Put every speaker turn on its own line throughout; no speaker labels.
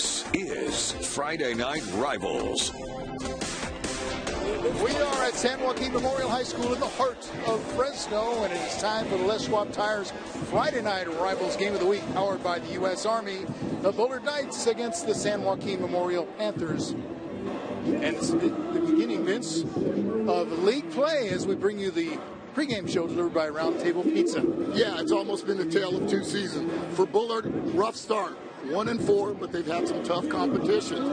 This is Friday Night Rivals.
We are at San Joaquin Memorial High School in the heart of Fresno, and it is time for the Les Schwab Tires Friday Night Rivals Game of the Week, powered by the U.S. Army. The Bullard Knights against the San Joaquin Memorial Panthers. And it's the beginning, Vince, of league play as we bring you the pregame show delivered by Round Table Pizza.
Yeah, it's almost been the tale of two seasons. For Bullard, rough start. 1-4, but they've had some tough competition.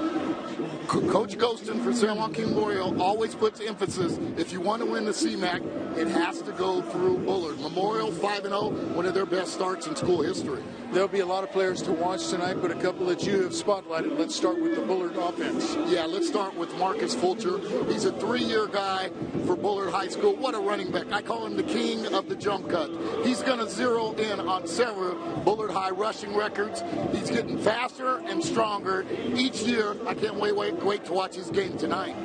Coach Ghostin for San Joaquin Memorial always puts emphasis, if you want to win the CMAC, it has to go through Bullard. Memorial 5-0, one of their best starts in school history.
There'll be a lot of players to watch tonight, but a couple that you have spotlighted. Let's start with the Bullard offense.
Yeah, let's start with Marcus Fulcher. He's a 3-year guy for Bullard High School. What a running back. I call him the king of the jump cut. He's going to zero in on several Bullard High rushing records. He's getting faster and stronger each year. I can't wait to watch his game tonight.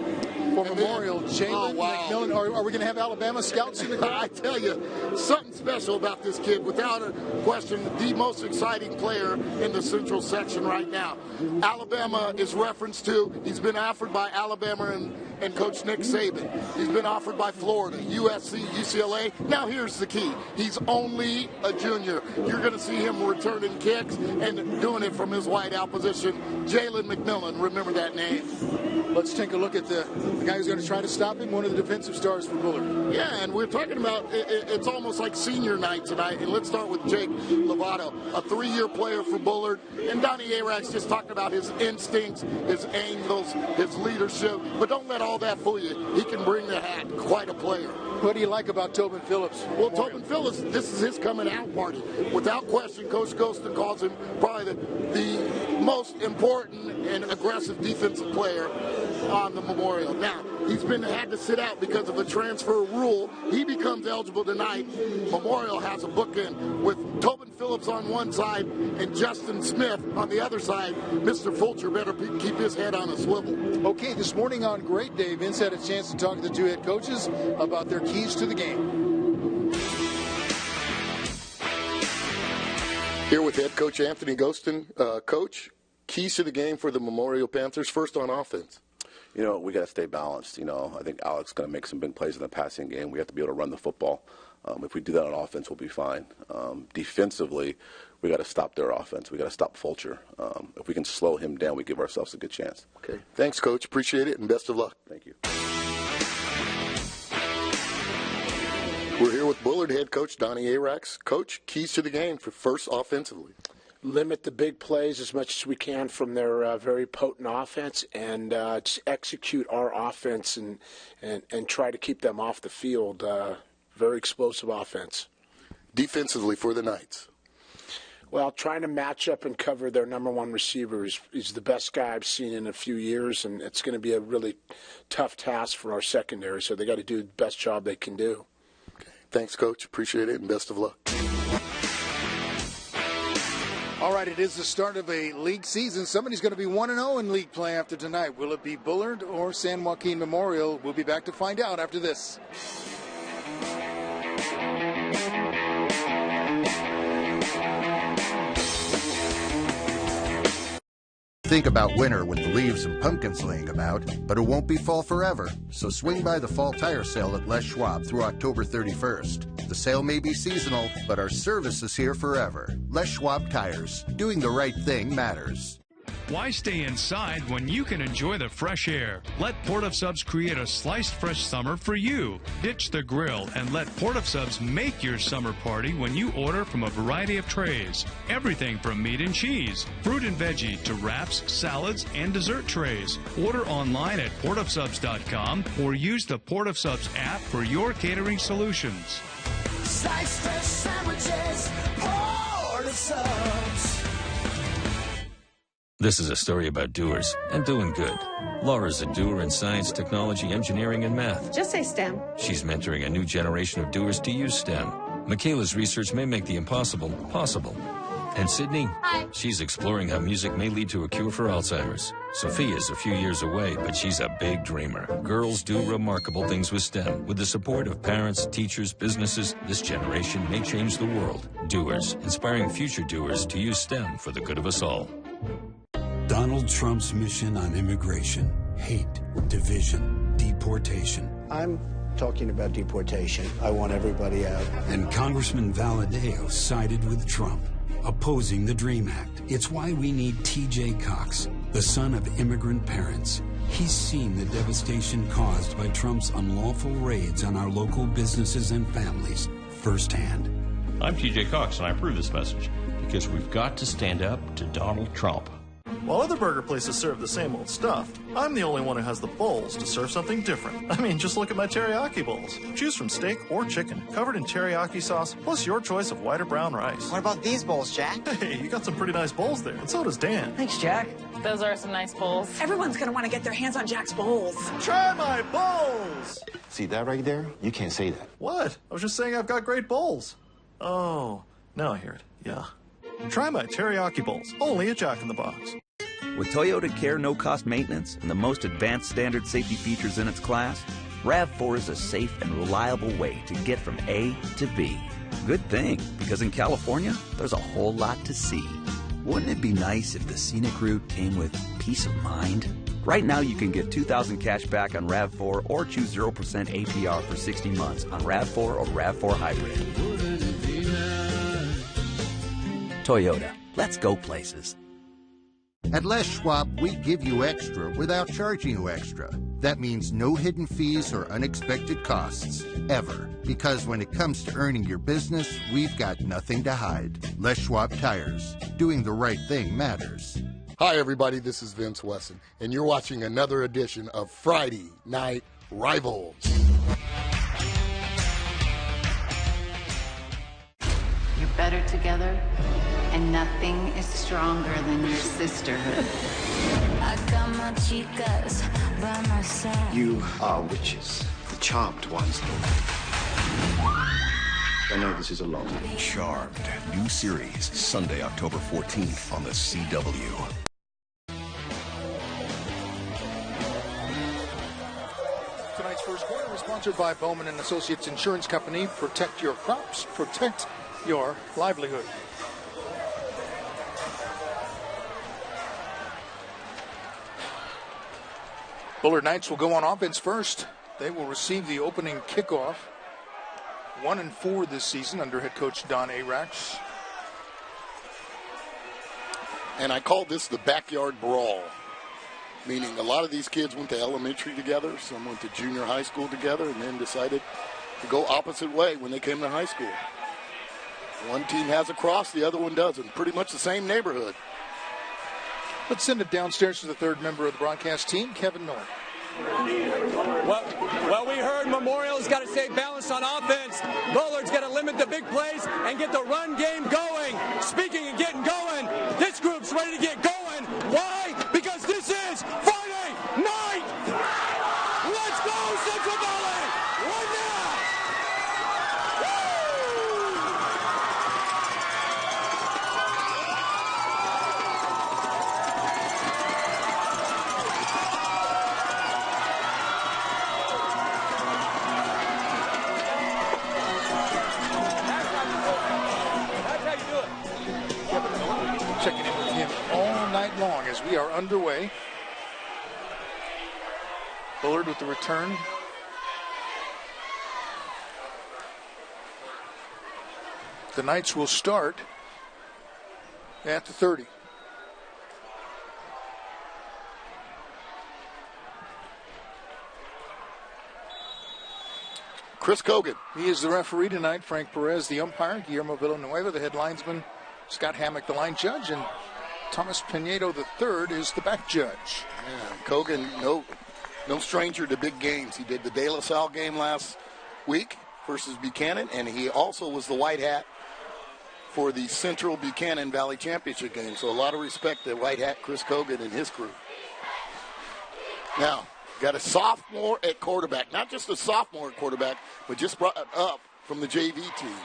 For Memorial, Jalen McMillan. Are we going to have Alabama scouts in the crowd?
I tell you, something special about this kid. Without a question, the most exciting player in the central section right now. Alabama is referenced to. He's been offered by Alabama and Coach Nick Saban. He's been offered by Florida, USC, UCLA. Now here's the key. He's only a junior. You're going to see him returning kicks and doing it from his wide out position. Jalen McMillan, remember that name.
Let's take a look at the guy who's going to try to stop him, one of the defensive stars for Bullard.
Yeah, and we're talking about, it's almost like senior night tonight. And let's start with Jake Lovato, a 3-year player for Bullard. And Donnie Arax just talked about his instincts, his angles, his leadership. But don't let all that fool you. He can bring the hat. Quite a player.
What do you like about Tobin Phillips?
Well, Tobin Phillips, this is his coming out party. Without question, Coach Ghostin calls him probably the most important and aggressive defensive player on the Memorial. Now, he's had to sit out because of a transfer rule. He becomes eligible tonight. Memorial has a bookend with Tobin Phillips on one side and Justin Smith on the other side. Mr. Fulcher better keep his head on a swivel.
Okay, this morning on Great Day, Vince had a chance to talk to the two head coaches about their keys to the game.
Here with head coach Anthony Ghostin. Coach, keys to the game for the Memorial Panthers, first on offense.
You know, we got to stay balanced. You know, I think Alex is going to make some big plays in the passing game. We have to be able to run the football. If we do that on offense, we'll be fine. Defensively, we got to stop their offense. We got to stop Fulcher. If we can slow him down, we give ourselves a good chance.
Okay. Thanks, Coach. Appreciate it, and best of luck.
Thank you.
We're here with Bullard head coach Donnie Arax. Coach, keys to the game for first offensively.
Limit the big plays as much as we can from their very potent offense, and just execute our offense and try to keep them off the field. Very explosive offense.
Defensively for the Knights.
Well, trying to match up and cover their number one receiver is the best guy I've seen in a few years, and it's going to be a really tough task for our secondary, so they got to do the best job they can do.
Okay. Thanks, Coach. Appreciate it, and best of luck.
All right, it is the start of a league season. Somebody's going to be 1-0 in league play after tonight. Will it be Bullard or San Joaquin Memorial? We'll be back to find out after this.
Think about winter with the leaves and pumpkins laying about, but it won't be fall forever. So swing by the fall tire sale at Les Schwab through October 31st. The sale may be seasonal, but our service is here forever. Les Schwab Tires. Doing the right thing matters.
Why stay inside when you can enjoy the fresh air? Let Port of Subs create a sliced fresh summer for you. Ditch the grill and let Port of Subs make your summer party when you order from a variety of trays. Everything from meat and cheese, fruit and veggie, to wraps, salads, and dessert trays. Order online at portofsubs.com or use the Port of Subs app for your catering solutions.
Sliced fresh sandwiches, Port of Subs.
This is a story about doers and doing good. Laura's a doer in science, technology, engineering, and math.
Just say STEM.
She's mentoring a new generation of doers to use STEM. Michaela's research may make the impossible possible. And Sydney?
Hi.
She's exploring how music may lead to a cure for Alzheimer's. Sophia's a few years away, but she's a big dreamer. Girls do remarkable things with STEM. With the support of parents, teachers, businesses, this generation may change the world. Doers, inspiring future doers to use STEM for the good of us all.
Donald Trump's mission on immigration, hate, division, deportation.
I'm talking about deportation. I want everybody out.
And Congressman Valadeo sided with Trump, opposing the DREAM Act. It's why we need T.J. Cox, the son of immigrant parents. He's seen the devastation caused by Trump's unlawful raids on our local businesses and families firsthand.
I'm T.J. Cox, and I approve this message because we've got to stand up to Donald Trump.
While other burger places serve the same old stuff, I'm the only one who has the balls to serve something different. I mean, just look at my teriyaki bowls. Choose from steak or chicken, covered in teriyaki sauce, plus your choice of white or brown rice.
What about these bowls, Jack?
Hey, you got some pretty nice bowls there, and so does Dan.
Thanks, Jack.
Those are some nice bowls.
Everyone's gonna want to get their hands on Jack's bowls.
Try my bowls!
See that right there? You can't say that.
What? I was just saying I've got great bowls. Oh, now I hear it. Yeah. Try my teriyaki bowls, only at Jack in the Box.
With Toyota Care no-cost maintenance and the most advanced standard safety features in its class, RAV4 is a safe and reliable way to get from A to B. Good thing, because in California, there's a whole lot to see. Wouldn't it be nice if the scenic route came with peace of mind? Right now, you can get $2,000 cash back on RAV4 or choose 0% APR for 60 months on RAV4 or RAV4 Hybrid. Toyota, let's go places.
At Les Schwab, we give you extra without charging you extra. That means no hidden fees or unexpected costs, ever. Because when it comes to earning your business, we've got nothing to hide. Les Schwab Tires. Doing the right thing matters.
Hi, everybody. This is Vince Wesson, and you're watching another edition of Friday Night Rivals.
You're better together, and nothing is stronger than your sisterhood. I got my chicas by my side.
You are witches, the charmed ones. I know this is a lot.
Charmed. New series, Sunday, October 14th on the CW.
Tonight's first quarter was sponsored by Bowman & Associates Insurance Company. Protect your crops, protect your livelihood. Bullard Knights will go on offense first. They will receive the opening kickoff. 1-4 this season under head coach Don Arax.
And I call this the backyard brawl, meaning a lot of these kids went to elementary together, some went to junior high school together, and then decided to go opposite way when they came to high school. One team has a cross, the other one doesn't. Pretty much the same neighborhood.
Let's send it downstairs to the third member of the broadcast team, Kevin Miller.
Well, we heard Memorial's got to stay balanced on offense. Bullard's got to limit the big plays and get the run game going. Speaking of getting going, this group's ready to get going. Why? Because this is Friday night. Let's go, Central Valley. Right now.
Checking in with him all night long as we are underway. Bullard with the return. The Knights will start at the 30.
Chris Kogan.
He is the referee tonight. Frank Perez, the umpire. Guillermo Villanueva, the head linesman. Scott Hammock, the line judge, and Thomas Pinedo III is the back judge.
Yeah, Kogan, no stranger to big games. He did the De La Salle game last week versus Buchanan, and he also was the white hat for the Central Buchanan Valley Championship game. So a lot of respect to white hat Chris Kogan and his crew. Now, got a sophomore at quarterback. Not just a sophomore at quarterback, but just brought up from the JV team.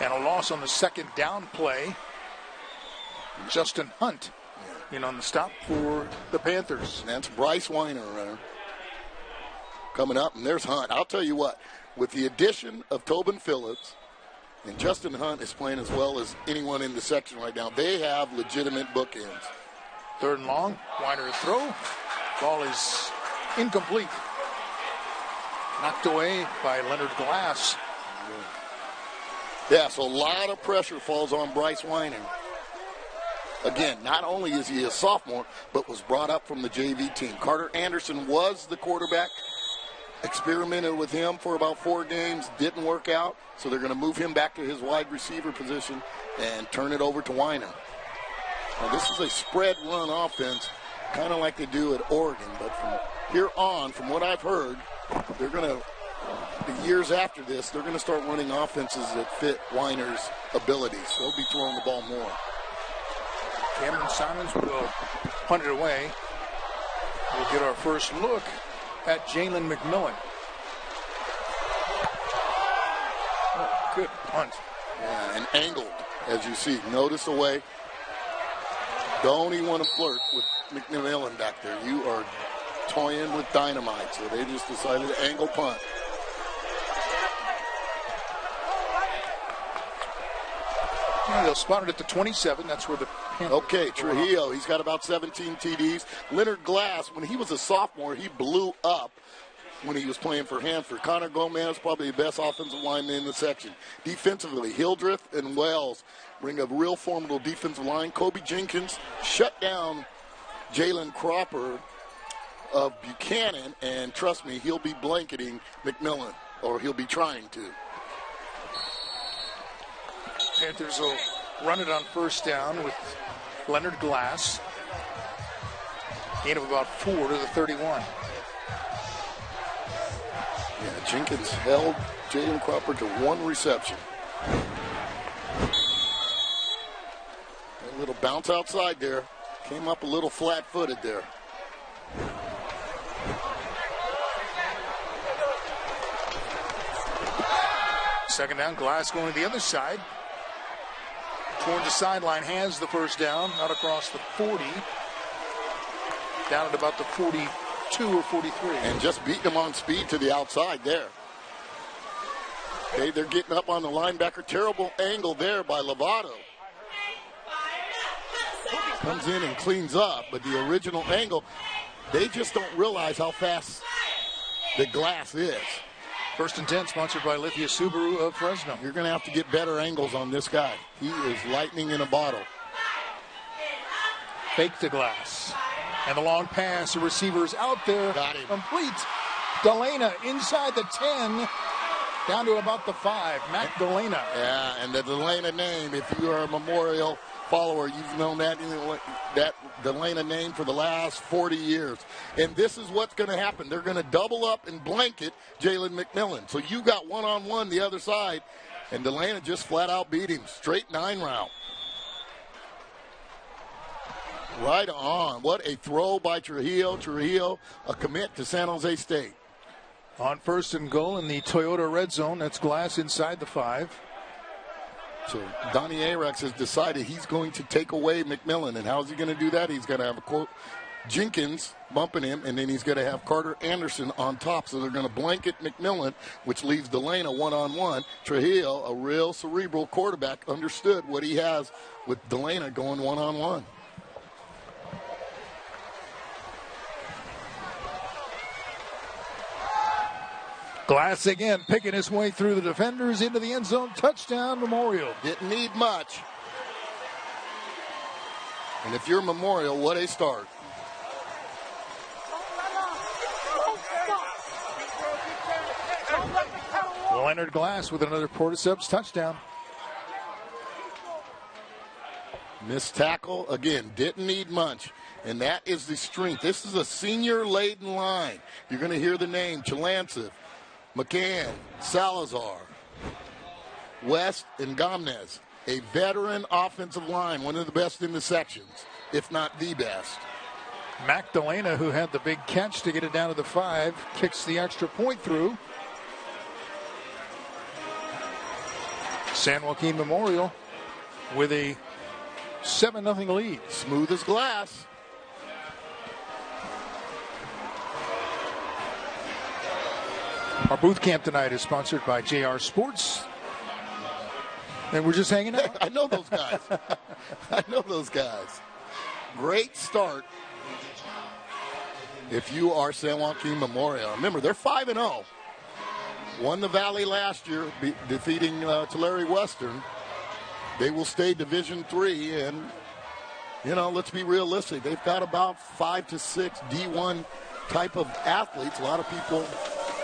And a loss on the second down play. Justin Hunt in on the stop for the Panthers.
And that's Bryce Weiner coming up, and there's Hunt. I'll tell you what, with the addition of Tobin Phillips And Justin Hunt is playing as well as anyone in the section right now. They have legitimate bookends.
3rd and long. Weiner throw. Ball is incomplete. Knocked away by Leonard Glass.
Yeah, so a lot of pressure falls on Bryce Weiner. Again, not only is he a sophomore, but was brought up from the JV team. Carter Anderson was the quarterback. Experimented with him for about 4 games. Didn't work out, so they're going to move him back to his wide receiver position and turn it over to Weiner. Now, this is a spread run offense, kind of like they do at Oregon. But from here on, from what I've heard, they're going to, the years after this, they're going to start running offenses that fit Weiner's abilities. They'll be throwing the ball more.
Cameron Simons will punt it away. We'll get our first look at Jalen McMillan. Oh, good punt.
Yeah, and angled, as you see. Notice the way. Don't even want to flirt with McMillan back there. You are toying with dynamite. So they just decided to angle punt.
Yeah, they'll spot it at the 27. That's where the Panthers.
Okay, Trujillo. He's got about 17 TDs. Leonard Glass, when he was a sophomore, he blew up when he was playing for Hanford. Connor Gomez, probably the best offensive lineman in the section. Defensively, Hildreth and Wells bring a real formidable defensive line. Kobe Jenkins shut down Jalen Cropper of Buchanan, and trust me, he'll be blanketing McMillan, or he'll be trying to.
Panthers will run it on 1st down with Leonard Glass. Gain of about 4 to the 31.
Yeah, Jenkins held Jalen Cropper to 1 reception. A little bounce outside there. Came up a little flat-footed there.
Second down, Glass going to the other side. Toward the sideline, has the 1st down, out across the 40. Down at about the 42 or 43.
And just beating them on speed to the outside there. Okay, they're getting up on the linebacker. Terrible angle there by Lovato. Comes in and cleans up, but the original angle, they just don't realize how fast the Glass is.
1st and 10, sponsored by Lithia Subaru of Fresno.
You're going to have to get better angles on this guy. He is lightning in a bottle.
Fake to Glass. And the long pass, the receiver's out there.
Got him.
Complete. Delana inside the 10, down to about the 5. Matt Delana.
Yeah, and the Delana name, if you are a Memorial follower, you've known that Delana name for the last 40 years. And this is what's going to happen. They're going to double up and blanket Jalen McMillan. So you got one-on-one the other side, and Delana just flat out beat him. Straight 9 round. Right on. What a throw by Trujillo. Trujillo, a commit to San Jose State.
On 1st and goal in the Toyota red zone, that's Glass inside the 5.
So Donnie Arex has decided he's going to take away McMillan. And how's he going to do that? He's going to have Jenkins bumping him, and then he's going to have Carter Anderson on top. So they're going to blanket McMillan, which leaves Delana one-on-one. Trujillo, a real cerebral quarterback, understood what he has with Delana going one-on-one.
Glass again picking his way through the defenders into the end zone. Touchdown, Memorial.
Didn't need much. And if you're Memorial, what a start.
Leonard Glass with another Portisubs touchdown.
Missed tackle. Again, didn't need much. And that is the strength. This is a senior-laden line. You're going to hear the name, Chalanciv, McCann, Salazar, West, and Gomez. A veteran offensive line, one of the best in the sections, if not the best.
Mac Delana, who had the big catch to get it down to the 5, kicks the extra point through. San Joaquin Memorial with a 7-0 lead.
Smooth as glass.
Our booth camp tonight is sponsored by JR Sports. And we're just hanging out?
I know those guys. I know those guys. Great start if you are San Joaquin Memorial. Remember, they're 5-0. Won the Valley last year, defeating Tulare Western. They will stay Division III, and, you know, let's be realistic. They've got about 5 to 6 D1 type of athletes. A lot of people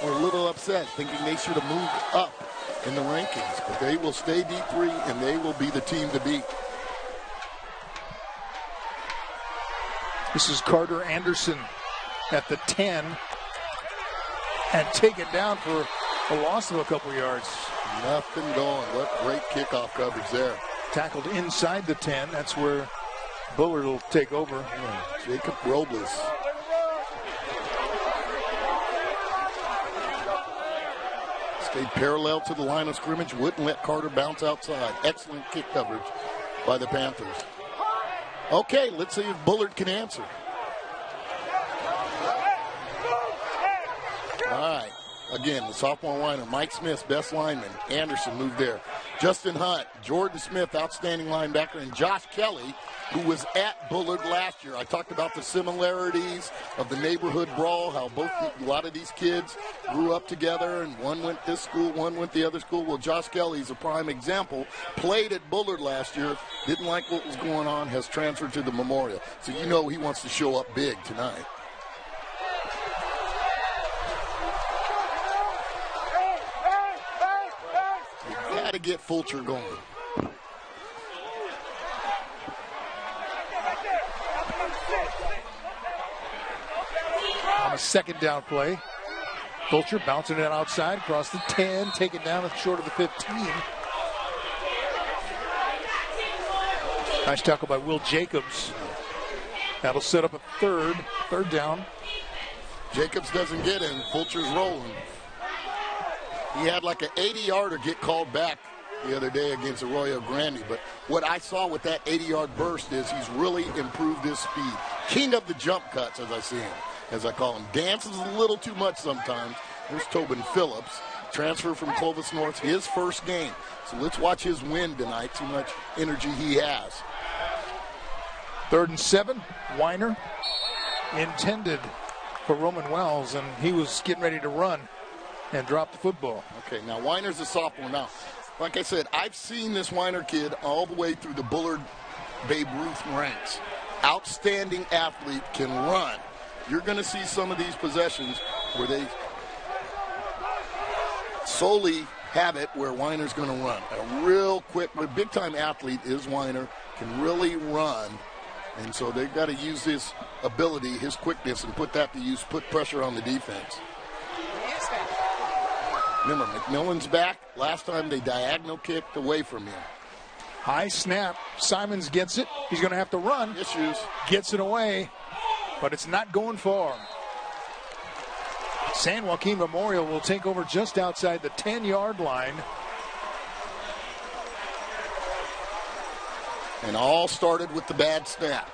are a little upset, thinking they should have moved up in the rankings. But they will stay D3, and they will be the team to beat.
This is Carter Anderson at the 10. And take it down for a loss of a couple yards.
Nothing going. What great kickoff coverage there.
Tackled inside the 10. That's where Bullard will take over.
Yeah, Jacob Robles. Stayed parallel to the line of scrimmage. Wouldn't let Carter bounce outside. Excellent kick coverage by the Panthers. Okay, let's see if Bullard can answer. All right. Again, the sophomore liner, Mike Smith, best lineman. Anderson moved there. Justin Hunt, Jordan Smith, outstanding linebacker, and Josh Kelly, who was at Bullard last year. I talked about the similarities of the neighborhood brawl, how a lot of these kids grew up together, and one went this school, one went the other school. Well, Josh Kelly's a prime example. Played at Bullard last year, didn't like what was going on, has transferred to the Memorial. So you know he wants to show up big tonight. Got to get Fulcher going.
On a second down play, Fulcher bouncing it outside across the 10, taking down short of the 15. Nice tackle by Will Jacobs. That'll set up a third down.
Jacobs doesn't get in. Fulcher's rolling. He had like an 80-yarder get called back the other day against Arroyo Grande. But what I saw with that 80-yard burst is he's really improved his speed. King of the jump cuts, as I see him, as I call him. Dances a little too much sometimes. There's Tobin Phillips, transfer from Clovis North, his first game. So let's watch his win tonight, see how much energy he has.
3rd and 7, Weiner intended for Roman Wells, and he was getting ready to run and drop the football.
Okay, now Weiner's a sophomore now. Like I said, I've seen this Weiner kid all the way through the Bullard Babe Ruth ranks. Outstanding athlete, can run. You're going to see some of these possessions where they solely have it where Weiner's going to run. A real quick, big-time athlete is Weiner, can really run. And so they've got to use his ability, his quickness, and put that to use, put pressure on the defense. Remember, McMillan's back. Last time they diagonal kicked away from him.
High snap. Simons gets it. He's going to have to run.
Issues.
Gets it away, but it's not going far. San Joaquin Memorial will take over just outside the 10-yard line.
And all started with the bad snap.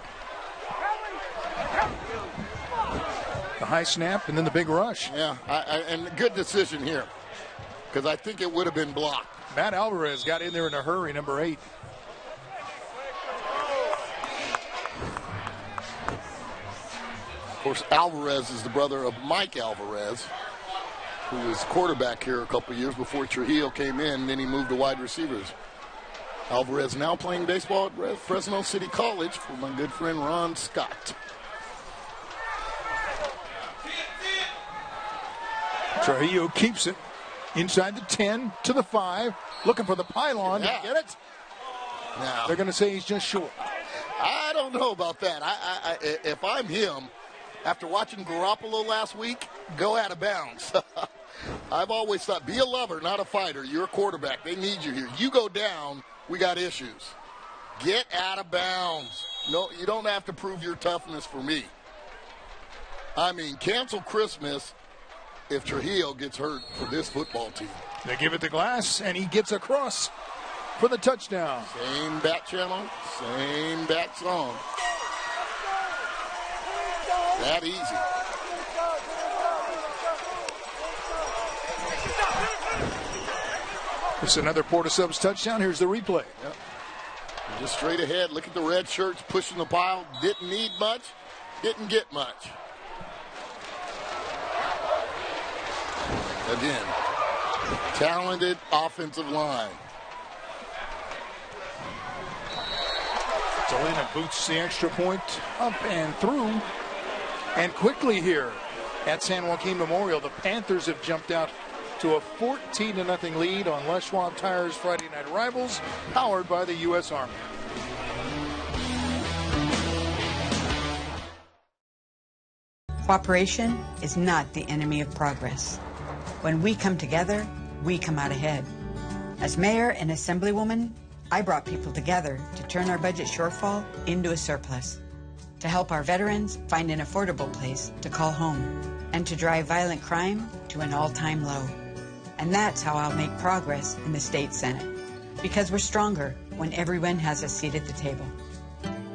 The high snap and then the big rush.
Yeah, and a good decision here, because I think it would have been blocked.
Matt Alvarez got in there in a hurry, number 8. Of
course, Alvarez is the brother of Mike Alvarez, who was quarterback here a couple of years before Trujillo came in, and then he moved to wide receivers. Alvarez now playing baseball at Fresno City College for my good friend Ron Scott.
Trujillo keeps it inside the 10 to the 5, looking for the pylon.
Yeah.
Did he get it?
Now,
they're going to say he's just short.
I don't know about that. If I'm him, after watching Garoppolo last week, go out of bounds. I've always thought, be a lover, not a fighter. You're a quarterback. They need you here. You go down, we got issues. Get out of bounds. No, you don't have to prove your toughness for me. I mean, cancel Christmas if Trujillo gets hurt for this football team.
They give it to Glass, and he gets across for the touchdown.
Same bat channel, same bat song. That easy.
It's another Port of Subs touchdown. Here's the replay.
Yep. Just straight ahead. Look at the red shirts pushing the pile. Didn't need much. Didn't get much. Again, talented offensive line.
Dolina boots the extra point up and through. And quickly here at San Joaquin Memorial, the Panthers have jumped out to a 14-0 lead on Les Schwab Tires Friday Night Rivals, powered by the U.S. Army.
Cooperation is not the enemy of progress. When we come together, we come out ahead. As mayor and assemblywoman, I brought people together to turn our budget shortfall into a surplus, to help our veterans find an affordable place to call home, and to drive violent crime to an all-time low. And that's how I'll make progress in the state Senate, because we're stronger when everyone has a seat at the table.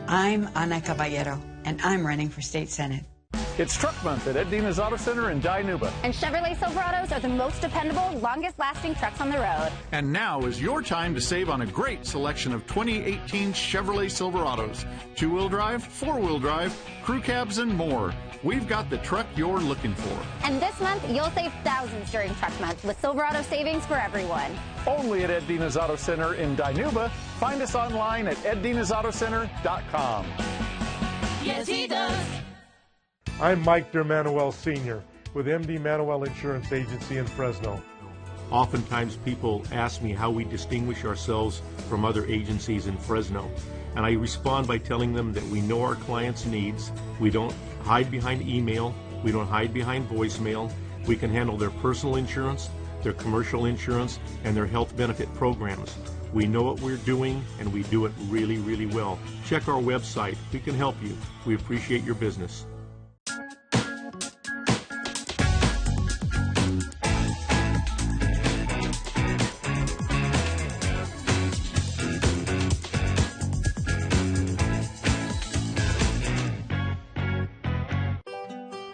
I'm Ana Caballero, and I'm running for state Senate.
It's Truck Month at Ed Dina's Auto Center in Dinuba.
And Chevrolet Silverados are the most dependable, longest-lasting trucks on the road.
And now is your time to save on a great selection of 2018 Chevrolet Silverados. Two-wheel drive, four-wheel drive, crew cabs, and more. We've got the truck you're looking for.
And this month, you'll save thousands during Truck Month with Silverado savings for everyone.
Only at Ed Dina's Auto Center in Dinuba. Find us online at eddinasautocenter.com.
Yes, he does.
I'm Mike DeManuel Sr. with MD Manuel Insurance Agency in Fresno.
Oftentimes people ask me how we distinguish ourselves from other agencies in Fresno. And I respond by telling them that we know our clients' needs. We don't hide behind email. We don't hide behind voicemail. We can handle their personal insurance, their commercial insurance, and their health benefit programs. We know what we're doing, and we do it really, really well. Check our website. We can help you. We appreciate your business.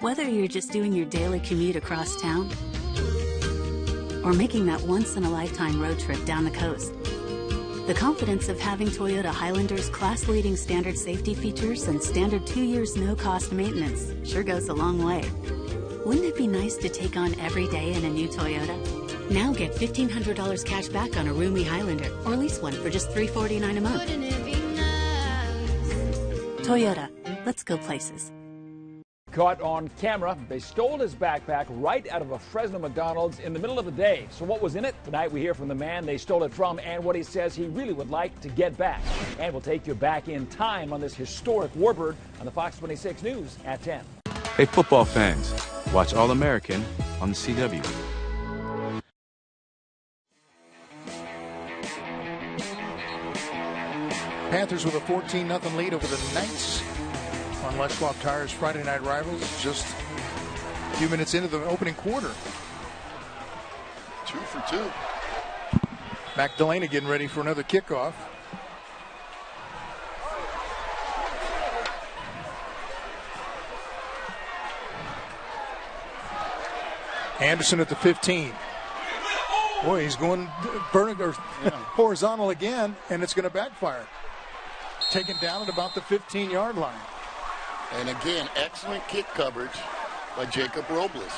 Whether you're just doing your daily commute across town or making that once-in-a-lifetime road trip down the coast, the confidence of having Toyota Highlander's class-leading standard safety features and standard 2 years no-cost maintenance sure goes a long way. Wouldn't it be nice to take on every day in a new Toyota? Now get $1,500 cash back on a roomy Highlander or lease one for just $349 a month. Toyota, let's go places.
Caught on camera, they stole his backpack right out of a Fresno McDonald's in the middle of the day. So what was in it? Tonight we hear from the man they stole it from and what he says he really would like to get back. And we'll take you back in time on this historic warbird on the Fox 26 News at 10.
Hey, football fans, watch All-American on the CW.
Panthers with a 14-0 lead over the Knights on Les Schwab Tires Friday Night Rivals, just a few minutes into the opening quarter.
2 for 2.
Magdalena getting ready for another kickoff. Anderson at the 15. Boy, he's going horizontal again, and it's going to backfire. Taken down at about the 15-yard line.
And again, excellent kick coverage by Jacob Robles.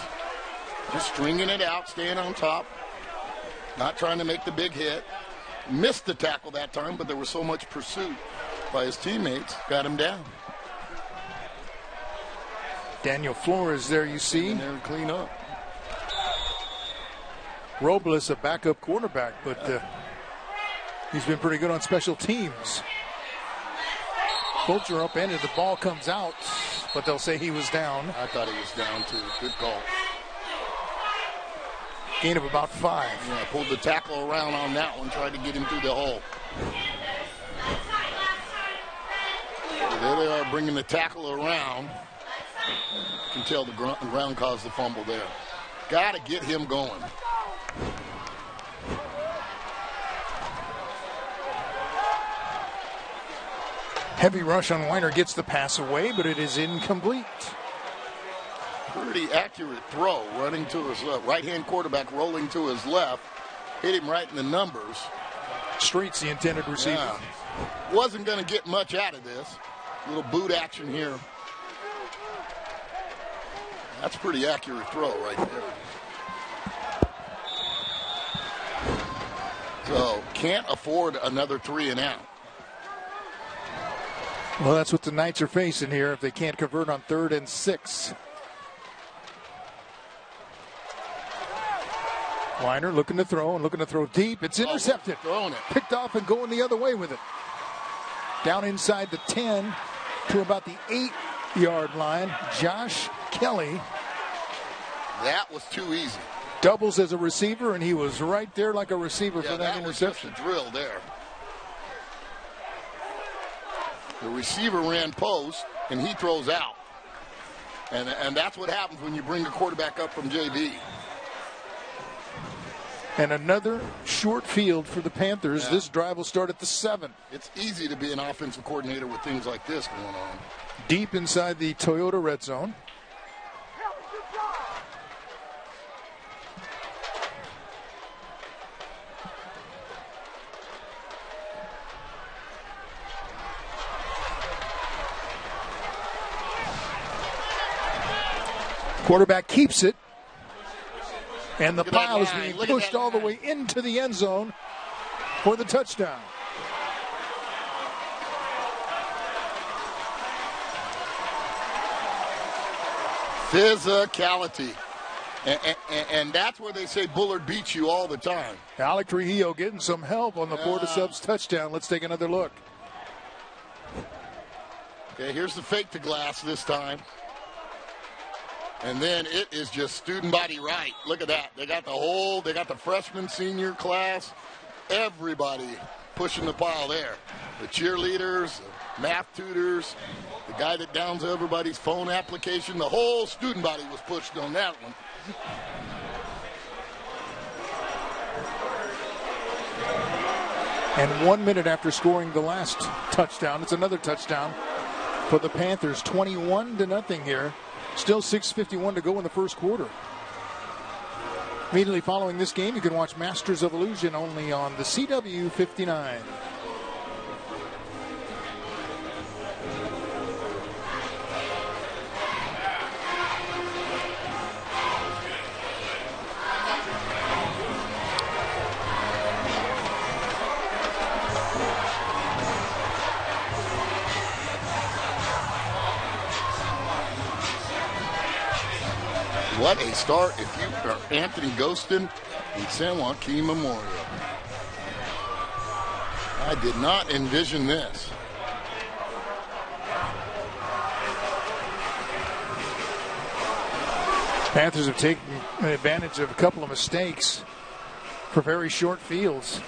Just stringing it out, staying on top, not trying to make the big hit. Missed the tackle that time, but there was so much pursuit by his teammates, got him down.
Daniel Flores there, you see.
And there to clean up.
Robles, a backup quarterback, but he's been pretty good on special teams. Fulcher upended, the ball comes out, but they'll say he was down.
I thought he was down too. Good call.
Gain of about 5.
Yeah, pulled the tackle around on that one, tried to get him through the hole. So there they are bringing the tackle around. You can tell the ground caused the fumble there. Got to get him going.
Heavy rush on Weiner, gets the pass away, but it is incomplete.
Pretty accurate throw, running to his left. Right-hand quarterback rolling to his left. hit him right in the numbers.
Street's the intended receiver.
Yeah. Wasn't going to get much out of this. Little boot action here. That's a pretty accurate throw right there. So can't afford another 3 and out.
Well, that's what the Knights are facing here if they can't convert on 3rd and 6. Weiner looking to throw and looking to throw deep. It's intercepted.
Throwing it.
Picked off and going the other way with it. Down inside the 10 to about the 8-yard line. Josh Kelly.
That was too easy.
Doubles as a receiver, and he was right there like a receiver for that interception.
Was just a drill there. The receiver ran post, and he throws out. And that's what happens when you bring a quarterback up from JV.
And another short field for the Panthers. Yeah. This drive will start at the 7.
It's easy to be an offensive coordinator with things like this going on.
Deep inside the Toyota red zone. Quarterback keeps it. And the pile is being pushed all the way into the end zone for the touchdown.
Physicality. And that's where they say Bullard beats you all the time.
Alec Trujillo getting some help on the Florida Subs touchdown. Let's take another look.
Okay, here's the fake to glass this time. And then it is just student body right. Look at that. They got the freshman, senior class. Everybody pushing the pile there. The cheerleaders, the math tutors, the guy that downs everybody's phone application. The whole student body was pushed on that one.
And 1 minute after scoring the last touchdown, it's another touchdown for the Panthers. 21-0 here. Still 6:51 to go in the first quarter. Immediately following this game, you can watch Masters of Illusion only on the CW 59.
What a start if you are Anthony Ghostin in San Joaquin Memorial. I did not envision this.
Panthers have taken advantage of a couple of mistakes for very short fields.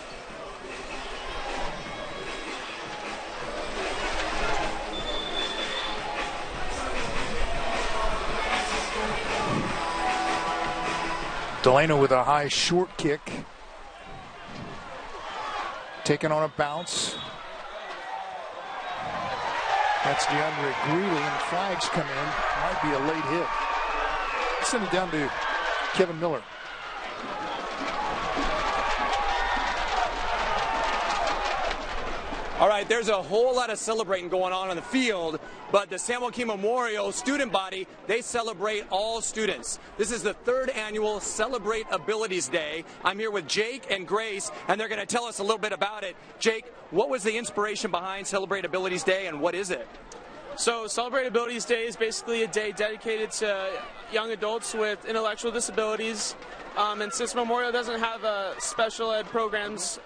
Delano with a high short kick. Taken on a bounce. That's DeAndre Greeley, and flags come in. Might be a late hit. Send it down to Kevin Miller.
All right, there's a whole lot of celebrating going on the field, but the San Joaquin Memorial student body, they celebrate all students. This is the 3rd annual Celebrate Abilities Day. I'm here with Jake and Grace, and they're going to tell us a little bit about it. Jake, what was the inspiration behind Celebrate Abilities Day, and what is it?
So Celebrate Abilities Day is basically a day dedicated to young adults with intellectual disabilities. And since Memorial doesn't have special ed programs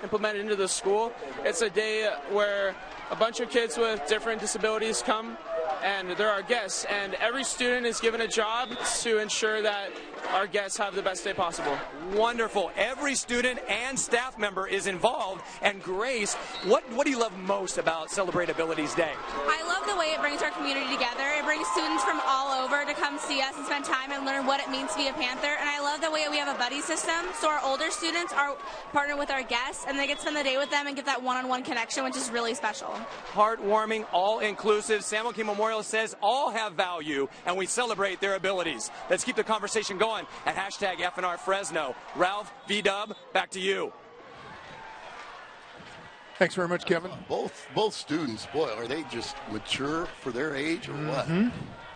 implemented into the school, it's a day where a bunch of kids with different disabilities come, and they're our guests, and every student is given a job to ensure that our guests have the best day possible.
Wonderful. Every student and staff member is involved. And Grace, what do you love most about Celebrate Abilities Day?
I love the way it brings our community together. It brings students from all over to come see us and spend time and learn what it means to be a Panther. And I love the way we have a buddy system. So our older students are partnered with our guests, and they get to spend the day with them and get that one-on-one connection, which is really special.
Heartwarming, all-inclusive. San Joaquin Memorial says all have value, and we celebrate their abilities. Let's keep the conversation going at hashtag FNR Fresno. Ralph, V-Dub, back to you.
Thanks very much, Kevin.
Both students, boy, are they just mature for their age or what?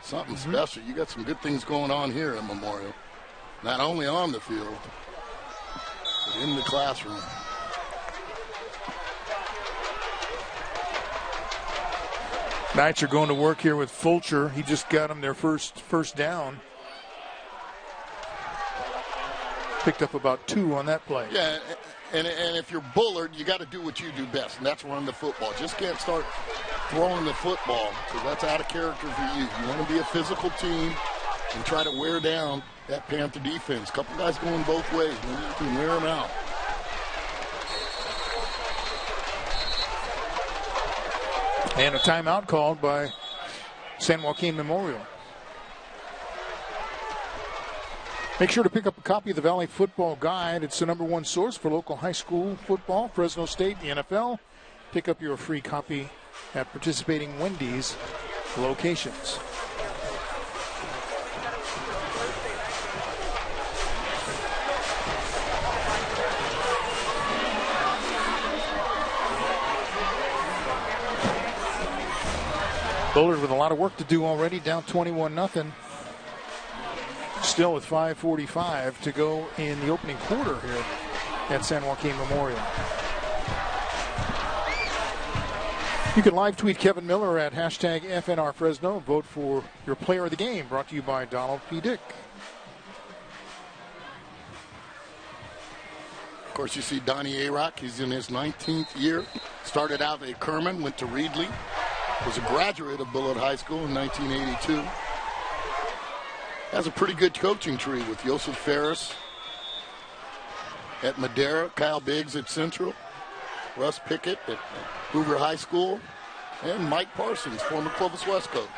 Something special. You got some good things going on here at Memorial. Not only on the field, but in the classroom.
Knights are going to work here with Fulcher. He just got them their first down. Picked up about 2 on that play.
Yeah, and if you're Bullard, you got to do what you do best, and that's run the football. Just can't start throwing the football, because that's out of character for you. You want to be a physical team and try to wear down that Panther defense. A couple guys going both ways. Maybe you can wear them out.
And a timeout called by San Joaquin Memorial. Make sure to pick up a copy of the Valley Football Guide. It's the #1 source for local high school football, Fresno State, the NFL. Pick up your free copy at participating Wendy's locations. Bullard with a lot of work to do already, down 21-0. Still with 5:45 to go in the opening quarter here at San Joaquin Memorial. You can live tweet Kevin Miller at hashtag FNR Fresno. Vote for your player of the game, brought to you by Donald P. Dick.
Of course, you see Donnie Arock. He's in his 19th year. Started out at Kerman, went to Reedley. Was a graduate of Bullard High School in 1982. Has a pretty good coaching tree with Joseph Ferris at Madera, Kyle Biggs at Central, Russ Pickett at Hoover High School, and Mike Parsons, former Clovis West coach.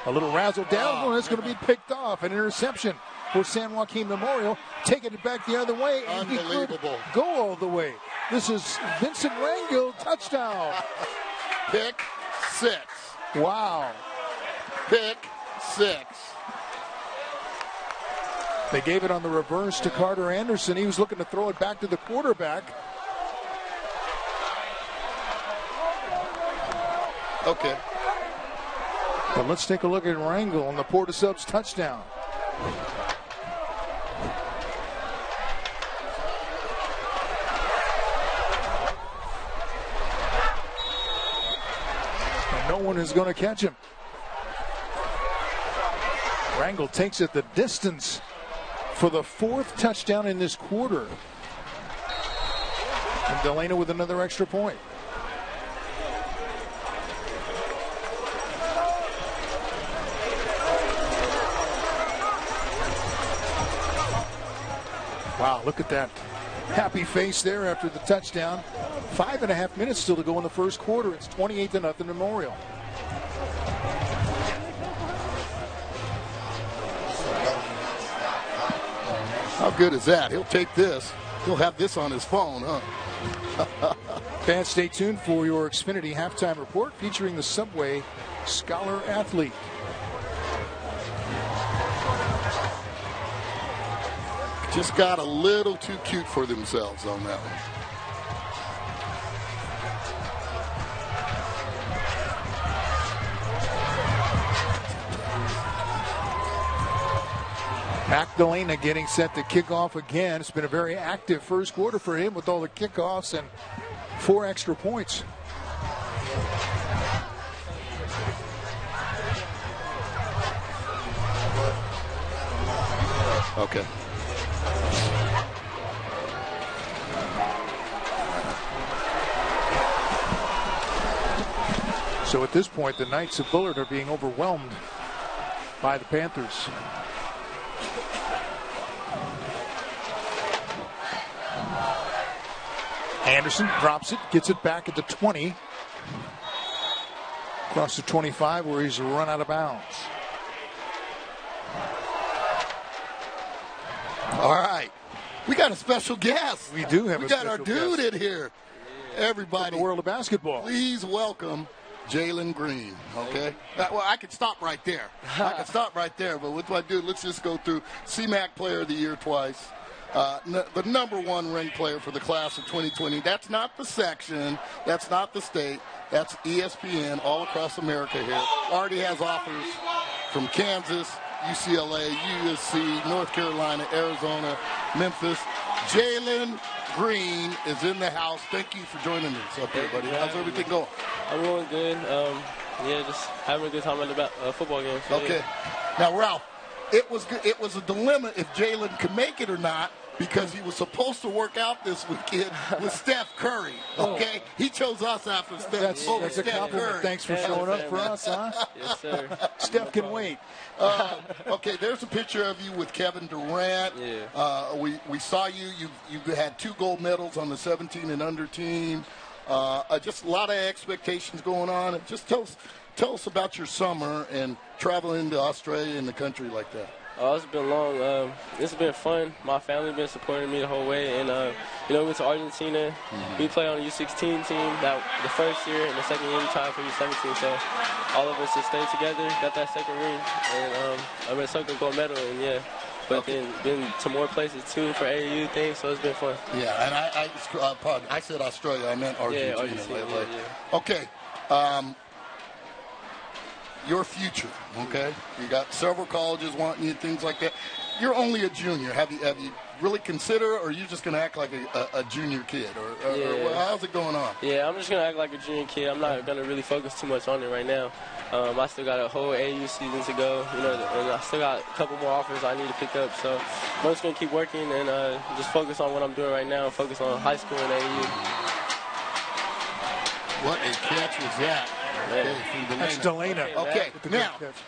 A little razzle dazzle, and it's going to be picked off. An interception for San Joaquin Memorial, taking it back the other way. And
unbelievable.
Go all the way. This is Vincent Rangel, touchdown.
Pick 6.
Wow.
Pick 6.
They gave it on the reverse to Carter Anderson. He was looking to throw it back to the quarterback.
Okay.
But let's take a look at Rangel on the Porta Subs touchdown. And no one is going to catch him. Rangel takes it the distance for the 4th touchdown in this quarter. And Delana with another extra point. Wow, look at that happy face there after the touchdown. 5.5 minutes still to go in the first quarter. It's 28-0 Memorial.
How good is that? He'll take this. He'll have this on his phone, huh?
Fans, stay tuned for your Xfinity halftime report featuring the Subway Scholar Athlete.
Just got a little too cute for themselves on that one.
Magdalena getting set to kick off again. It's been a very active first quarter for him with all the kickoffs and 4 extra points.
Okay.
So at this point, the Knights of Bullard are being overwhelmed by the Panthers. Anderson drops it, gets it back at the 20. Across the 25 where he's run out of bounds.
All right. We got a special guest.
We do have
we
a
got
special
our dude
guest.
in here. Everybody.
From the world of basketball.
Please welcome Jalen Green, okay? Well, I could stop right there. But with my dude, let's just go through CMAC Player of the Year twice. The #1 ranked player for the class of 2020. That's not the section. That's not the state. That's ESPN all across America here. Already has offers from Kansas, UCLA, USC, North Carolina, Arizona, Memphis. Jalen Green is in the house. Thank you for joining us up here, buddy. How's everything going?
I'm going good. Just having a good time at the football game. So,
okay. Now, Ralph, it was a dilemma if Jalen could make it or not because he was supposed to work out this weekend with Steph Curry. Okay, he chose us after Steph.
That's a compliment.
Curry.
Thanks for showing up for us, huh?
Yes, sir.
Steph can wait.
Okay, there's a picture of you with Kevin Durant.
Yeah.
We saw you. You had 2 gold medals on the 17 and under team. Just a lot of expectations going on. Just tell us about your summer and traveling to Australia and the country like that.
Oh, it's been long. It's been fun. My family been supporting me the whole way, and we went to Argentina. Mm-hmm. We played on the U16 team the first year, and the second year we tried for U17. So all of us just stayed together, got that second ring, and I've been sucking gold medal, and yeah. But then been to more places too for AAU things, so it's been fun.
Yeah, and I said Australia, I meant Argentina.
Yeah, Argentina. Yeah.
Okay. Your future, okay? You got several colleges wanting you, things like that. You're only a junior. Have you really considered, or are you just going to act like a junior kid? Or how's it going on?
Yeah, I'm just going to act like a junior kid. I'm not going to really focus too much on it right now. I still got a whole AAU season to go, and I still got a couple more offers I need to pick up. So I'm just going to keep working and just focus on what I'm doing right now, focus on high school and AAU.
What a catch was that?
That's Delana.
Okay,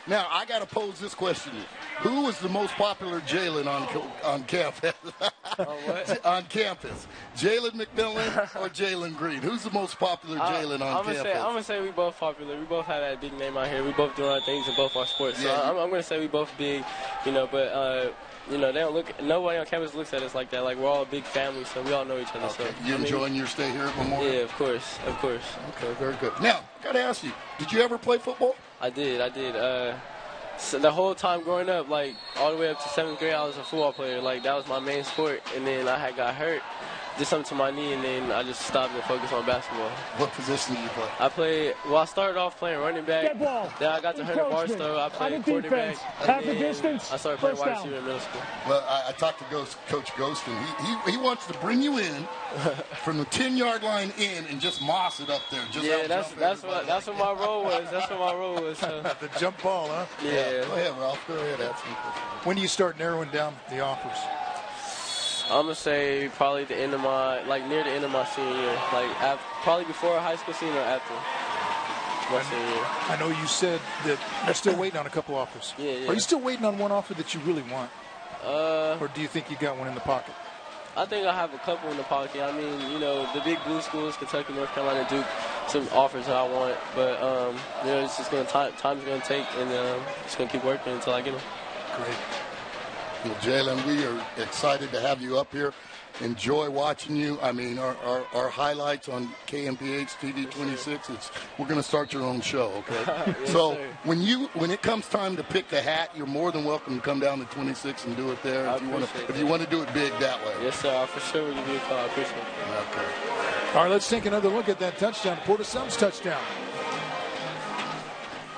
now I got to pose this question: who was the most popular Jalen on campus? On campus, Jalen McMillan or Jalen Green? Who's the most popular Jalen on campus?
I'm gonna say we both popular. We both have that big name out here. We both doing our things in both our sports. So I'm gonna say we both big, but. They don't look. Nobody on campus looks at us like that. Like we're all a big family, so we all know each other.
Okay.
So
you enjoying your stay here at Memorial?
Yeah, of course.
Okay, very good. Now, I gotta ask you: did you ever play football?
I did. So the whole time growing up, like all the way up to 7th grade, I was a football player. Like that was my main sport, and then I got hurt. Did something to my knee, and then I just stopped and focused on basketball.
What position did you play?
I started off playing running back. Then I got to Hunter Barstow. I played quarterback.
Half the distance.
I started playing wide receiver in middle school.
Well, I talked to Coach Ghostin. He wants to bring you in from the 10-yard line in and just moss it up there.
That's what my role was. So.
The jump ball, huh?
Yeah.
Go ahead, Ralph. Go ahead.
When do you start narrowing down the offers?
I'm gonna say probably near the end of my senior year, probably before high school senior or after my senior year.
I know you said that you're still waiting on a couple offers.
Yeah.
Are you still waiting on one offer that you really want? Or do you think you got one in the pocket?
I think I have a couple in the pocket. I mean, the big blue schools, Kentucky, North Carolina, Duke, some offers that I want, but it's just time's gonna take, and just gonna keep working until I get them.
Great. Well, Jalen, we are excited to have you up here. Enjoy watching you. I mean, our highlights on KMPH TV 26. We're going to start your own show, okay?
Yes,
so
sir.
when it comes time to pick the hat, you're more than welcome to come down to 26 and do it there. If you want to do it big that way.
Yes, sir. I for sure will give you a call. I appreciate it.
Okay.
All right, let's take another look at that touchdown. Porter Sums touchdown.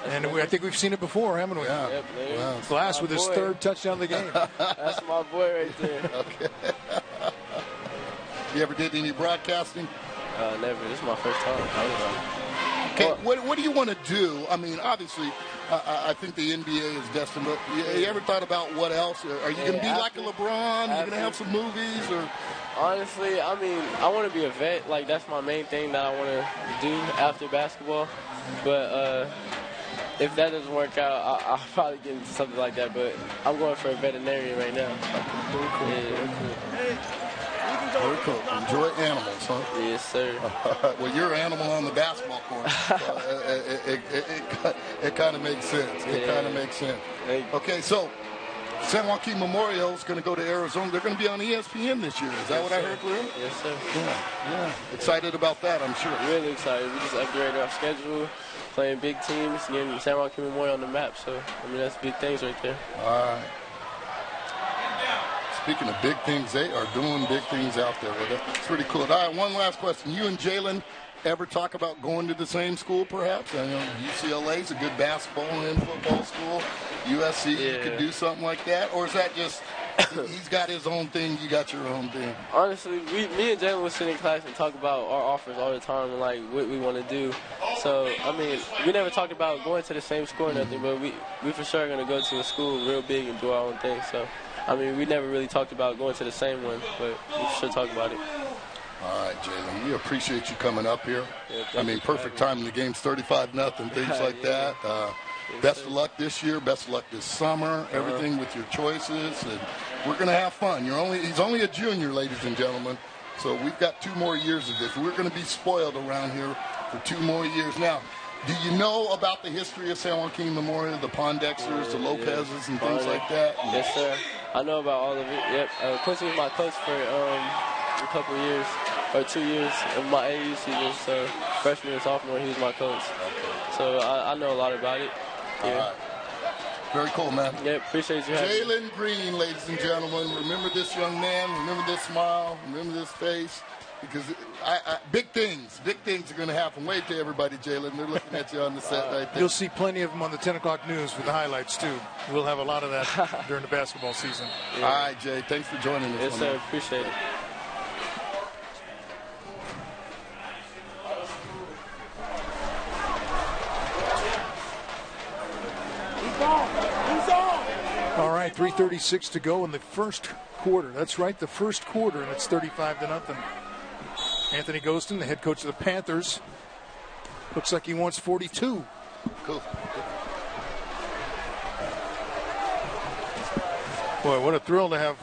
And I think we've seen it before, haven't we?
Yeah.
Yep,
wow.
Glass with his third touchdown of the game.
That's my boy right there.
Okay. You ever did any broadcasting?
Never. This is my first time.
Okay, what do you want to do? I mean, obviously, I think the NBA is destined, but you ever thought about what else? Are you going to be like a LeBron? Are you going to have some movies? Or?
Honestly, I mean, I want to be a vet. Like, that's my main thing that I want to do after basketball. But if that doesn't work out, I'll probably get into something like that. But I'm going for a veterinarian right now.
Very cool.
Yeah.
Very cool. Very cool. Enjoy animals, huh?
Yes, sir.
Well, you're an animal on the basketball court. It kind of makes sense. It kind of makes sense. Okay, so San Joaquin Memorial is going to go to Arizona. They're going to be on ESPN this year. Is that what I heard, Will?
Yes, sir.
Yeah. Excited about that, I'm sure.
Really excited. We just upgraded our schedule, playing big teams, getting San Joaquin Memorial on the map. So, I mean, that's big things right there.
All right. Speaking of big things, they are doing big things out there. It's pretty cool. All right, one last question. You and Jalen ever talk about going to the same school, perhaps? I know UCLA is a good basketball and football school. USC, you could do something like that? Or is that just he's got his own thing, you got your own thing?
Honestly, me and Jalen would sit in class and talk about our offers all the time and, like, what we want to do. So, I mean, we never talked about going to the same school or nothing, but we for sure are going to go to a school real big and do our own thing. So, I mean, we never really talked about going to the same one, but we should talk about it.
All right, Jalen, we appreciate you coming up here.
Yeah,
I mean, perfect time in the game's 35-0, things like that. Best of luck this year. Best of luck this summer. Everything with your choices, and we're going to have fun. He's only a junior, ladies and gentlemen, so we've got 2 more years of this. We're going to be spoiled around here for 2 more years. Now, do you know about the history of San Joaquin Memorial, the Pondexters, the Lopezes, and things like that?
Yes, sir. I know about all of it. Yep. Quincy was my coach for a couple of years, or 2 years of my AAU season. So freshman and sophomore, he was my coach. So I know a lot about it. Yeah.
Very cool, man.
Yeah, appreciate you having me.
Jalen Green, ladies and gentlemen. Remember this young man. Remember this smile. Remember this face. Because big things are going to happen. Wave to everybody, Jalen. They're looking at you on the set right there.
You'll see plenty of them on the 10 o'clock news with the highlights, too. We'll have a lot of that during the basketball season.
Yeah. All right, Jay. Thanks for joining us.
Yes, sir. Appreciate it.
All right, 3:36 to go in the first quarter. That's right, the first quarter, and it's 35-0. Anthony Ghostin, the head coach of the Panthers, looks like he wants 42.
Cool.
Boy, what a thrill to have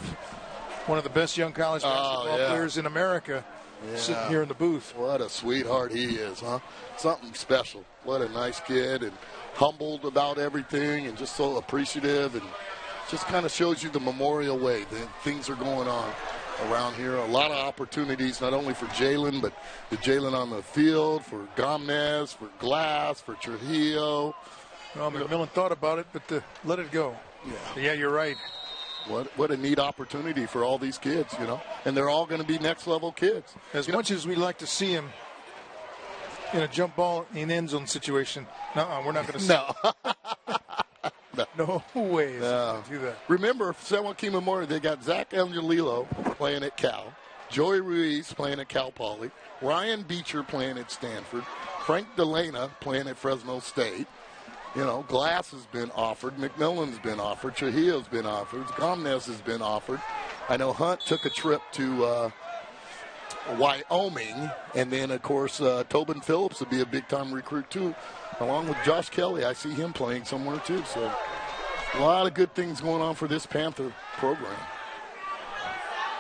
one of the best young college basketball players in America sitting here in the booth.
What a sweetheart he is, huh? Something special. What a nice kid, and humbled about everything, and just so appreciative, and just kind of shows you the Memorial way. Things are going on around here. A lot of opportunities, not only for Jalen, but the Jalen on the field, for Gomez, for Glass, for Trujillo.
Well, McMillan thought about it, but let it go. Yeah, you're right.
What a neat opportunity for all these kids, and they're all going to be next-level kids.
As much as we like to see him in a jump ball in end zone situation, we're not going to see No way is going to do that.
Remember, San Joaquin Memorial, they got Zach Angelillo playing at Cal, Joey Ruiz playing at Cal Poly, Ryan Beecher playing at Stanford, Frank DeLana playing at Fresno State. Glass has been offered, McMillan's been offered, Trujillo's been offered, Gomez has been offered. I know Hunt took a trip to Wyoming, and then, of course, Tobin Phillips would be a big-time recruit, too, along with Josh Kelly. I see him playing somewhere, too. So a lot of good things going on for this Panther program.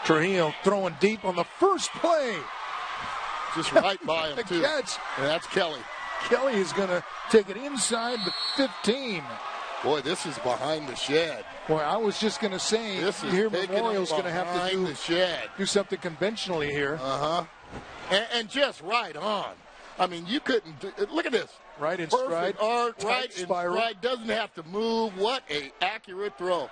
Trujillo throwing deep on the first play.
Just right by him, too.
Catch.
And that's Kelly.
Kelly is going to take it inside the 15.
Boy, this is behind the shed.
Boy, I was just going to say,
this is
here Memorial's going to have to do something conventionally here.
And just right on. I mean, you couldn't look at this.
Right in
perfect
stride.
Art, right
spiral.
in stride. Doesn't have to move. What a accurate throw.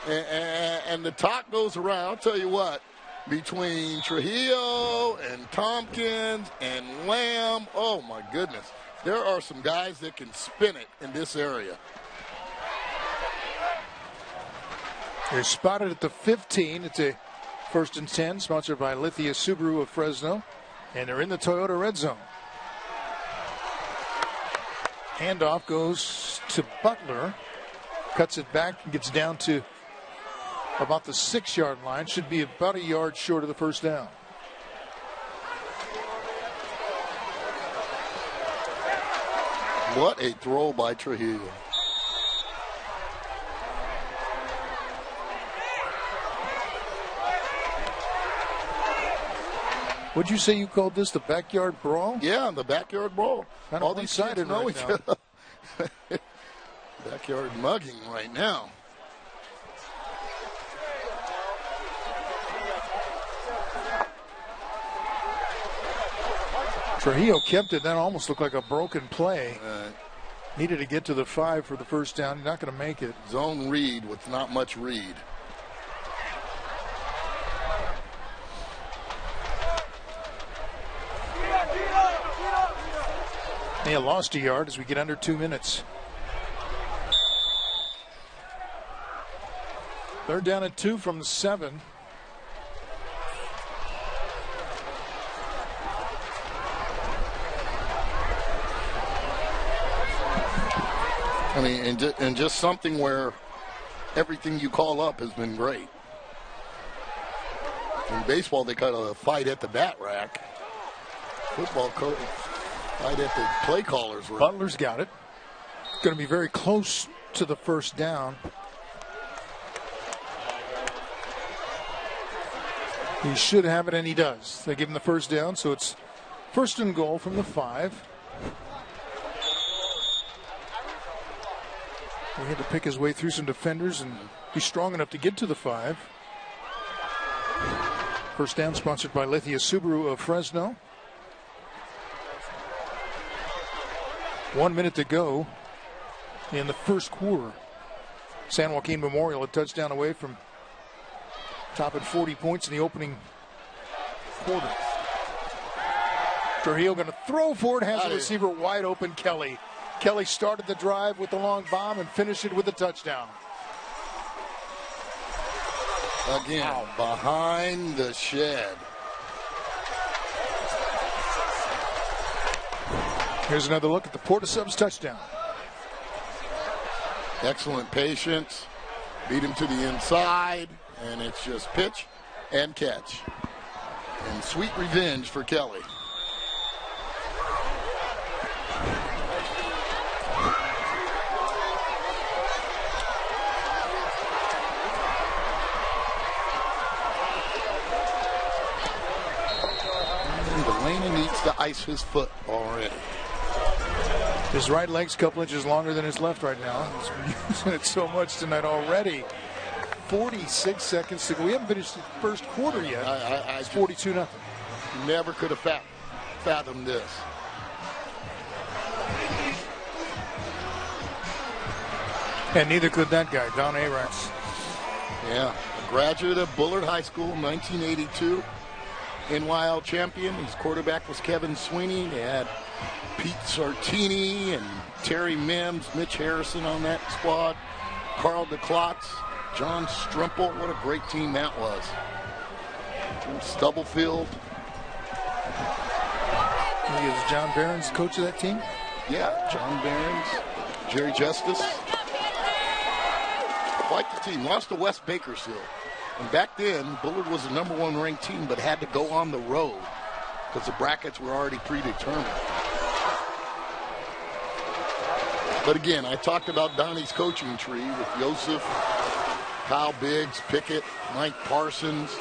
And the talk goes around. I'll tell you what. Between Trujillo and Tompkins and Lamb, oh my goodness. There are some guys that can spin it in this area.
They're spotted at the 15. It's a 1st and 10, sponsored by Lithia Subaru of Fresno. And they're in the Toyota red zone. Handoff goes to Butler. Cuts it back and gets down to about the 6-yard line. Should be about a yard short of the first down.
What a throw by Trujillo.
Would you say you called this the backyard brawl?
Yeah, the backyard brawl.
Kind of
all these kids know
right
each
now.
other. Backyard mugging right now.
Trujillo kept it. That almost looked like a broken play. Needed to get to the 5 for the first down. Not going to make it.
Zone read with not much read.
They lost a yard as we get under 2 minutes. They're down at 2 from the 7.
I mean, and just something where everything you call up has been great. In baseball, they kind of fight at the bat rack. Football coach fight at the play callers.
Butler's got it. Going to be very close to the first down. He should have it, and he does. They give him the first down, so it's 1st and goal from the 5. He had to pick his way through some defenders and be strong enough to get to the 5. First down sponsored by Lithia Subaru of Fresno. 1 minute to go in the first quarter. San Joaquin Memorial a touchdown away from topping 40 points in the opening quarter. Trujillo going to throw for it, has a receiver wide open, Kelly. Kelly started the drive with the long bomb and finished it with a touchdown.
Again, behind the shed.
Here's another look at the Porta Subs touchdown.
Excellent patience. Beat him to the inside, and it's just pitch and catch. And sweet revenge for Kelly. Delaney needs to ice his foot already.
His right leg's a couple inches longer than his left right now. He's been using it so much tonight already. 46 seconds to go. We haven't finished the first quarter yet. It's 42-0.
Never could have fathomed this.
And neither could that guy, Don Arax.
Yeah, a graduate of Bullard High School, 1982. NYL champion. His quarterback was Kevin Sweeney. They had Pete Sartini and Terry Mims, Mitch Harrison on that squad. Carl DeClotz, John Strumple. What a great team that was. Jim Stubblefield.
Is John Barron's coach of that team?
Yeah, John Barron's. Jerry Justice. Quite the team. Lost to West Bakersfield. And back then, Bullard was the #1 ranked team, but had to go on the road because the brackets were already predetermined. But again, I talked about Donnie's coaching tree with Joseph, Kyle Biggs, Pickett, Mike Parsons,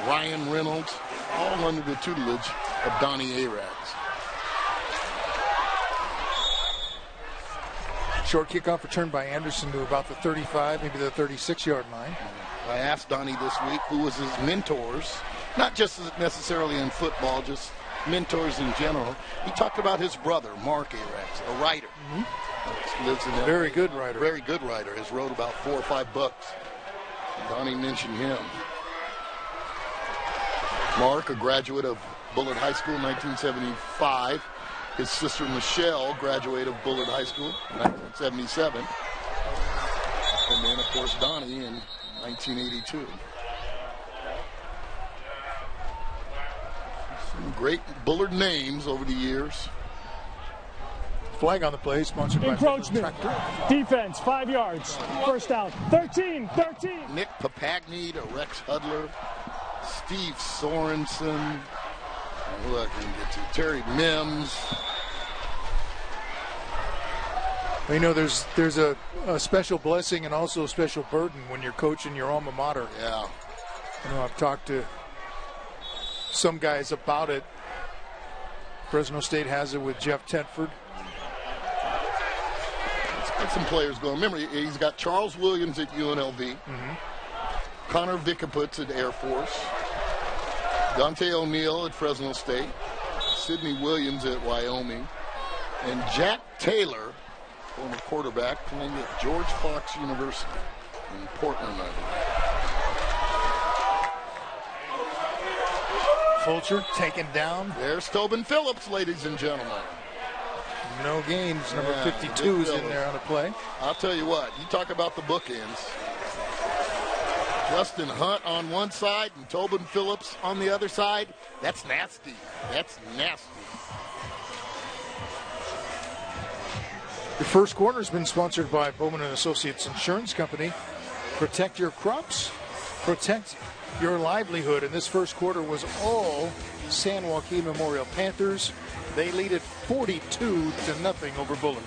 Ryan Reynolds, all under the tutelage of Donnie Arax.
Short kickoff return by Anderson to about the 35, maybe the 36-yard line.
I asked Donnie this week who was his mentors, not just necessarily in football, just mentors in general. He talked about his brother, Mark Arax, a writer. Lives in
Very good writer.
Very good writer. Has wrote about 4 or 5 books. Donnie mentioned him. Mark, a graduate of Bullard High School in 1975. His sister Michelle, graduate of Bullard High School in 1977. And then, of course, Donnie in 1982. Some great Bullard names over the years.
Flag on the play, sponsored by
encroachment. Defense, 5 yards. First down. 13.
Nick Papagni to Rex Hudler. Steve Sorensen. Who I can get to? Terry Mims.
You know, there's a special blessing and also a special burden when you're coaching your alma mater.
Yeah.
You know, I've talked to some guys about it. Fresno State has it with Jeff Tedford.
Let's get some players going. Remember, he's got Charles Williams at UNLV, Connor Vickaputs at Air Force, Dante O'Neill at Fresno State, Sidney Williams at Wyoming, and Jack Taylor, former quarterback, playing at George Fox University in Portland, I believe.
Fulcher taken down.
There's Tobin Phillips, ladies and gentlemen.
No gains. Number 52 is in there on the play.
I'll tell you what, you talk about the bookends. Justin Hunt on one side and Tobin Phillips on the other side. That's nasty. That's nasty.
The first quarter has been sponsored by Bowman & Associates Insurance Company. Protect your crops, protect your livelihood. And this first quarter was all San Joaquin Memorial Panthers. They lead it 42-0 over Bullard.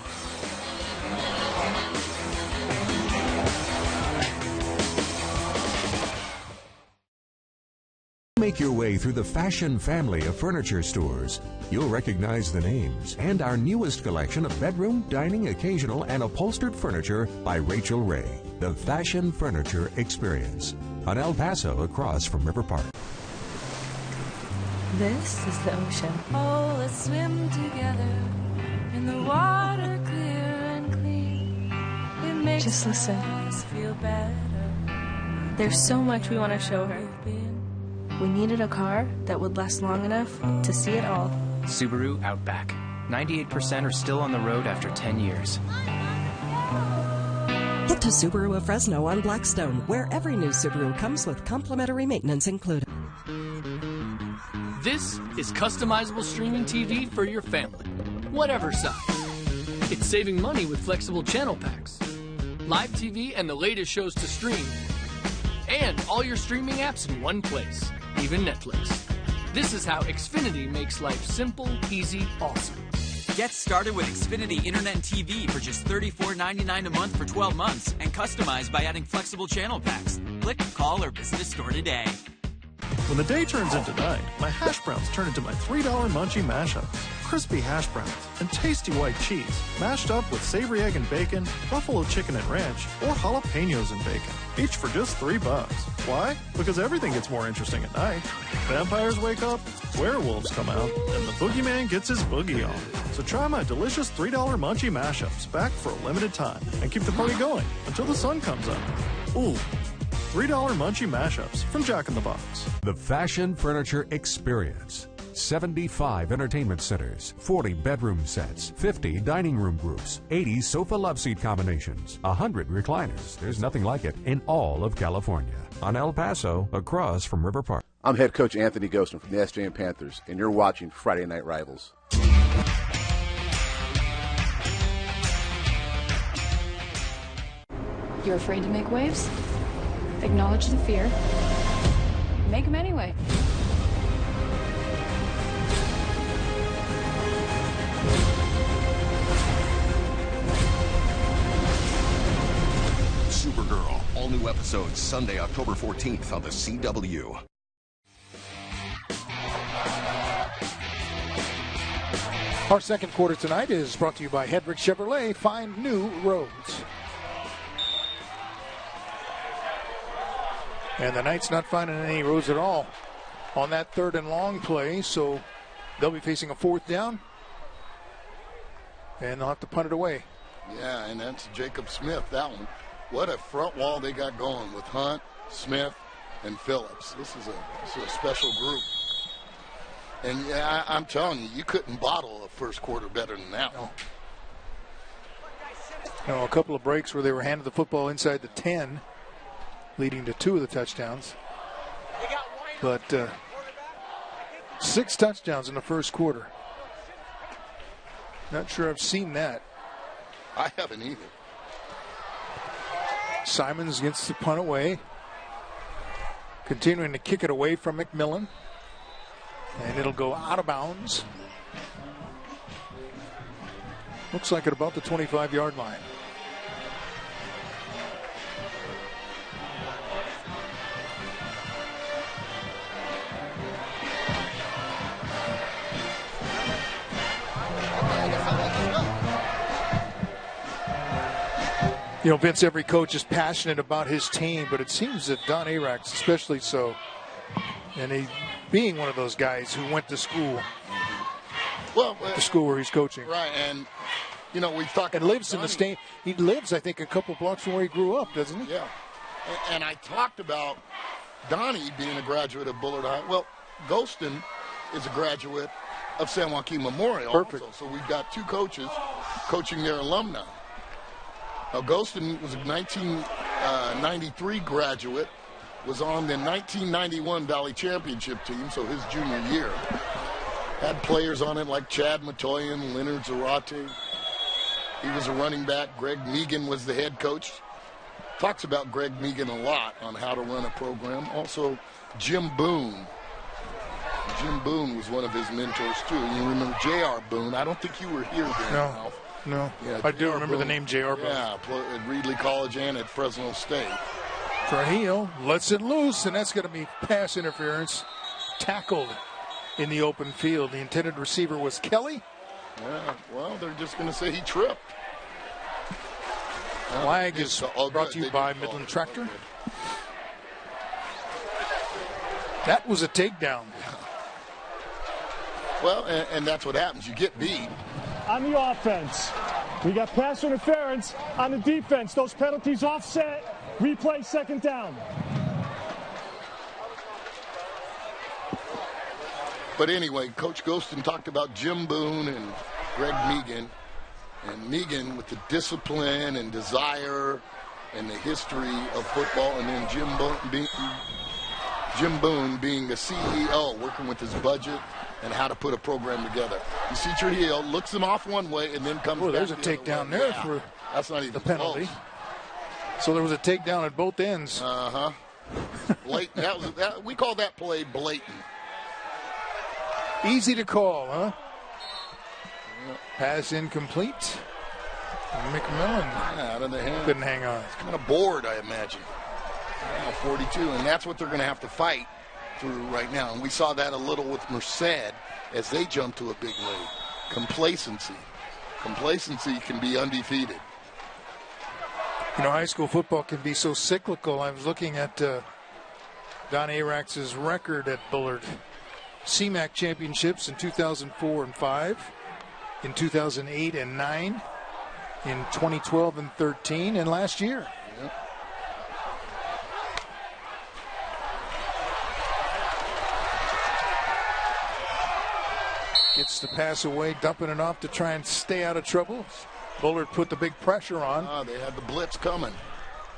Make your way through the fashion family of furniture stores. You'll recognize the names and our newest collection of bedroom, dining, occasional, and upholstered furniture by Rachel Ray. The Fashion Furniture Experience on El Paso across from River Park.
This is the ocean. Oh, let's swim together in the water, clear and clean. It makes
Just listen.
us feel better.
There's so much we want to show her. We needed a car that would last long enough to see it all.
Subaru Outback. 98% are still on the road after 10 years.
Get to Subaru of Fresno on Blackstone, where every new Subaru comes with complimentary maintenance included.
This is customizable streaming TV for your family, whatever size. It's saving money with flexible channel packs, live TV and the latest shows to stream, and all your streaming apps in one place, even Netflix. This is how Xfinity makes life simple, easy, awesome.
Get started with Xfinity Internet and TV for just $34.99 a month for 12 months and customized by adding flexible channel packs. Click, call, or visit a store today.
When the day turns into night, my hash browns turn into my $3 munchie mashups. Crispy hash browns and tasty white cheese, mashed up with savory egg and bacon, buffalo chicken and ranch, or jalapenos and bacon. Each for just $3. Why? Because everything gets more interesting at night. Vampires wake up, werewolves come out, and the boogeyman gets his boogie on. So try my delicious $3 munchie mashups back for a limited time and keep the party going until the sun comes up. Ooh. $3 munchie mashups from Jack in the Box.
The Fashion Furniture Experience. 75 entertainment centers, 40 bedroom sets, 50 dining room groups, 80 sofa love seat combinations, 100 recliners. There's nothing like it in all of California. On El Paso, across from River Park.
I'm head coach Anthony Ghostin from the SJM Panthers, and you're watching Friday Night Rivals.
You're afraid to make waves? Acknowledge the fear. Make them anyway.
Supergirl, all new episodes Sunday, October 14th on the CW.
Our second quarter tonight is brought to you by Hedrick Chevrolet. Find new roads. And the Knights not finding any roads at all on that third and long play, so they'll be facing a fourth down, and they'll have to punt it away.
Yeah, and that's Jacob Smith, that one. What a front wall they got going with Hunt, Smith, and Phillips. This is a special group. And yeah, I'm telling you, you couldn't bottle a first quarter better than that one.
No, a couple of breaks where they were handed the football inside the 10, leading to 2 of the touchdowns. But 6 touchdowns in the first quarter. Not sure I've seen that.
I haven't either.
Simons gets the punt away. Continuing to kick it away from McMillan. And it'll go out of bounds. Looks like at about the 25-yard line. Vince, every coach is passionate about his team, but it seems that Don Arax especially so. And he being one of those guys who went to school.
Well,
the school where he's coaching.
Right, and we've talked.
And lives in the state. He lives, I think, a couple blocks from where he grew up, doesn't he?
Yeah. And I talked about Donnie being a graduate of Bullard High. Well, Ghostin is a graduate of San Joaquin Memorial.
Perfect.
Also. So we've got two coaches coaching their alumni. Now, Ghostin was a 1993 graduate, was on the 1991 Valley Championship team, so his junior year. Had players on it like Chad Matoyan, Leonard Zarate. He was a running back. Greg Megan was the head coach. Talks about Greg Megan a lot on how to run a program. Also, Jim Boone. Jim Boone was one of his mentors, too. You remember J.R. Boone. I don't think you were here then, Ralph.
No.
Yeah,
I do remember the name J.R. Boone.
Yeah, at Reedley College and at Fresno State.
Trujillo lets it loose, and that's going to be pass interference. Tackled in the open field. The intended receiver was Kelly.
Yeah, well, they're just going to say he tripped.
Flag is brought to you by Midland Tractor. That was a takedown.
Well, and that's what happens. You get beat.
On the offense, we got pass interference. On the defense, those penalties offset. Replay second down.
But anyway, Coach Ghostin talked about Jim Boone and Greg Megan. And Megan with the discipline and desire and the history of football. And then Jim Boone being the CEO, working with his budget and how to put a program together. You see Trujillo looks him off one way and then comes back.
There's a takedown there for
that's not even
the penalty.
Close.
So there was a takedown at both ends.
Blatant. We call that play blatant.
Easy to call, huh? Pass incomplete. McMillan
out of the hand.
Couldn't hang on.
He's kind of bored, I imagine. 42, and that's what they're going to have to fight through right now. And we saw that a little with Merced as they jumped to a big lead. Complacency. Complacency can be undefeated.
High school football can be so cyclical. I was looking at Don Arax's record at Bullard. CMAC championships in 2004 and 5, in 2008 and 9, in 2012 and 13, and last year.
Yep.
Gets the pass away, dumping it off to try and stay out of trouble. Bullard put the big pressure on.
They had the blitz coming.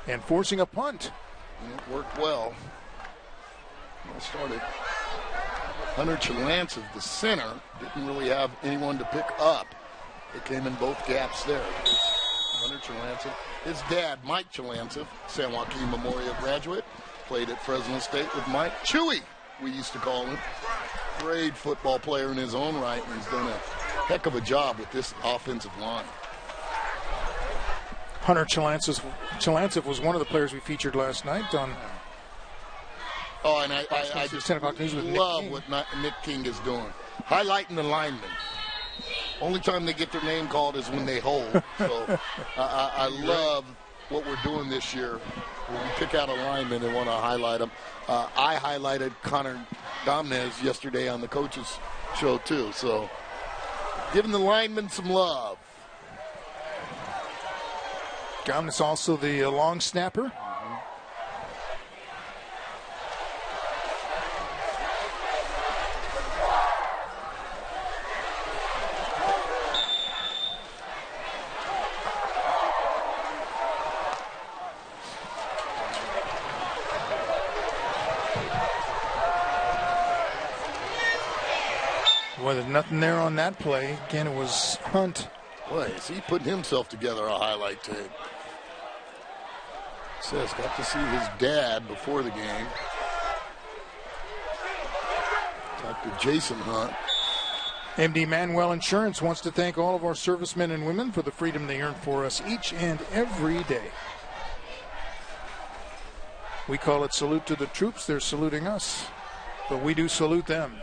And forcing a punt.
And it worked well. Well started. Hunter Chalancov, the center, didn't really have anyone to pick up. It came in both gaps there. Hunter Chalancov. His dad, Mike Chalancov, San Joaquin Memorial graduate, played at Fresno State with Mike Chewy, we used to call him. Great football player in his own right, and he's done a heck of a job with this offensive line.
Hunter Chalancov was one of the players we featured last night on.
Oh, and I just
10 o'clock news with
love what Nick King is doing. Highlighting the linemen. Only time they get their name called is when they hold. So I love what we're doing this year. When we pick out a lineman and want to highlight them. I highlighted Connor Domnez yesterday on the coaches show too. So giving the linemen some love.
Domnez also the long snapper. Well, there's nothing there on that play. Again, it was Hunt.
Boy, is he putting himself together a highlight tape. Says got to see his dad before the game. Talked to Jason Hunt.
MD Manuel Insurance wants to thank all of our servicemen and women for the freedom they earn for us each and every day. We call it salute to the troops. They're saluting us. But we do salute them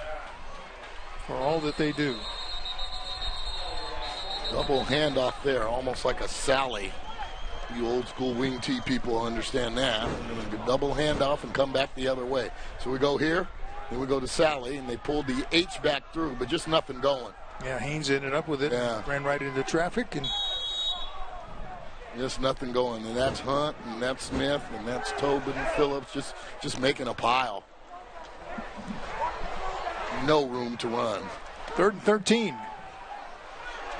for all that they do.
Double handoff there, almost like a Sally. You old school wing T people understand that. We're going to double handoff and come back the other way. So we go here, then we go to Sally, and they pulled the H back through, but just nothing going.
Yeah, Haynes ended up with it.
Yeah.
Ran right into traffic. And
just nothing going. And that's Hunt, and that's Smith, and that's Tobin, Phillips, just making a pile. No room to run.
3rd and 13.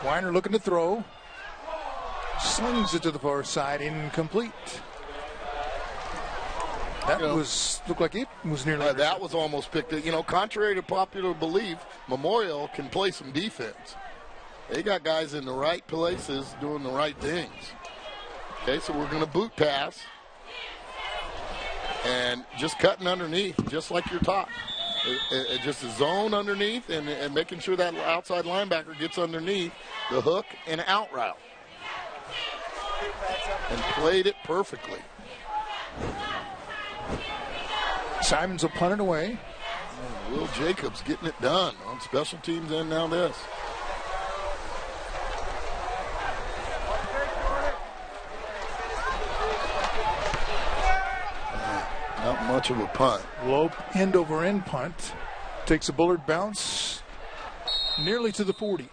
Weiner looking to throw. Slings it to the far side, incomplete. That looked like it was nearly.
That was almost picked. Contrary to popular belief, Memorial can play some defense. They got guys in the right places doing the right things. Okay, so we're going to boot pass and just cutting underneath, just like you're taught. Just a zone underneath and making sure that outside linebacker gets underneath the hook and out route. And played it perfectly.
Simons will punt it away.
Will Jacobs getting it done on special teams and now this. Not much of a punt.
Low end over end punt. Takes a Bullard bounce nearly to the 40.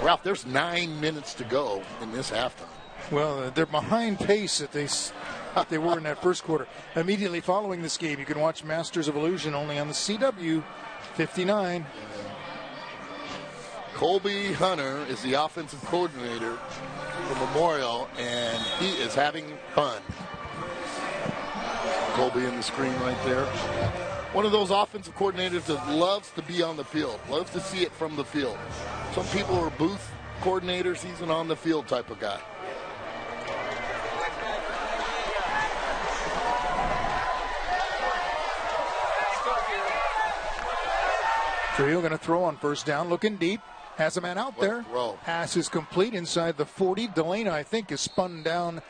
Ralph, there's 9 minutes to go in this halftime.
Well, they're behind pace that they were in that first quarter. Immediately following this game, you can watch Masters of Illusion only on the CW 59.
Colby Hunter is the offensive coordinator for Memorial, and he is having fun. Colby in the screen right there. One of those offensive coordinators that loves to be on the field, loves to see it from the field. Some people are booth coordinators. He's an on-the-field type of guy.
Trio going to throw on first down, looking deep. Has a man out there. Pass is complete inside the 40. Delana, I think, is spun down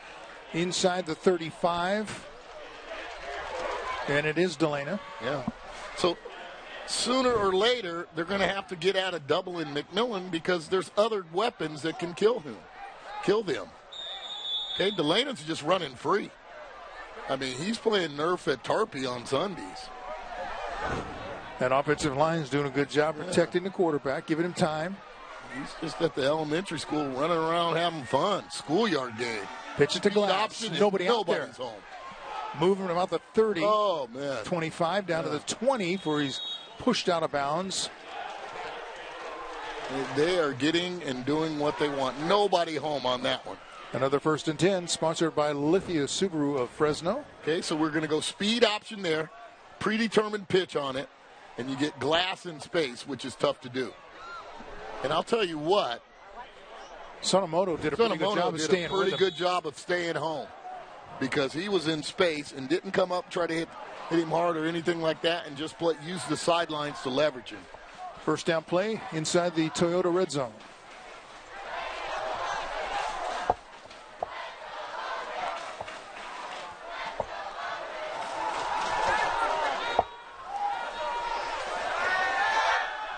inside the 35. And it is Delana.
Yeah. So sooner or later, they're going to have to get out of doubling McMillan because there's other weapons that can kill them. Okay, Delana's just running free. I mean, he's playing Nerf at Tarpey on Sundays.
That offensive line is doing a good job protecting the quarterback, giving him time.
He's just at the elementary school running around having fun. Schoolyard game.
Pitch it to Glass. Nobody out there.
Nobody's home.
Moving about the 30.
Oh, man.
25 down to the 20 before he's pushed out of bounds.
They are getting and doing what they want. Nobody home on that one.
Another 1st and 10, sponsored by Lithia Subaru of Fresno.
Okay, so we're going to go speed option there. Predetermined pitch on it. And you get Glass in space, which is tough to do. And I'll tell you what.
Sonomoto did a pretty
good job of staying home. Because he was in space and didn't come up, try to hit him hard or anything like that, and just use the sidelines to leverage him.
First down play inside the Toyota red zone.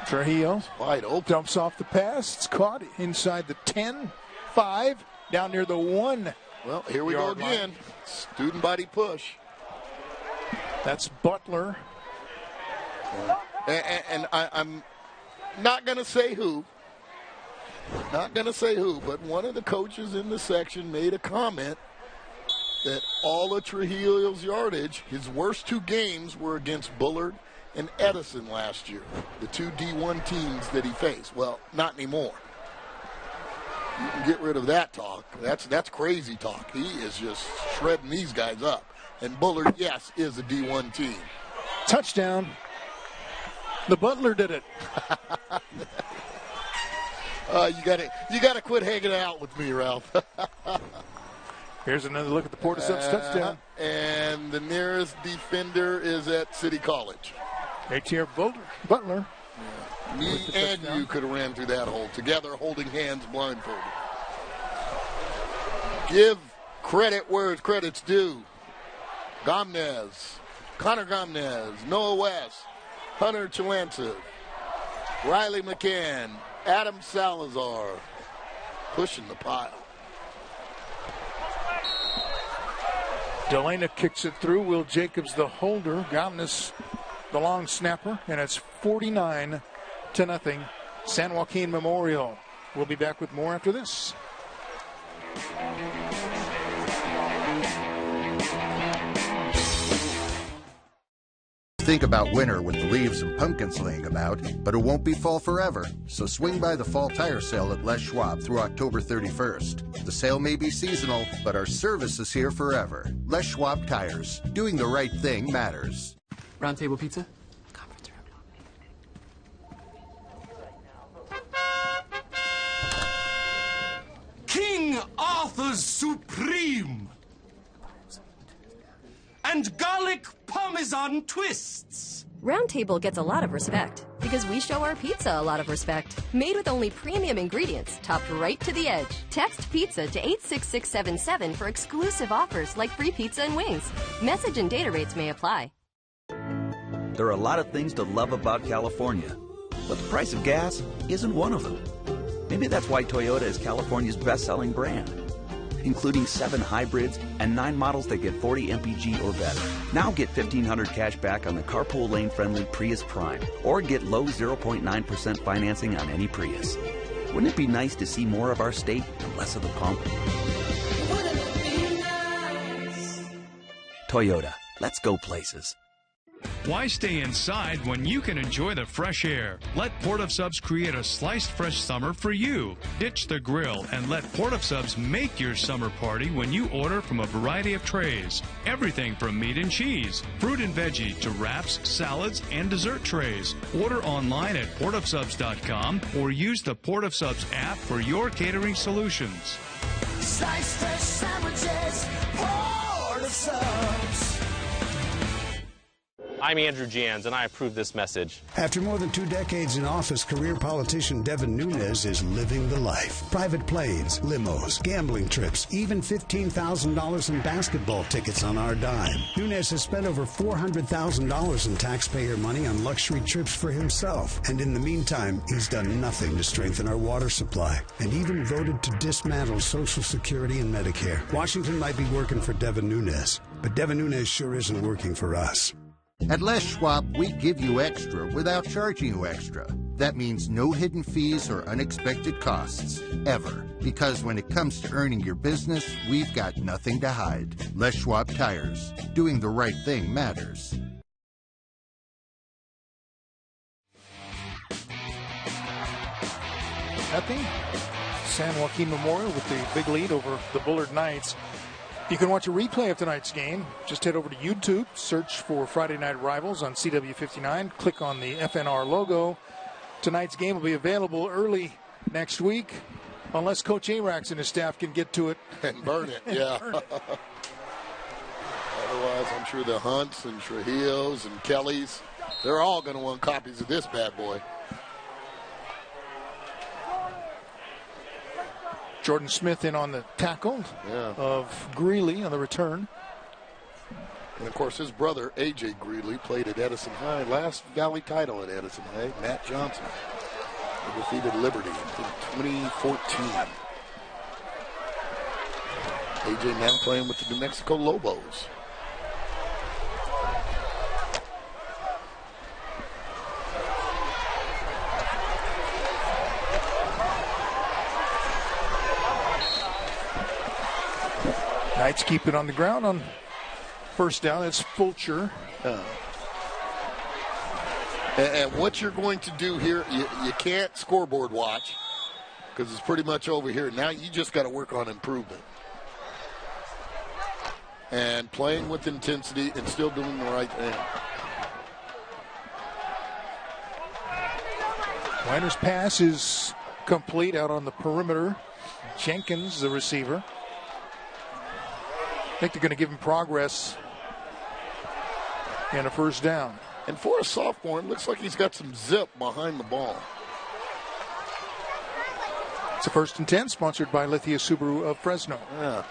Trujillo
wide open.
Dumps off the pass. It's caught inside the 10, 5, down near the 1.
Well, here we go again. Student body push.
That's Butler.
And I'm not going to say who. But one of the coaches in the section made a comment that all of Trujillo's yardage, his worst 2 games were against Bullard and Edison last year, the 2 D1 teams that he faced. Well, not anymore. You can get rid of that talk. That's crazy talk. He is just shredding these guys up. And Bullard, yes, is a D1 team.
Touchdown. The Butler did it.
You gotta quit hanging out with me, Ralph.
Here's another look at the Portishead's touchdown.
And the nearest defender is at City College.
ATR Butler.
Yeah. Me and you could have ran through that hole together, holding hands blindfolded. Give credit where credit's due. Connor Gomez, Noah West, Hunter Chalancev, Riley McCann, Adam Salazar, pushing the pile.
Delana kicks it through. Will Jacobs, the holder. Gomnis, the long snapper. And it's 49-0. San Joaquin Memorial. We'll be back with more after this.
Think about winter with the leaves and pumpkins laying about, but it won't be fall forever. So swing by the fall tire sale at Les Schwab through October 31st. The sale may be seasonal, but our service is here forever. Les Schwab Tires. Doing the right thing matters.
Round table pizza?
King Arthur's Supreme! And garlic parmesan twists.
Round Table gets a lot of respect because we show our pizza a lot of respect. Made with only premium ingredients, topped right to the edge. Text pizza to 86677 for exclusive offers like free pizza and wings. Message and data rates may apply.
There are a lot of things to love about California, but the price of gas isn't one of them. Maybe that's why Toyota is California's best-selling brand, including 7 hybrids and 9 models that get 40 mpg or better. Now get $1,500 cash back on the carpool lane-friendly Prius Prime, or get low 0.9% financing on any Prius. Wouldn't it be nice to see more of our state and less of the pump?
Wouldn't it be nice?
Toyota, let's go places.
Why stay inside when you can enjoy the fresh air? Let Port of Subs create a sliced fresh summer for you. Ditch the grill and let Port of Subs make your summer party when you order from a variety of trays. Everything from meat and cheese, fruit and veggie, to wraps, salads, and dessert trays. Order online at portofsubs.com or use the Port of Subs app for your catering solutions.
Sliced fresh sandwiches, Port of Subs.
I'm Andrew Jans, and I approve this message.
After more than 2 decades in office, career politician Devin Nunes is living the life. Private planes, limos, gambling trips, even $15,000 in basketball tickets on our dime. Nunes has spent over $400,000 in taxpayer money on luxury trips for himself. And in the meantime, he's done nothing to strengthen our water supply, and even voted to dismantle Social Security and Medicare. Washington might be working for Devin Nunes, but Devin Nunes sure isn't working for us.
At Les Schwab, we give you extra without charging you extra. That means no hidden fees or unexpected costs, ever. Because when it comes to earning your business, we've got nothing to hide. Les Schwab Tires. Doing the right thing matters.
Nothing. San Joaquin Memorial with the big lead over the Bullard Knights. You can watch a replay of tonight's game. Just head over to YouTube, search for Friday Night Rivals on CW59, click on the FNR logo. Tonight's game will be available early next week, unless Coach Arax and his staff can get to it.
And burn it, yeah. Otherwise, I'm sure the Hunts and Trujillos and Kellys, they're all going to want copies of this bad boy.
Jordan Smith in on the tackle of Greeley on the return.
And, of course, his brother, A.J. Greeley, played at Edison High. Last Valley title at Edison High, Matt Johnson. They defeated Liberty in 2014. A.J. now playing with the New Mexico Lobos.
Knights keep it on the ground on first down. It's Fulcher.
And what you're going to do here, you can't scoreboard watch because it's pretty much over here. Now you just got to work on improvement. And playing with intensity and still doing the right thing.
Weiner's pass is complete out on the perimeter. Jenkins, the receiver. I think they're going to give him progress and a first down.
And for a sophomore, it looks like he's got some zip behind the ball.
It's a 1st and 10, sponsored by Lithia Subaru of Fresno.
Yeah.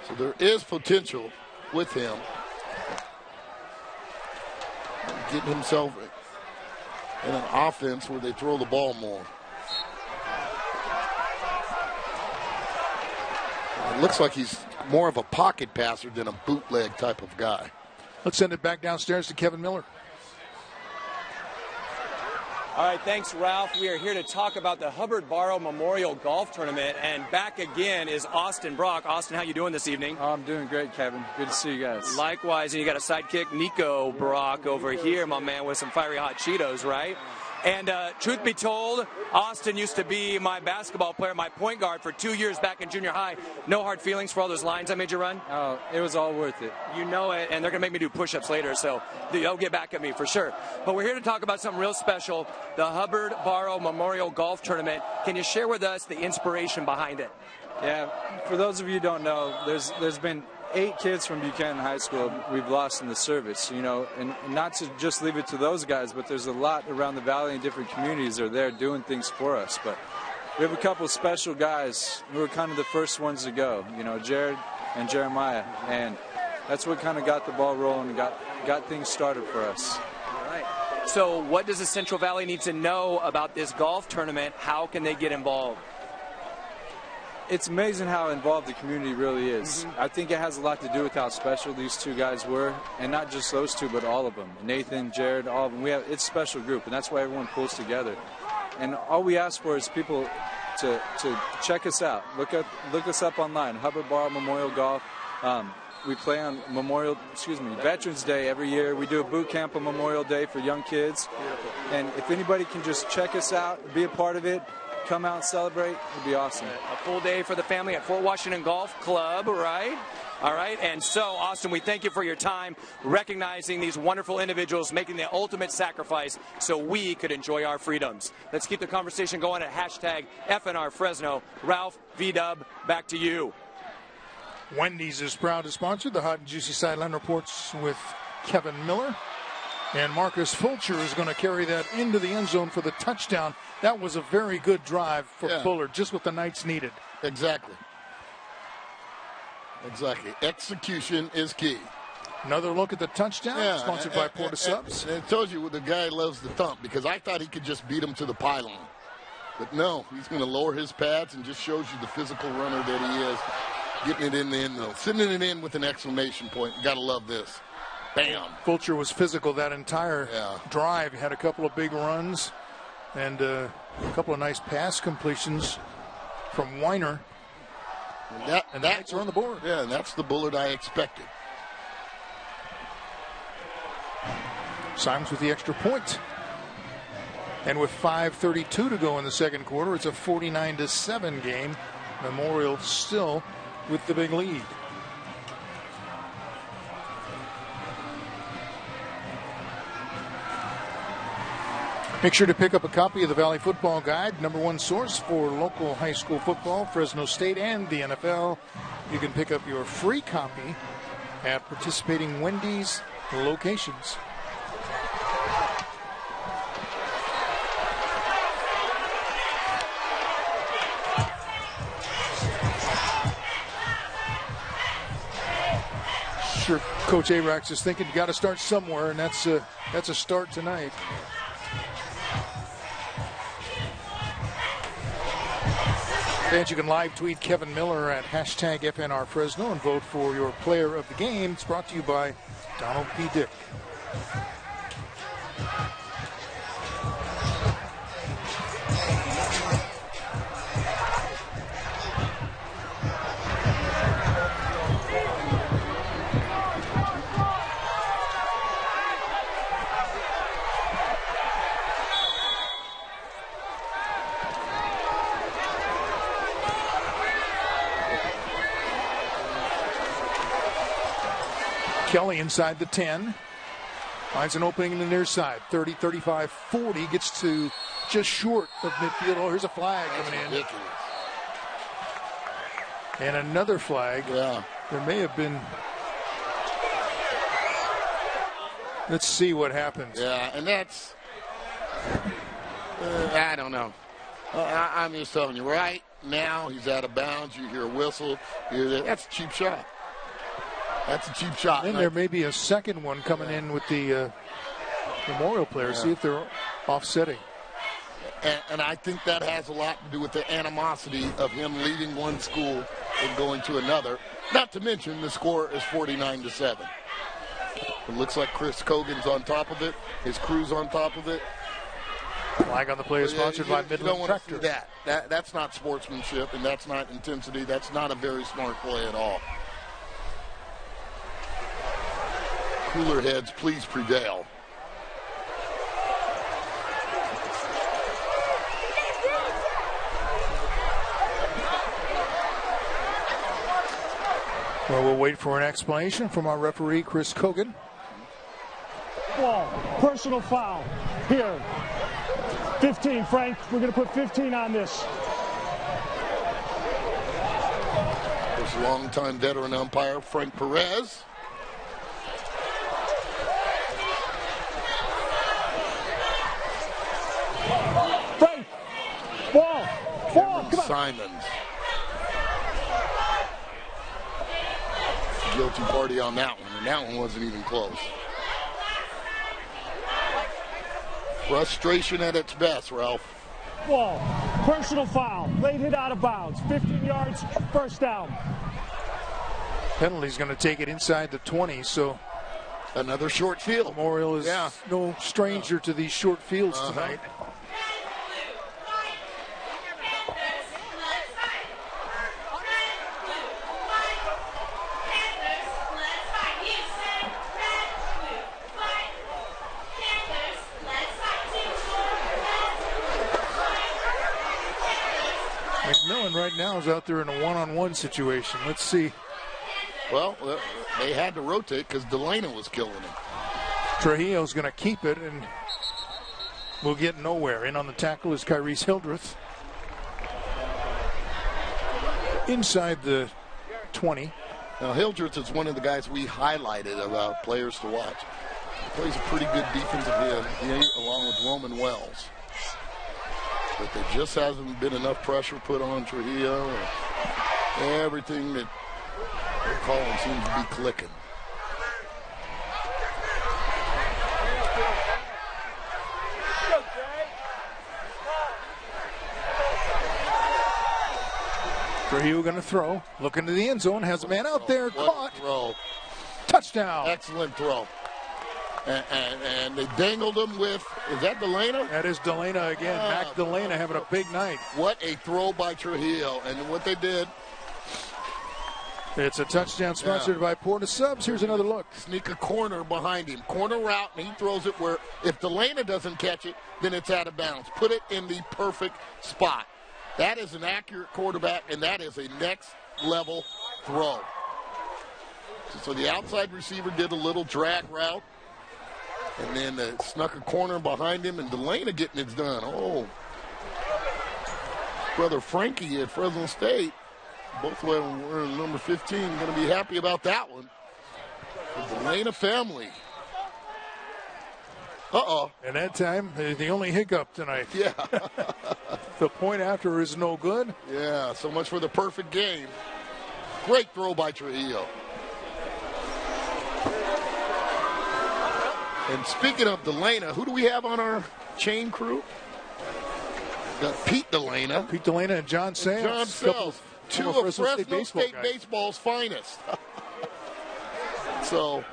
So there is potential with him. Getting himself in an offense where they throw the ball more. looks like he's more of a pocket passer than a bootleg type of guy.
Let's send it back downstairs to Kevin Miller.
All right, thanks, Ralph. We are here to talk about the Hubbard Barrow Memorial Golf Tournament, and back again is Austin Brock. Austin, how you doing this evening?
Oh, I'm doing great, Kevin. Good to see you guys.
Likewise, and you got a sidekick, Nico Brock, over here, my man, with some fiery hot Cheetos, right? And truth be told, Austin used to be my basketball player, my point guard for 2 years back in junior high. No hard feelings for all those lines I made you run?
Oh, it was all worth it.
You know it, and they're going to make me do push-ups later, so they'll get back at me for sure. But we're here to talk about something real special, the Hubbard Barrow Memorial Golf Tournament. Can you share with us the inspiration behind it?
Yeah, for those of you who don't know, there's been 8 kids from Buchanan High School we've lost in the service, you know, and not to just leave it to those guys, but there's a lot around the valley and different communities that are there doing things for us. But we have a couple of special guys who were kind of the first ones to go, you know, Jared and Jeremiah, and that's what kind of got the ball rolling and got things started for us.
All right. So what does the Central Valley need to know about this golf tournament? How can they get involved?
It's amazing how involved the community really is. I think it has a lot to do with how special these 2 guys were, and not just those 2, but all of them. Nathan, Jared, all of them. It's a special group, and that's why everyone pulls together. And all we ask for is people to check us out. Look us up online, Hubbard Barrow Memorial Golf. We play on Veterans Day every year. We do a boot camp on Memorial Day for young kids. And if anybody can just check us out, be a part of it, come out and celebrate, it'd be awesome.
A full day for the family at Fort Washington Golf Club, right? All right, and so, Austin, we thank you for your time recognizing these wonderful individuals making the ultimate sacrifice so we could enjoy our freedoms. Let's keep the conversation going at hashtag FNR Fresno. Ralph, V-Dub, back to you.
Wendy's is proud to sponsor the Hot and Juicy Sideline Reports with Kevin Miller. And Marcus Fulcher is going to carry that into the end zone for the touchdown. That was a very good drive for Bullard, just what the Knights needed.
Exactly. Execution is key.
Another look at the touchdown, sponsored by Porta Subs.
And it tells you the guy loves the thump, because I thought he could just beat him to the pylon. But no, he's going to lower his pads and just shows you the physical runner that he is. Getting it in the end zone. Sending it in with an exclamation point. You got to love this. Bam.
Fulcher was physical that entire drive. He had a couple of big runs and a couple of nice pass completions from Weiner. And that's on the board.
Yeah, and that's the Bullard I expected.
Simons with the extra point. And with 5:32 to go in the second quarter, it's a 49-7 game. Memorial still with the big lead. Make sure to pick up a copy of the Valley Football Guide, #1 source for local high school football, Fresno State and the NFL. You can pick up your free copy at participating Wendy's locations. Sure, Coach Arax is thinking you got to start somewhere, and that's a start tonight. And you can live tweet Kevin Miller at hashtag FNR Fresno and vote for your player of the game. It's brought to you by Donald P. Dick. Kelly inside the 10. Finds an opening in the near side. 30, 35, 40. Gets to just short of midfield. Oh, here's a flag coming in.
Ridiculous.
And another flag.
Yeah.
There may have been. Let's see what happens.
Yeah, and that's. I don't know. I'm just telling you, right now he's out of bounds. You hear a whistle. That's a cheap shot. That's a cheap shot.
And there may be a second one coming in with the Memorial players. See if they're offsetting.
And I think that has a lot to do with the animosity of him leaving one school and going to another. Not to mention the score is 49-7. It looks like Chris Cogan's on top of it. His crew's on top of it.
Flag on the play is sponsored by Midland
You don't want to
Tractor.
see that. That's not sportsmanship, and that's not intensity. That's not a very smart play at all. Cooler heads, please prevail.
Well, we'll wait for an explanation from our referee, Chris Cogan.
Ball, personal foul. Here. 15, Frank. We're going to put 15 on this.
There's longtime veteran umpire Frank Perez.
Frank, ball, come on.
Simons. Guilty party on that one, and that one wasn't even close. Frustration at its best, Ralph.
Ball, personal foul. Late hit out of bounds. 15 yards, first down.
Penalty's going to take it inside the 20, so
another short field.
Memorial is no stranger to these short fields tonight. McMillan right now is out there in a one-on-one situation. Let's see.
Well, they had to rotate because Delana was killing him.
Trujillo's going to keep it, and we'll get nowhere. In on the tackle is Kyrese Hildreth. Inside the 20.
Now, Hildreth is one of the guys we highlighted about players to watch. He plays a pretty good defensive end, along with Roman Wells. But there just hasn't been enough pressure put on Trujillo. Everything that they're calling seems to be clicking.
Trujillo going to throw. Looking to the end zone. Has a man out there. Caught.
Throw.
Touchdown.
Excellent throw. And they dangled him with, is that Delana?
That is Delana again. Mac Delana having a big night.
What a throw by Trujillo. And what they did.
It's a touchdown sponsored by Porta Subs. Here's another look.
Sneak a corner behind him. Corner route, and he throws it where if Delana doesn't catch it, then it's out of bounds. Put it in the perfect spot. That is an accurate quarterback, and that is a next-level throw. So the outside receiver did a little drag route. And then snuck a corner behind him, and Delana getting it done. Oh. Brother Frankie at Fresno State, both of them were in number 15, going to be happy about that one. The Delana family. Uh-oh.
And that time, the only hiccup tonight.
Yeah.
The point after is no good.
Yeah, so much for the perfect game. Great throw by Trujillo. And speaking of Delana, who do we have on our chain crew? Got Pete Delana.
Pete Delana and John Sales.
John Sales. Two of Fresno State baseball's finest. So,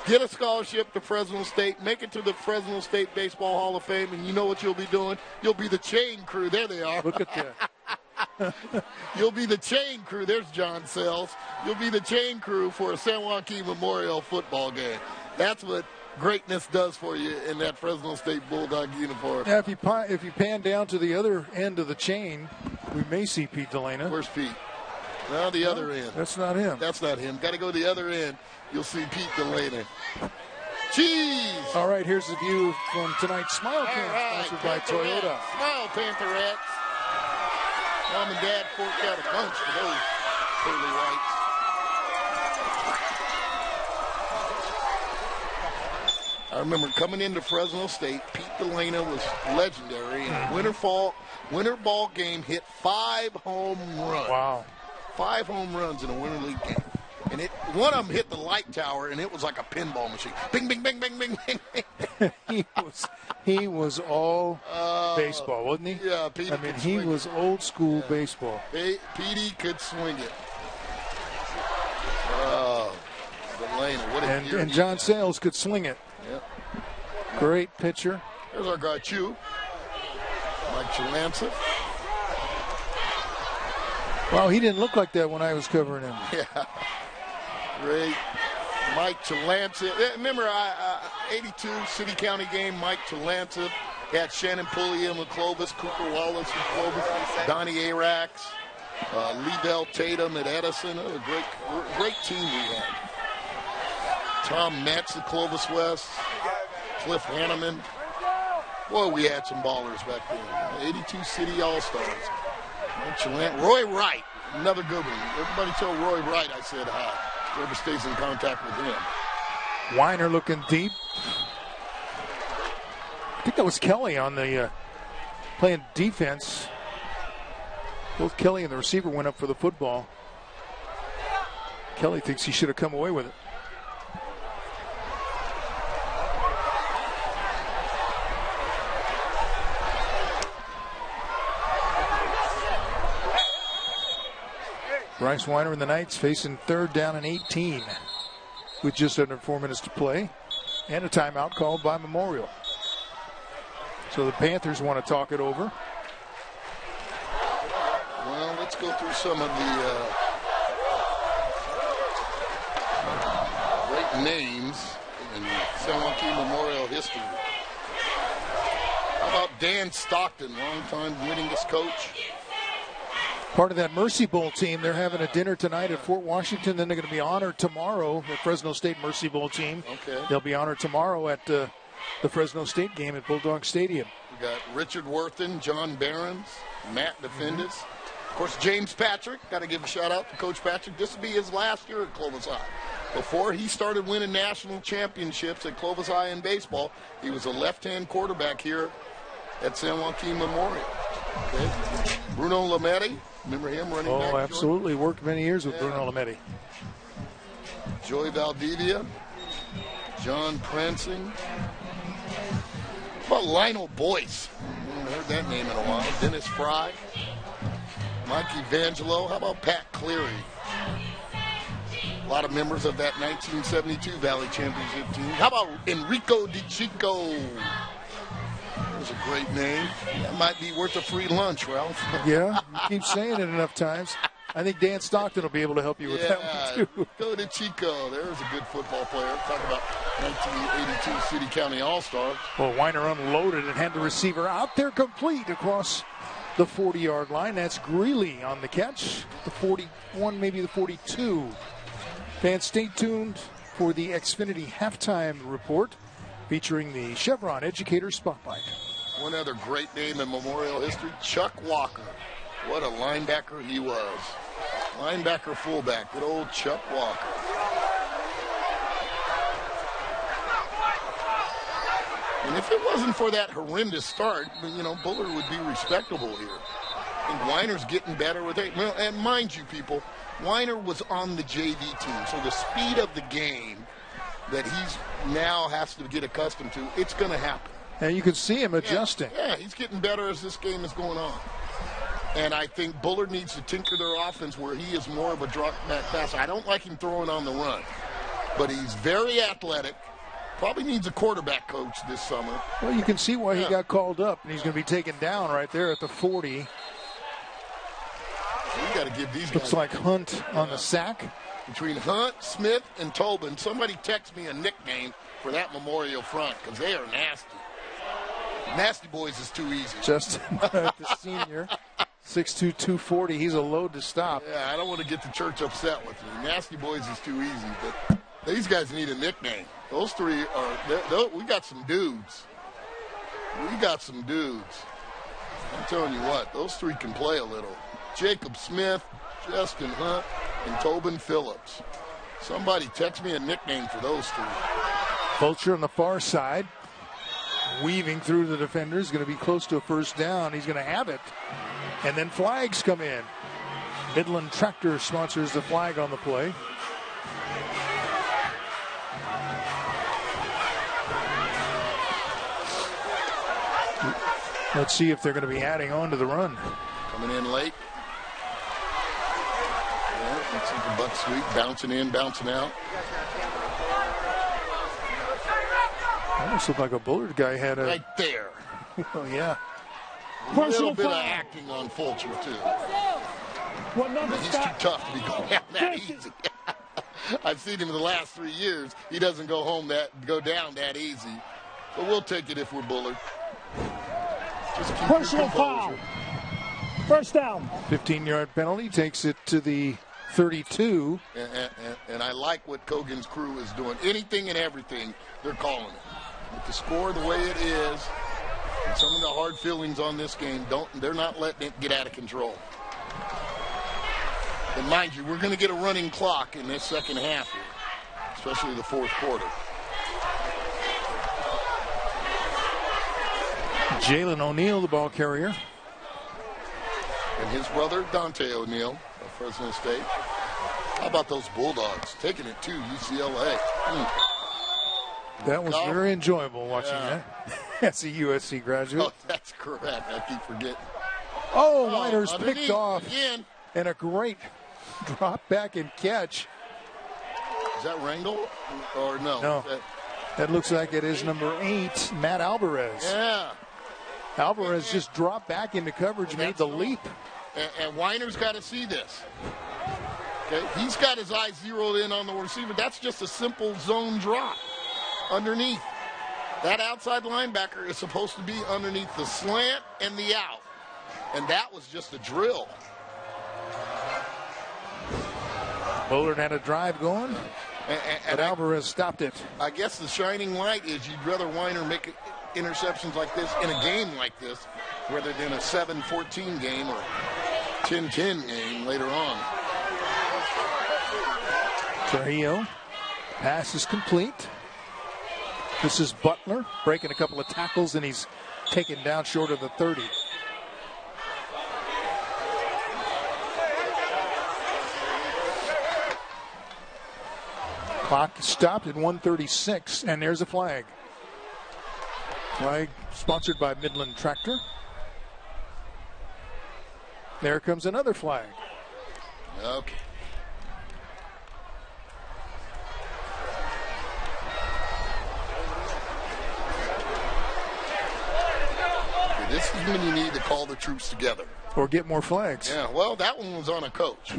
get a scholarship to Fresno State. Make it to the Fresno State Baseball Hall of Fame. And you know what you'll be doing? You'll be the chain crew. There they are.
Look at that.
You'll be the chain crew. There's John Sales. You'll be the chain crew for a San Joaquin Memorial football game. That's what greatness does for you in that Fresno State Bulldog uniform.
Now, if you pan down to the other end of the chain, we may see Pete Delana.
Where's Pete? Well, the other end.
That's not him.
That's not him. Got to go to the other end. You'll see Pete Delana. Cheese!
All right, here's the view from tonight's Smile Camp, sponsored by Toyota.
Smile, Pantherettes. Mom and Dad forked out a bunch for those pearly whites. I remember coming into Fresno State, Pete Delana was legendary. In a winter ball game, hit 5 home runs.
Wow.
5 home runs in a winter league game. And one of them hit the light tower, and it was like a pinball machine. Bing, bing, bing, bing, bing, bing.
he was all baseball, wasn't he?
Yeah, Petey.
I mean, he was old school baseball.
Petey could swing it. Delana, what a year.
And John Sayles could swing it.
Yep.
Great pitcher.
There's our guy, Chu. Mike Chalancet.
Wow, he didn't look like that when I was covering him.
Yeah. Great. Mike Chalancet. Remember, 82 City County game, Mike Chalancet. Had Shannon Pulliam with Clovis, Cooper Wallace with Clovis, Donnie Arax, Liebell Tatum at Edison. A great team we had. Tom Metz at Clovis West. Cliff Hanneman. Boy, we had some ballers back then. 82 City All-Stars. Roy Wright, another good one. Everybody tell Roy Wright I said hi. Whoever stays in contact with him.
Weiner looking deep. I think that was Kelly on the playing defense. Both Kelly and the receiver went up for the football. Kelly thinks he should have come away with it. Bryce Weiner and the Knights facing 3rd down and 18 with just under 4 minutes to play and a timeout called by Memorial. So the Panthers want to talk it over.
Well, let's go through some of the great names in San Joaquin Memorial history. How about Dan Stockton, longtime winningest coach?
Part of that Mercy Bowl team. They're having a dinner tonight at Fort Washington. Then they're going to be honored tomorrow. The Fresno State Mercy Bowl team.
Okay.
They'll be honored tomorrow at the Fresno State game at Bulldog Stadium.
We got Richard Worthen, John Behrens, Matt Defendis. Of course, James Patrick. Got to give a shout out to Coach Patrick. This will be his last year at Clovis High. Before he started winning national championships at Clovis High in baseball, he was a left-hand quarterback here at San Joaquin Memorial. Okay. Bruno Lametti. Remember him running back?
Oh, absolutely. Worked many years with Bruno Lametti.
Joey Valdivia. John Pransing. How about Lionel Boyce? I haven't heard that name in a while. Dennis Fry. Mike Evangelo. How about Pat Cleary? A lot of members of that 1972 Valley Championship team. How about Enrico DiCicco? That was a great name. That might be worth a free lunch, Ralph.
Yeah, you keep saying it enough times. I think Dan Stockton will be able to help you with that one, too.
Go to Chico. There's a good football player. Talk about 1982 City County All-Star.
Well, Weiner unloaded and had the receiver out there complete across the 40-yard line. That's Greeley on the catch. The 41, maybe the 42. Fans, stay tuned for the Xfinity halftime report featuring the Chevron Educator Spotlight.
One other great name in Memorial history, Chuck Walker. What a linebacker he was. Linebacker fullback, good old Chuck Walker. And if it wasn't for that horrendous start, Bullard would be respectable here. I think Weiner's getting better with it. Well, and mind you, people, Weiner was on the JV team, so the speed of the game that he's now has to get accustomed to, it's going to happen.
And you can see him adjusting.
Yeah, he's getting better as this game is going on. And I think Bullard needs to tinker their offense where he is more of a drop back passer. I don't like him throwing on the run, but he's very athletic. Probably needs a quarterback coach this summer.
Well, you can see why he got called up, and he's going to be taken down right there at the 40.
We got to give these guys.
Looks like Hunt on the sack.
Between Hunt, Smith, and Tobin, somebody text me a nickname for that Memorial front because they are nasty. Nasty Boys is too easy.
Justin, the senior, 6'2", 240. He's a load to stop.
Yeah, I don't want to get the church upset with me. Nasty Boys is too easy, but these guys need a nickname. Those three are, we got some dudes. We got some dudes. I'm telling you what, those three can play a little. Jacob Smith, Justin Hunt, and Tobin Phillips. Somebody text me a nickname for those three.
Fulcher on the far side, weaving through the defenders, going to be close to a first down. He's going to have it. And then flags come in. Midland Tractor sponsors the flag on the play. Let's see if they're going to be adding on to the run.
Coming in late. Yeah, let's see the butt sweep, bouncing in, bouncing out.
Almost looked like a Bullard guy had a...
Right there.
Oh, yeah.
A little bit of acting on Fulcher, too.
What number?
He's too tough to be going down that easy. I've seen him in the last 3 years. He doesn't go down that easy. But we'll take it if we're Bullard. Just keep
personal foul. First down.
15-yard penalty takes it to the 32.
And I like what Cogan's crew is doing. Anything and everything, they're calling it. With the score the way it is, and some of the hard feelings on this game, they're not letting it get out of control. And mind you, we're going to get a running clock in this second half here, especially the fourth quarter.
Jalen O'Neal, the ball carrier.
And his brother, Dante O'Neal of Fresno State. How about those Bulldogs taking it to UCLA?
That was very enjoyable watching that. As a USC graduate.
Oh, that's correct. I keep forgetting.
Oh, Weiner's
underneath
picked off.
Again.
And a great drop back and catch.
Is that Rangel or no?
No. That looks like it is number 8, Matt Alvarez.
Yeah.
Alvarez just dropped back into coverage, made the leap.
And Weiner's got to see this. Okay, he's got his eyes zeroed in on the receiver. That's just a simple zone drop underneath. That outside linebacker is supposed to be underneath the slant and the out. And that was just a drill.
Bullard had a drive going, but Alvarez stopped it.
I guess the shining light is you'd rather Weiner make interceptions like this in a game like this rather than a 7-14 game or 10-10 game later on.
Trujillo, pass is complete. This is Butler breaking a couple of tackles, and he's taken down short of the 30. Clock stopped at 1:36, and there's a flag. Flag sponsored by Midland Tractor. There comes another flag.
Okay. This is when you need to call the troops together.
Or get more flags.
Yeah, well, that one was on a coach.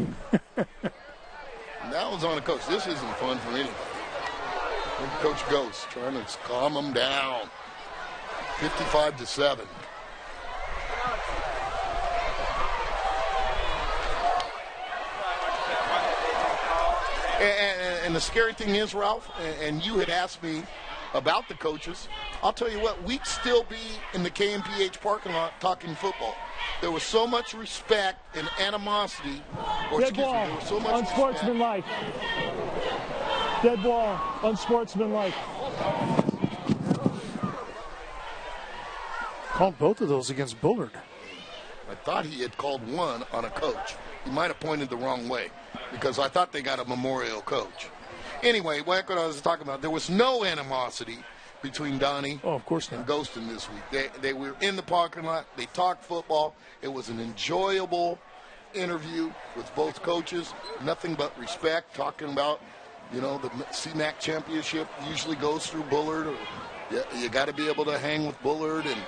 That was on a coach. This isn't fun for anybody. Where the coach goes, trying to calm them down. 55-7. And the scary thing is, Ralph, and you had asked me about the coaches. I'll tell you what, we'd still be in the KMPH parking lot talking football. There was so much respect and animosity.
Dead ball,
there was so much
unsportsmanlike. Dead ball, unsportsmanlike.
Called both of those against Bullard.
I thought he had called one on a coach. He might have pointed the wrong way because I thought they got a memorial coach. Anyway, what I was talking about, there was no animosity between Donnie
of course not.
and Ghostin this week. They were in the parking lot. They talked football. It was an enjoyable interview with both coaches. Nothing but respect, talking about, the CMAC championship usually goes through Bullard. You got to be able to hang with Bullard. And,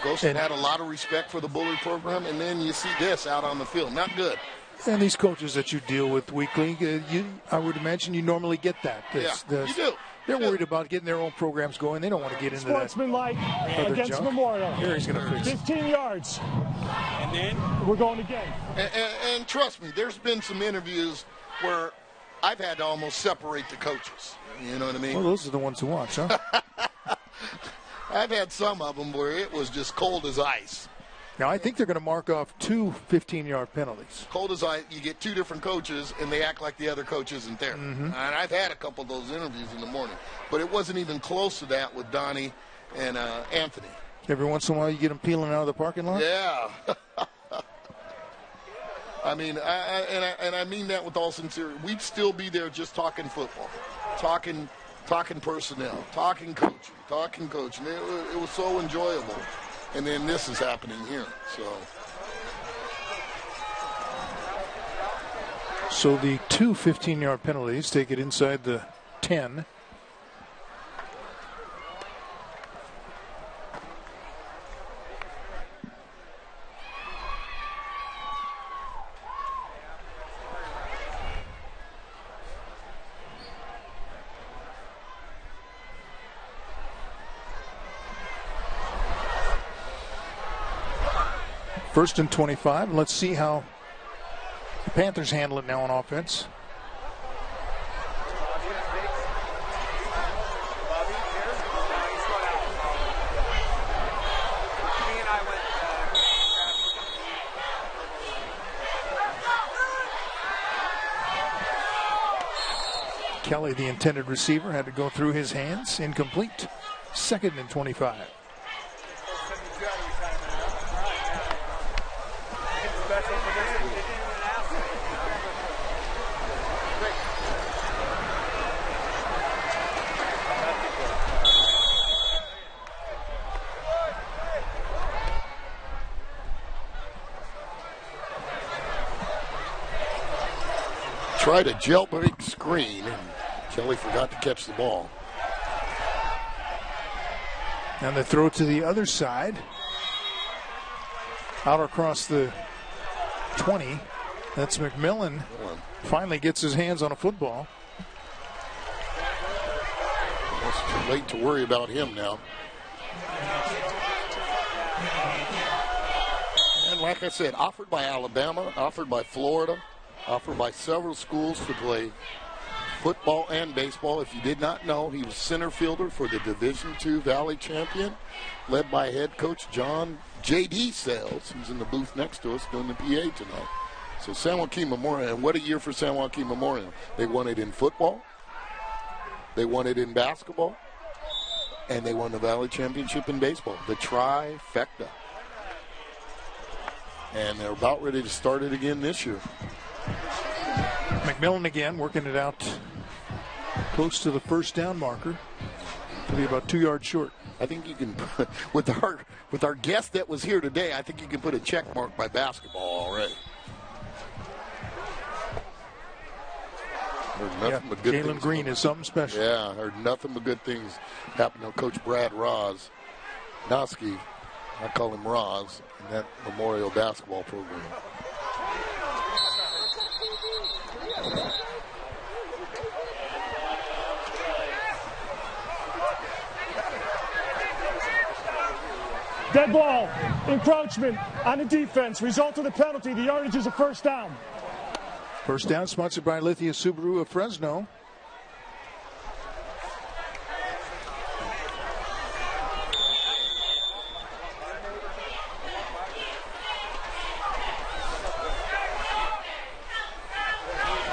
Ghostin had a lot of respect for the Bullard program. And then you see this out on the field. Not good.
And these coaches that you deal with weekly, I would imagine you normally get that.
You do.
They're worried about getting their own programs going. They don't want to get into that.
Sportsmanlike against
junk.
Memorial.
Here he's going to fix it.
15 yards. And then we're going again.
And trust me, there's been some interviews where I've had to almost separate the coaches. You know what I mean?
Well, those are the ones to watch, huh?
I've had some of them where it was just cold as ice.
Now, I think they're going to mark off 2 15-yard penalties.
Cold as ice. You get 2 different coaches, and they act like the other coach isn't there.
Mm-hmm.
And I've had a couple of those interviews in the morning. But it wasn't even close to that with Donnie and Anthony.
Every once in a while, you get them peeling out of the parking lot?
Yeah. I mean, I mean that with all sincerity. We'd still be there just talking football, talking personnel, talking coaching. It was so enjoyable. and then this is happening here.
So the two 15-yard penalties take it inside the 10. First and 25. Let's see how the Panthers handle it now on offense. Kelly, the intended receiver, had to go through his hands. Incomplete. Second and 25.
Tried a jailbreak screen, and Kelly forgot to catch the ball.
And the throw to the other side. Out across the 20. That's McMillan. Finally gets his hands on a football.
It's too late to worry about him now. And like I said, offered by Alabama, offered by Florida, offered by several schools to play football and baseball. If you did not know, he was center fielder for the Division II Valley champion, led by head coach John J.D. Sales, who's in the booth next to us doing the PA tonight. So San Joaquin Memorial, and what a year for San Joaquin Memorial. They won it in football, they won it in basketball, and they won the Valley Championship in baseball. The trifecta. And they're about ready to start it again this year.
McMillan again working it out close to the first down marker. To be about 2 yards short.
I think you can, with our guest that was here today, I think you can put a check mark by basketball already.
Jalen Green is something special.
Yeah, I heard nothing but good things happen to Coach Brad Noski. I call him Roz, in that Memorial basketball program.
Dead ball, encroachment on the defense. Result of the penalty, the yardage is a first down.
First down sponsored by Lithia Subaru of Fresno.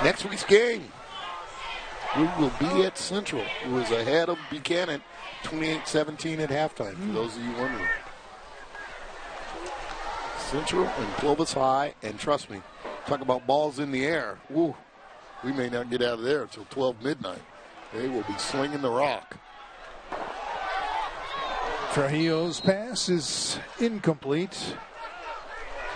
Next week's game, we will be at Central, who is ahead of Buchanan 28-17 at halftime, for those of you wondering. Central and Clovis High, and trust me, talk about balls in the air. Woo, we may not get out of there until 12 midnight. They will be slinging the rock.
Trujillo's pass is incomplete.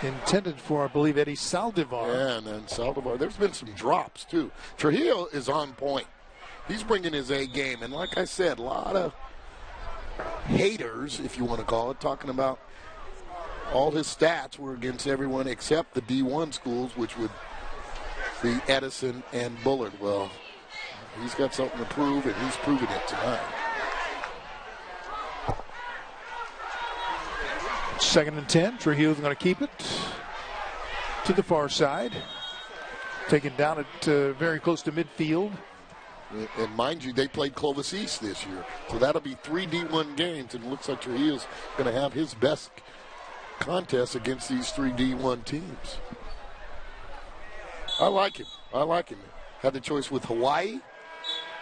Intended for, I believe, Eddie Saldivar.
Yeah, and then Saldivar. There's been some drops, too. Trujillo is on point. He's bringing his A game. And like I said, a lot of haters, if you want to call it, talking about all his stats were against everyone except the D1 schools, which would be Edison and Bullard. Well, he's got something to prove, and he's proving it tonight.
Second and 10. Trujillo's going to keep it to the far side. Taken down at very close to midfield.
And mind you, they played Clovis East this year. So that'll be 3 D1 games, and it looks like Trujillo's going to have his best contest against these 3 D1 teams. I like him. Had the choice with Hawaii.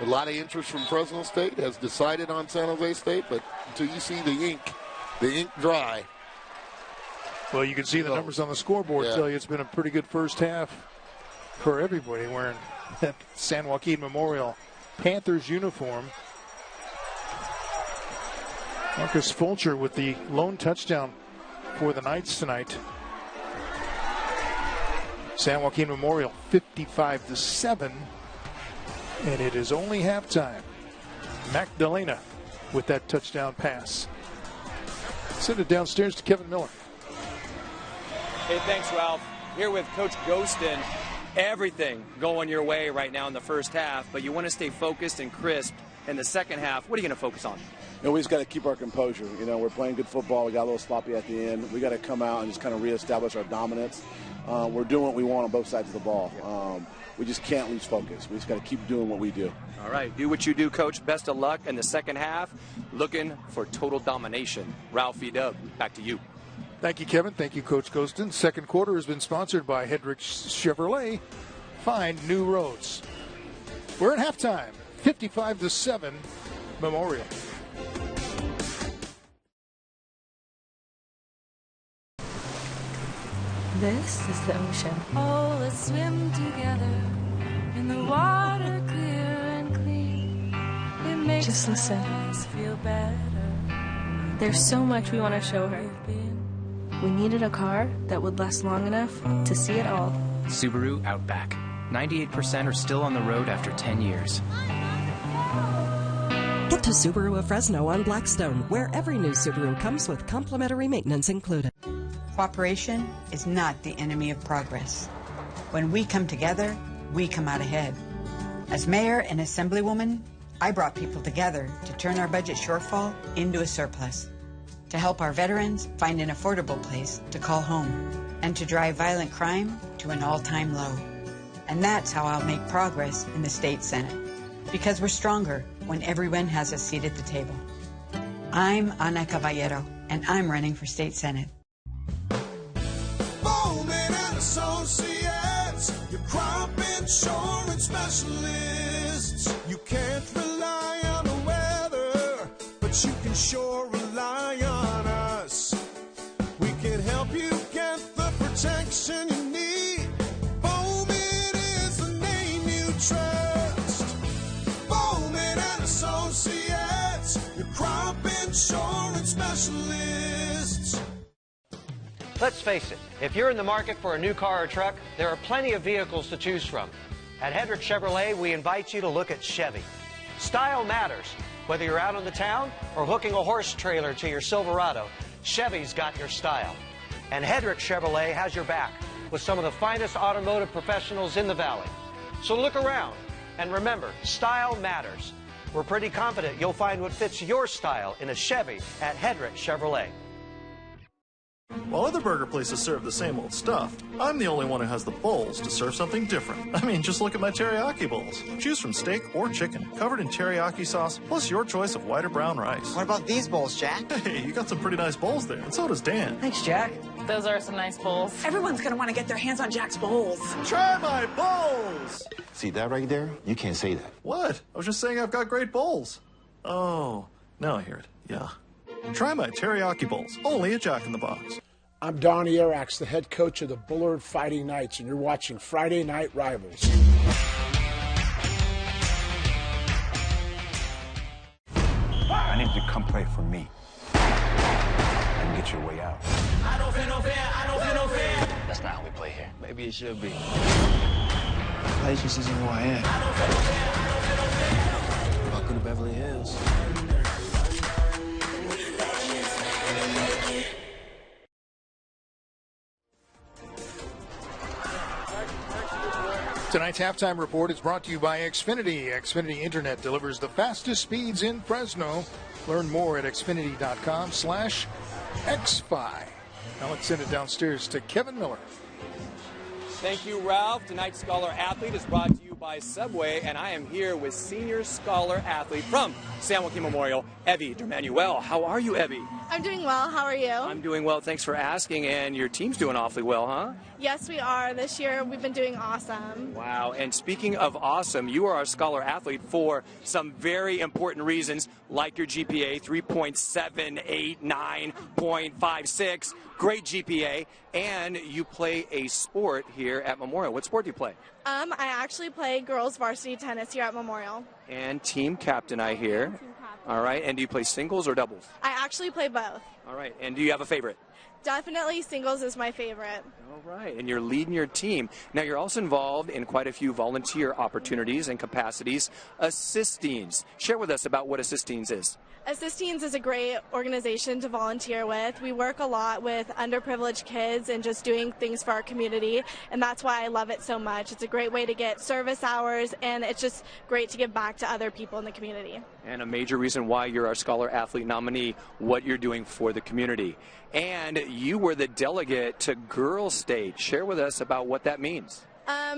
A lot of interest from Fresno State. Has decided on San Jose State, but until you see the ink dry.
Well, you can see the numbers on the scoreboard tell you it's been a pretty good first half for everybody wearing that San Joaquin Memorial Panthers uniform. Marcus Fulcher with the lone touchdown for the Knights tonight. San Joaquin Memorial 55-7, and it is only halftime. Magdalena with that touchdown pass. Send it downstairs to Kevin Miller.
Hey, thanks, Ralph. Here with Coach Ghostin. Everything going your way right now in the first half, but you want to stay focused and crisp in the second half. What are you going to focus on?
We just got to keep our composure. We're playing good football. We got a little sloppy at the end. We got to come out and just kind of reestablish our dominance. We're doing what we want on both sides of the ball. We just can't lose focus. We just got to keep doing what we do.
All right, do what you do, Coach. Best of luck in the second half. Looking for total domination. Ralph Dub, back to you.
Thank you, Kevin. Thank you, Coach Ghostin. Second quarter has been sponsored by Hedrick Chevrolet. Find new roads. We're at halftime. 55-7, Memorial.
This is the ocean. Oh, let's swim together in the water, clear and clean. It makes just listen. Feel better. There's so much we want to show her. We needed a car that would last long enough to see it all.
Subaru Outback. 98% are still on the road after 10 years.
Get to Subaru of Fresno on Blackstone, where every new Subaru comes with complimentary maintenance included.
Cooperation is not the enemy of progress. When we come together, we come out ahead. As mayor and assemblywoman, I brought people together to turn our budget shortfall into a surplus, to help our veterans find an affordable place to call home, and to drive violent crime to an all-time low. And that's how I'll make progress in the state Senate, because we're stronger when everyone has a seat at the table. I'm Ana Caballero, and I'm running for state Senate.
Bowman and Associates, your crop insurance specialists. You can't rely on the weather, but you can sure rely on us. We can help you get the protection you need. Bowman is the name you trust. Bowman and Associates, your crop insurance specialists.
Let's face it, if you're in the market for a new car or truck, there are plenty of vehicles to choose from. At Hedrick Chevrolet, we invite you to look at Chevy. Style matters. Whether you're out on the town or hooking a horse trailer to your Silverado, Chevy's got your style. And Hedrick Chevrolet has your back with some of the finest automotive professionals in the valley. So look around and remember, style matters. We're pretty confident you'll find what fits your style in a Chevy at Hedrick Chevrolet.
While other burger places serve the same old stuff, I'm the only one who has the bowls to serve something different. I mean, just look at my teriyaki bowls. Choose from steak or chicken, covered in teriyaki sauce, plus your choice of white or brown rice.
What about these bowls, Jack?
Hey, you got some pretty nice bowls there, and so does Dan.
Thanks, Jack.
Those are some nice bowls.
Everyone's gonna want to get their hands on Jack's bowls.
Try my bowls!
See that right there? You can't say that.
What? I was just saying I've got great bowls. Oh, now I hear it. Yeah. Try my teriyaki bowls, only at Jack in the Box.
I'm Donnie Arax, the head coach of the Bullard Fighting Knights, and you're watching Friday Night Rivals.
I need you to come play for me and get your way out.
I don't feel no fear, I don't feel no fear.
That's not how we play here.
Maybe it should be.
Patience isn't who I am.
I don't feel no fear, I don't feel no fear.
Welcome to Beverly Hills.
Tonight's halftime report is brought to you by Xfinity. Xfinity Internet delivers the fastest speeds in Fresno. Learn more at xfinity.com/xfi. Now let's send it downstairs to Kevin Miller.
Thank you, Ralph. Tonight's Scholar Athlete is brought to you by Subway, and I am here with Senior Scholar Athlete from San Joaquin Memorial, Evie Dermanuel. How are you, Evie?
I'm doing well. How are you?
I'm doing well. Thanks for asking. And your team's doing awfully well, huh?
Yes, we are. This year, we've been doing awesome.
Wow. And speaking of awesome, you are our Scholar Athlete for some very important reasons, like your GPA, 3.789.56. Great GPA. And you play a sport here at Memorial. What sport do you play?
I actually play girls varsity tennis here at Memorial.
And team captain, I hear. All right. And do you play singles or doubles?
I actually play both.
All right. And do you have a favorite?
Definitely singles is my favorite.
All right. And you're leading your team. Now, you're also involved in quite a few volunteer opportunities and capacities. Assistines. Share with us about what Assistines is.
Assistines is a great organization to volunteer with. We work a lot with underprivileged kids and just doing things for our community, and that's why I love it so much. It's a great way to get service hours, and it's just great to give back to other people in the community.
And a major reason why you're our Scholar Athlete nominee, what you're doing for the community. And you were the delegate to Girls State. Share with us about what that means.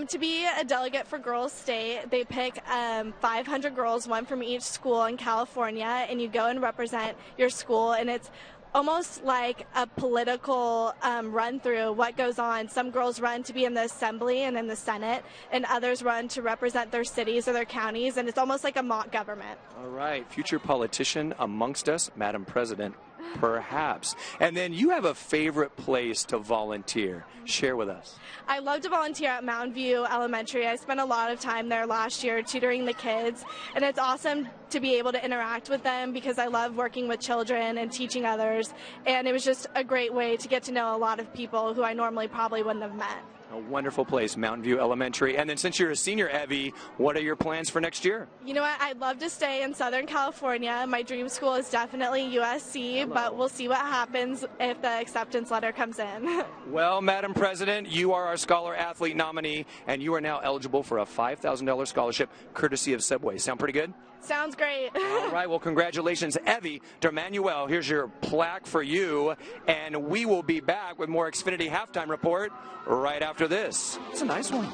To be a delegate for Girls State, they pick 500 girls, one from each school in California, and you go and represent your school, and it's almost like a political run through what goes on. Some girls run to be in the assembly and in the Senate, and others run to represent their cities or their counties, and it's almost like a mock government.
All right, future politician amongst us, Madam President, perhaps. And then you have a favorite place to volunteer. Share with us.
I love to volunteer at Mountain View Elementary. I spent a lot of time there last year tutoring the kids, and it's awesome to be able to interact with them because I love working with children and teaching others, and it was just a great way to get to know a lot of people who I normally probably wouldn't have met.
A wonderful place, Mountain View Elementary. And then since you're a senior, Evie, what are your plans for next year?
You know what? I'd love to stay in Southern California. My dream school is definitely USC, but we'll see what happens if the acceptance letter comes in.
Well, Madam President, you are our Scholar Athlete nominee, and you are now eligible for a $5,000 scholarship courtesy of Subway. Sound pretty good?
Sounds great.
All right, well, congratulations, Evie Dermanuel. Here's your plaque for you, and we will be back with more Xfinity Halftime Report right after this. It's a nice one.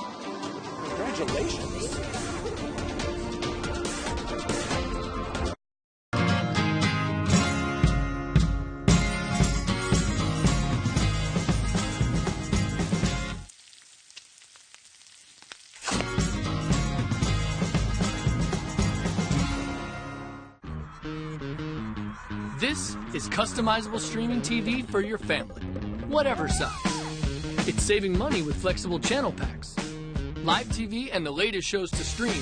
Congratulations.
This is customizable streaming TV for your family, whatever size. It's saving money with flexible channel packs, live TV and the latest shows to stream,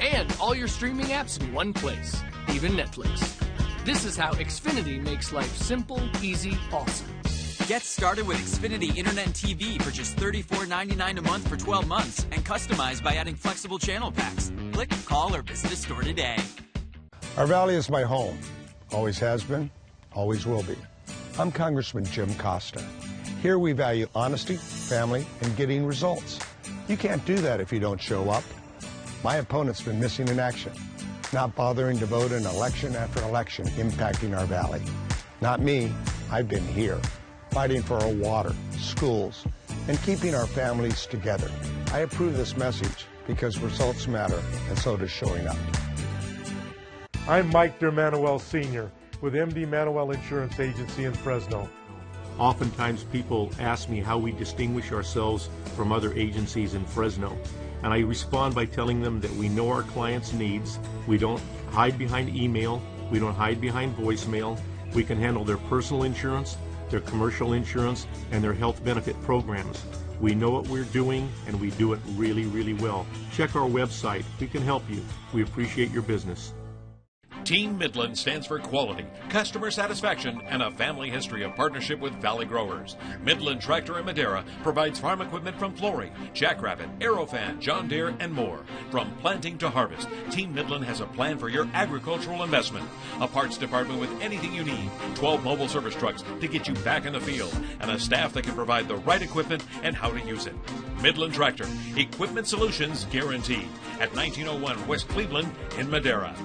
and all your streaming apps in one place, even Netflix. This is how Xfinity makes life simple, easy, awesome.
Get started with Xfinity Internet and TV for just $34.99 a month for 12 months and customize by adding flexible channel packs. Click, call, or visit a store today.
Our valley is my home. Always has been, always will be. I'm Congressman Jim Costa. Here we value honesty, family, and getting results. You can't do that if you don't show up. My opponent's been missing in action, not bothering to vote in election after election, impacting our valley. Not me, I've been here, fighting for our water, schools, and keeping our families together. I approve this message because results matter, and so does showing up.
I'm Mike Dermanuel Sr. with MD Manuel Insurance Agency in Fresno.
Oftentimes people ask me how we distinguish ourselves from other agencies in Fresno. And I respond by telling them that we know our clients' needs. We don't hide behind email. We don't hide behind voicemail. We can handle their personal insurance, their commercial insurance, and their health benefit programs. We know what we're doing, and we do it really, really well. Check our website. We can help you. We appreciate your business.
Team Midland stands for quality, customer satisfaction, and a family history of partnership with Valley Growers. Midland Tractor in Madera provides farm equipment from Flory, Jackrabbit, Aerofan, John Deere, and more. From planting to harvest, Team Midland has a plan for your agricultural investment. A parts department with anything you need, 12 mobile service trucks to get you back in the field, and a staff that can provide the right equipment and how to use it. Midland Tractor, equipment solutions guaranteed. At 1901 West Cleveland in Madera.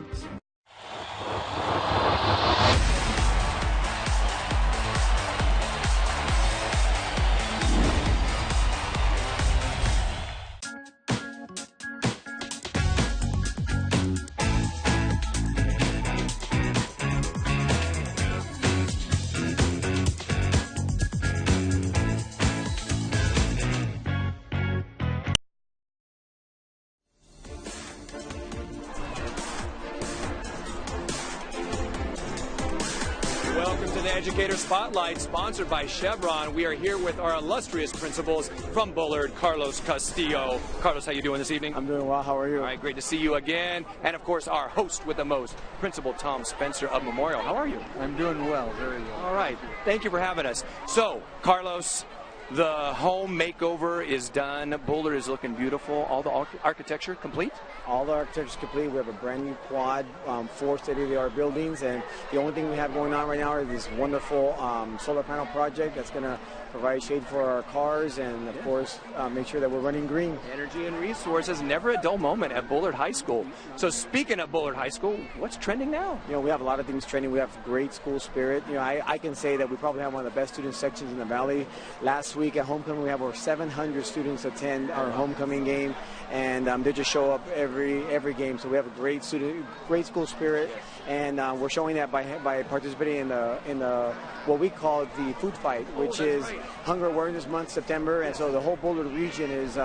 Educator Spotlight, sponsored by Chevron. We are here with our illustrious principals from Bullard, Carlos Castillo. Carlos, how you doing this evening?
I'm doing well. How are you?
All right, great to see you again. And, of course, our host with the most, Principal Tom Spencer of Memorial. How are you?
I'm doing well, very well.
All right. Thank you for having us. So, Carlos, the home makeover is done. Bullard is looking beautiful. All the architecture complete?
All the architecture is complete. We have a brand new quad, 4 state-of-the-art buildings, and the only thing we have going on right now is this wonderful solar panel project that's going to provide shade for our cars and, of course, make sure that we're running green.
Energy and resources, never a dull moment at Bullard High School. So speaking of Bullard High School, what's trending now?
You know, we have a lot of things trending. We have great school spirit. You know, I can say that we probably have one of the best student sections in the Valley. Last week at homecoming, we have over 700 students attend our homecoming game, and they just show up every game. So we have a great school spirit, and we're showing that by participating in the what we call the food fight, which is Hunger Awareness Month, September. And so the whole Bullard region is,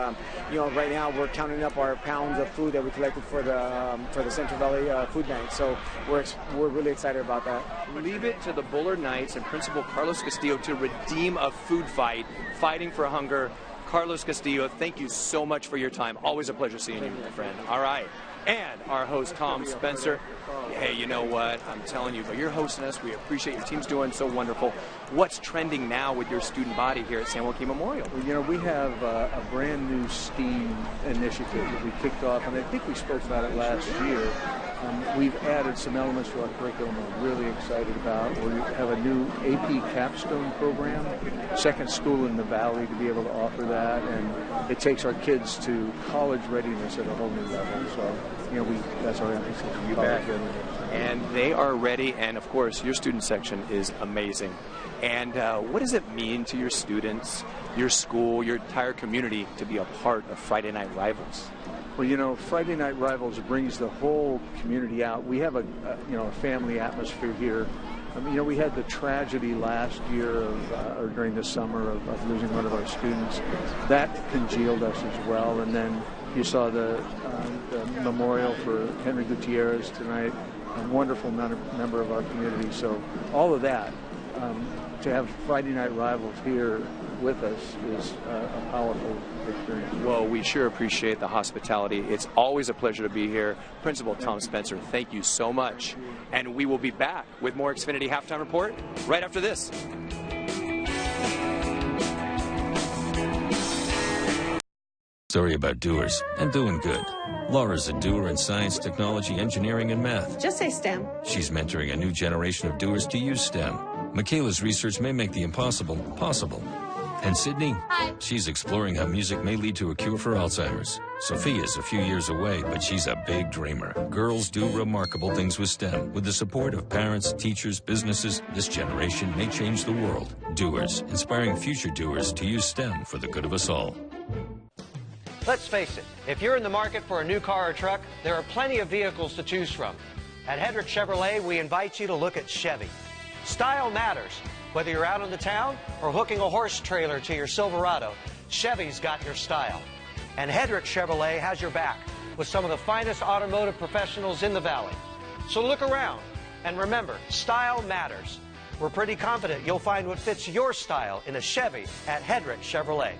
you know, right now we're counting up our pounds of food that we collected for the Central Valley Food Bank. So we're really excited about that.
Leave it to the Bullard Knights and Principal Carlos Castillo to redeem a food fight, fighting for hunger. Carlos Castillo, thank you so much for your time. Always a pleasure seeing you, my friend. All right. And our host, Tom Spencer. Hey, you know what? I'm telling you, but you're hosting us. We appreciate your team's doing so wonderful. What's trending now with your student body here at San Joaquin Memorial?
Well, you know, we have a brand new STEAM initiative that we kicked off, and I think we spoke about it last year. We've added some elements to our curriculum we're really excited about. We have a new AP capstone program, second school in the Valley to be able to offer that, and it takes our kids to college readiness at a whole new level. So, you know, that's our emphasis.
You bet. And they are ready, and of course, your student section is amazing. And what does it mean to your students, your school, your entire community to be a part of Friday Night Rivals?
Well, you know, Friday Night Rivals brings the whole community out. We have a family atmosphere here. I mean, you know, we had the tragedy last year or during the summer of losing one of our students. That congealed us as well. And then you saw the memorial for Henry Gutierrez tonight, a wonderful member of our community. So all of that, to have Friday Night Rivals here with us is a powerful experience.
Well, we sure appreciate the hospitality. It's always a pleasure to be here. Principal Tom Spencer, thank you so much. And we will be back with more Xfinity Halftime Report right after this.
Sorry about doers and doing good. Laura's a doer in science, technology, engineering, and math.
Just say STEM.
She's mentoring a new generation of doers to use STEM. Michaela's research may make the impossible possible. And Sydney?
Hi.
She's exploring how music may lead to a cure for Alzheimer's. Sophia's a few years away, but she's a big dreamer. Girls do remarkable things with STEM. With the support of parents, teachers, businesses, this generation may change the world. Doers, inspiring future doers to use STEM for the good of us all.
Let's face it, if you're in the market for a new car or truck, there are plenty of vehicles to choose from. At Hedrick Chevrolet, we invite you to look at Chevy. Style matters. Whether you're out on the town or hooking a horse trailer to your Silverado, Chevy's got your style. And Hedrick Chevrolet has your back with some of the finest automotive professionals in the Valley. So look around, and remember, style matters. We're pretty confident you'll find what fits your style in a Chevy at Hedrick Chevrolet.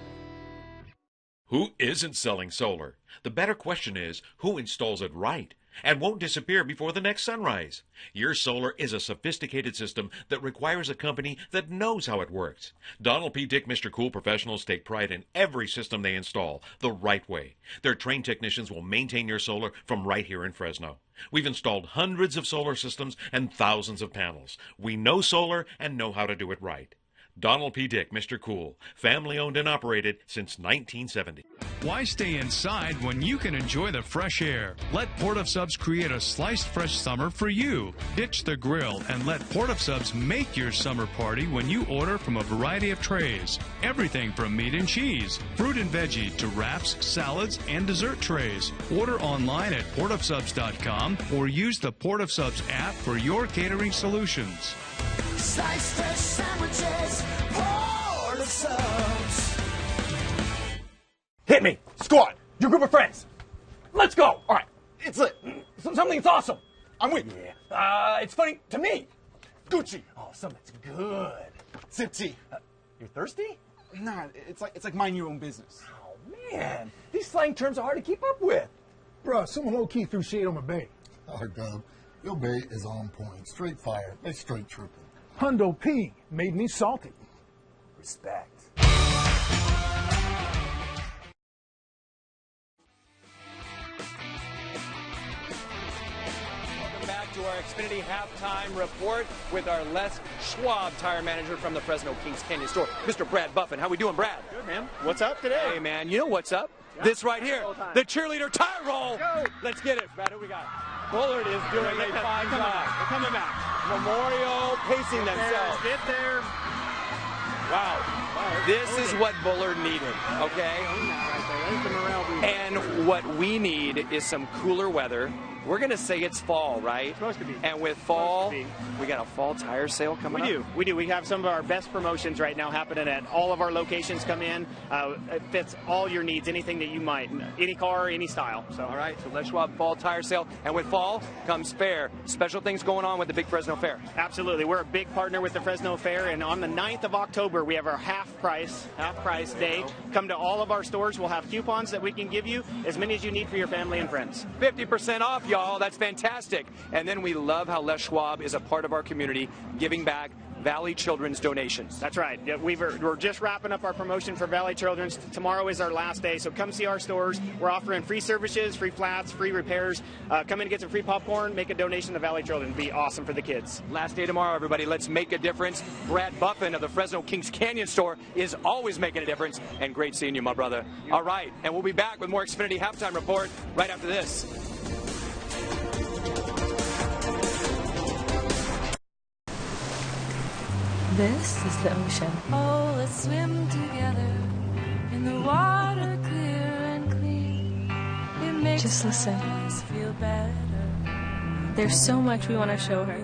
Who isn't selling solar? The better question is, who installs it right and won't disappear before the next sunrise? Your solar is a sophisticated system that requires a company that knows how it works. Donald P. Dick Mr. Cool professionals take pride in every system they install the right way. Their trained technicians will maintain your solar from right here in Fresno. We've installed hundreds of solar systems and thousands of panels. We know solar and know how to do it right. Donald P. Dick, Mr. Cool, family owned and operated since 1970.
Why stay inside when you can enjoy the fresh air? Let Port of Subs create a sliced fresh summer for you. Ditch the grill and let Port of Subs make your summer party when you order from a variety of trays. Everything from meat and cheese, fruit and veggie to wraps, salads, and dessert trays. Order online at portofsubs.com or use the Port of Subs app for your catering solutions.
Sliced fresh sandwiches, Port of Subs.
Hit me. Squad. Your group of friends. Let's go. All right. It's lit. Something that's awesome. I'm with you. It's funny to me. Gucci. Oh, something's good. Sip tea. You thirsty?
Nah, it's like mind your own business.
Oh, man. These slang terms are hard to keep up with.
Bruh, someone low-key threw shade on my bait.
Oh, Doug, your bait is on point. Straight fire. They straight triple.
Hundo P made me salty.
Respect. Back to our Xfinity halftime report with our Les Schwab tire manager from the Fresno Kings Canyon store, Mr. Brad Buffin. How we doing, Brad?
Good, man. What's up today?
Hey, man, you know what's up? Yeah. This right here, the cheerleader tire roll.
Go.
Let's get it, Brad. Who we got? Bullard is doing a fine job.
They're coming back.
Memorial pacing themselves.
Get there.
Wow. This is what Bullard needed, okay? And what we need is some cooler weather. We're going to say it's fall, right?
It's supposed to be.
And with fall, we got a fall tire sale coming up.
We do. We have some of our best promotions right now happening at all of our locations. Come in. It fits all your needs, anything that you might, any car, any style. So.
All right, so Les Schwab fall tire sale. And with fall comes fair. Special things going on with the Big Fresno Fair.
Absolutely. We're a big partner with the Fresno Fair. And on the 9th of October, we have our half price day. Come to all of our stores. We'll have coupons that we can give you, as many as you need for your family and friends.
50% off, y'all. That's fantastic. And then we love how Les Schwab is a part of our community, giving back Valley Children's donations.
That's right. Yeah, we're just wrapping up our promotion for Valley Children's. Tomorrow is our last day, so come see our stores. We're offering free services, free flats, free repairs. Come in and get some free popcorn, make a donation to Valley Children. It'd be awesome for the kids.
Last day tomorrow, everybody. Let's make a difference. Brad Buffin of the Fresno Kings Canyon store is always making a difference, and great seeing you, my brother. All right, and we'll be back with more Xfinity Halftime Report right after this.
This is the ocean.
Oh, let's swim together in the water, clear and clean. It makes
Just listen.
us feel better.
There's so much we want to show her.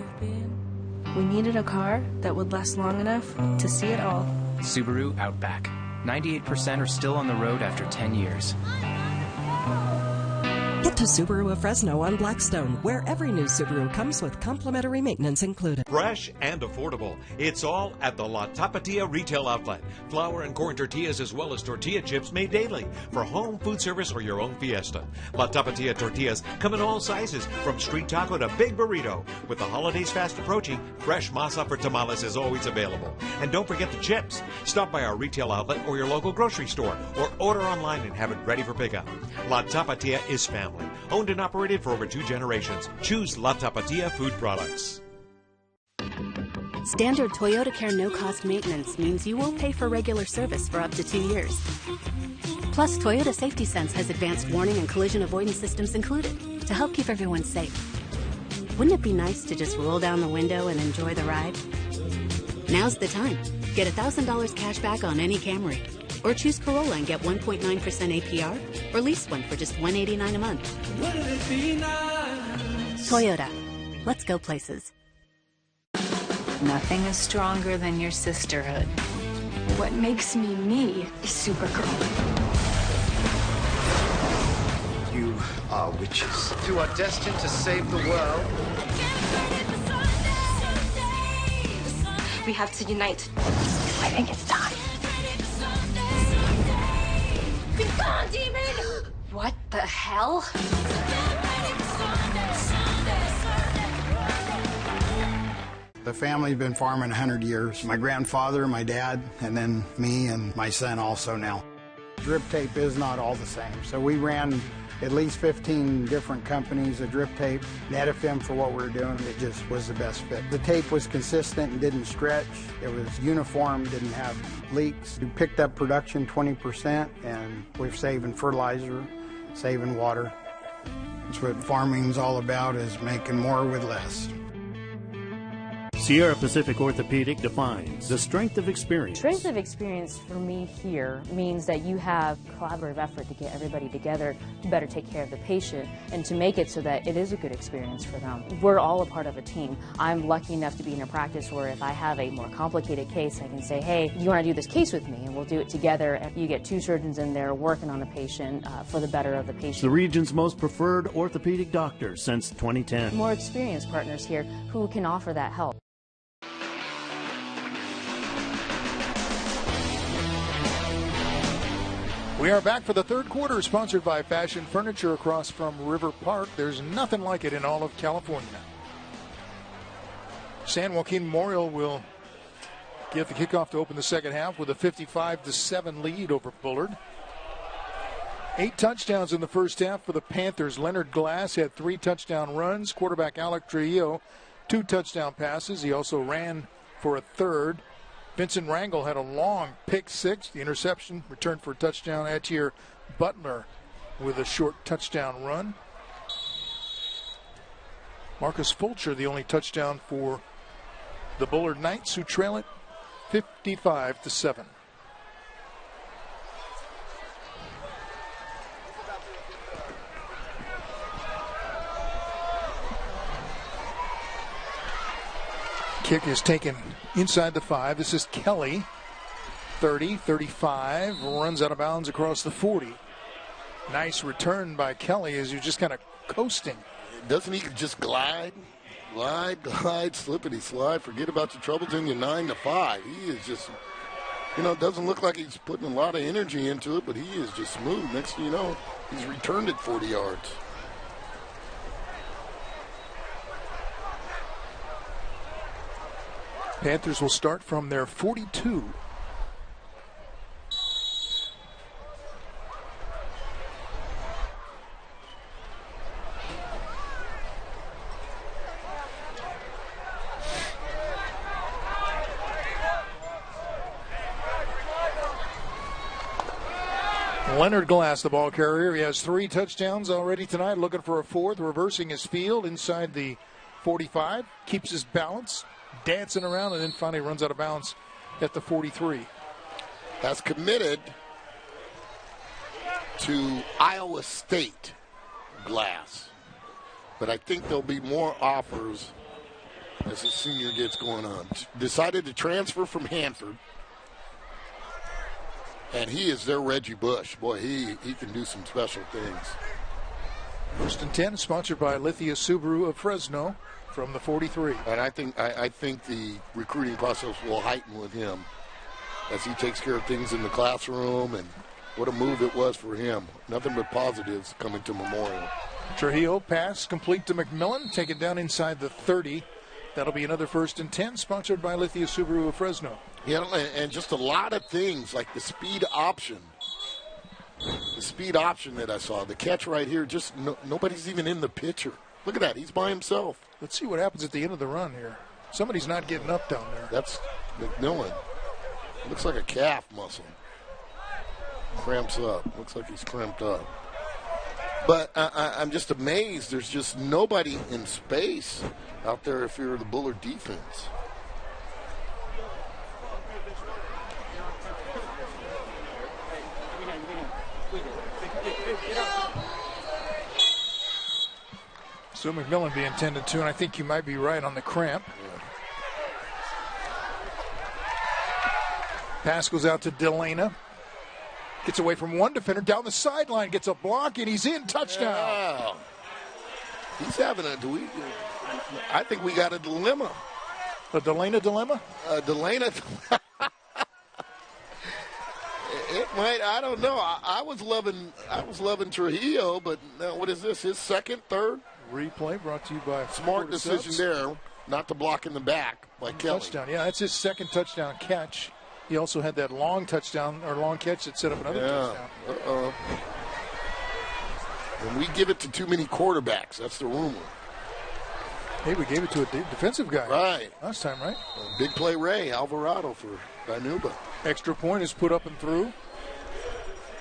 We needed a car that would last long enough to see it all.
Subaru Outback. 98% are still on the road after 10 years.
Get to Subaru of Fresno on Blackstone, where every new Subaru comes with complimentary maintenance included.
Fresh and affordable. It's all at the La Tapatia retail outlet. Flour and corn tortillas as well as tortilla chips made daily for home food service or your own fiesta. La Tapatia tortillas come in all sizes, from street taco to big burrito. With the holidays fast approaching, fresh masa for tamales is always available. And don't forget the chips. Stop by our retail outlet or your local grocery store, or order online and have it ready for pickup. La Tapatia is family. Owned and operated for over 2 generations. Choose La Tapatia food products.
Standard Toyota Care no-cost maintenance means you won't pay for regular service for up to 2 years. Plus, Toyota Safety Sense has advanced warning and collision avoidance systems included to help keep everyone safe. Wouldn't it be nice to just roll down the window and enjoy the ride? Now's the time. Get $1,000 cash back on any Camry. Or choose Corolla and get 1.9% APR, or lease one for just $189 a month.
Wouldn't it be nice?
Toyota. Let's go places.
Nothing is stronger than your sisterhood. What makes me me is Supergirl.
You are witches. You are destined to save the world.
We have to unite. I think it's time. Be gone, demon!
What the hell?
The family's been farming 100 years. My grandfather, my dad, and then me and my son also now. Drip tape is not all the same, so we ran at least 15 different companies of drip tape. Netafim for what we were doing, it just was the best fit. The tape was consistent and didn't stretch. It was uniform, didn't have leaks. We picked up production 20%, and we're saving fertilizer, saving water. That's what farming's all about, is making more with less.
Sierra Pacific Orthopedic defines the strength of experience.
Strength of experience for me here means that you have collaborative effort to get everybody together to better take care of the patient and to make it so that it is a good experience for them. We're all a part of a team. I'm lucky enough to be in a practice where if I have a more complicated case, I can say, hey, you want to do this case with me, and we'll do it together. And you get 2 surgeons in there working on a patient for the better of the patient.
The region's most preferred orthopedic doctor since 2010.
More experienced partners here who can offer that help.
We are back for the third quarter, sponsored by Fashion Furniture across from River Park. There's nothing like it in all of California. San Joaquin Memorial will get the kickoff to open the second half with a 55-7 lead over Bullard. 8 touchdowns in the first half for the Panthers. Leonard Glass had 3 touchdown runs. Quarterback Alec Trujillo, 2 touchdown passes. He also ran for a third. Vincent Rangel had a long pick six. The interception returned for a touchdown. Atier Butler with a short touchdown run. Marcus Fulcher, the only touchdown for the Bullard Knights, who trail it 55-7. Kick is taken inside the 5. This is Kelly. 30, 35, runs out of bounds across the 40. Nice return by Kelly as you're just kind of coasting.
Doesn't he just glide, slippity slide, forget about your troubles in your 9-5. He is just, it doesn't look like he's putting a lot of energy into it, but he is just smooth. Next thing you know, he's returned it 40 yards.
Panthers will start from their 42. Leonard Glass, the ball carrier. He has 3 touchdowns already tonight, looking for a 4th, reversing his field inside the 45, keeps his balance, dancing around, and then finally runs out of bounds at the 43.
Has committed to Iowa State, Glass. But I think there'll be more offers as the senior gets going on. Decided to transfer from Hanford. And he is their Reggie Bush. Boy, he can do some special things.
First and 10, sponsored by Lithia Subaru of Fresno from the 43.
And I think the recruiting process will heighten with him as he takes care of things in the classroom, and what a move it was for him. Nothing but positives coming to Memorial.
Trujillo pass complete to McMillan, take it down inside the 30. That'll be another first and 10, sponsored by Lithia Subaru of Fresno.
Yeah, and just a lot of things like the speed option. The speed option that I saw, the catch right here, just nobody's even in the picture. Look at that, he's by himself.
Let's see what happens at the end of the run here. Somebody's not getting up down there.
That's McMillan. Looks like a calf muscle. Cramps up. Looks like he's cramped up. But I'm just amazed. There's just nobody in space out there if you're the Bullard defense.
So McMillan be intended to, and I think you might be right on the cramp.
Yeah.
Pass goes out to Delana. Gets away from one defender, down the sideline, gets a block, and he's in. Touchdown.
Yeah. He's having I think we got a dilemma.
A Delana dilemma?
Delana. It might. I don't know. I was loving Trujillo, but now what is this? His second, third?
Replay brought to you by
Smart decision there, not to block in the back by Kelly.
Touchdown. Yeah, that's his second touchdown catch. He also had that long touchdown or long catch that set up another touchdown.
Uh-oh. And we give it to too many quarterbacks. That's the rumor.
Hey, we gave it to a defensive guy.
Right.
Last time, right?
Big play Ray Alvarado for Danuba.
Extra point is put up and through.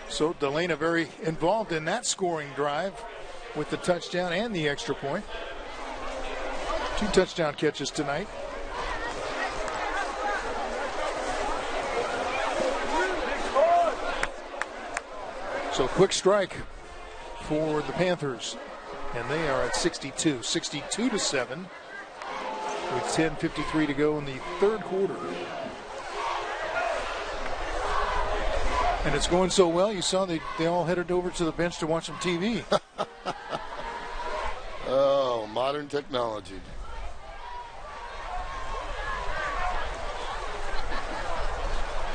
So Delana very involved in that scoring drive with the touchdown and the extra point. 2 touchdown catches tonight. So quick strike for the Panthers. And they are at 62. 62-7 with 10:53 to go in the third quarter. And it's going so well, you saw they all headed over to the bench to watch some TV.
Oh, modern technology.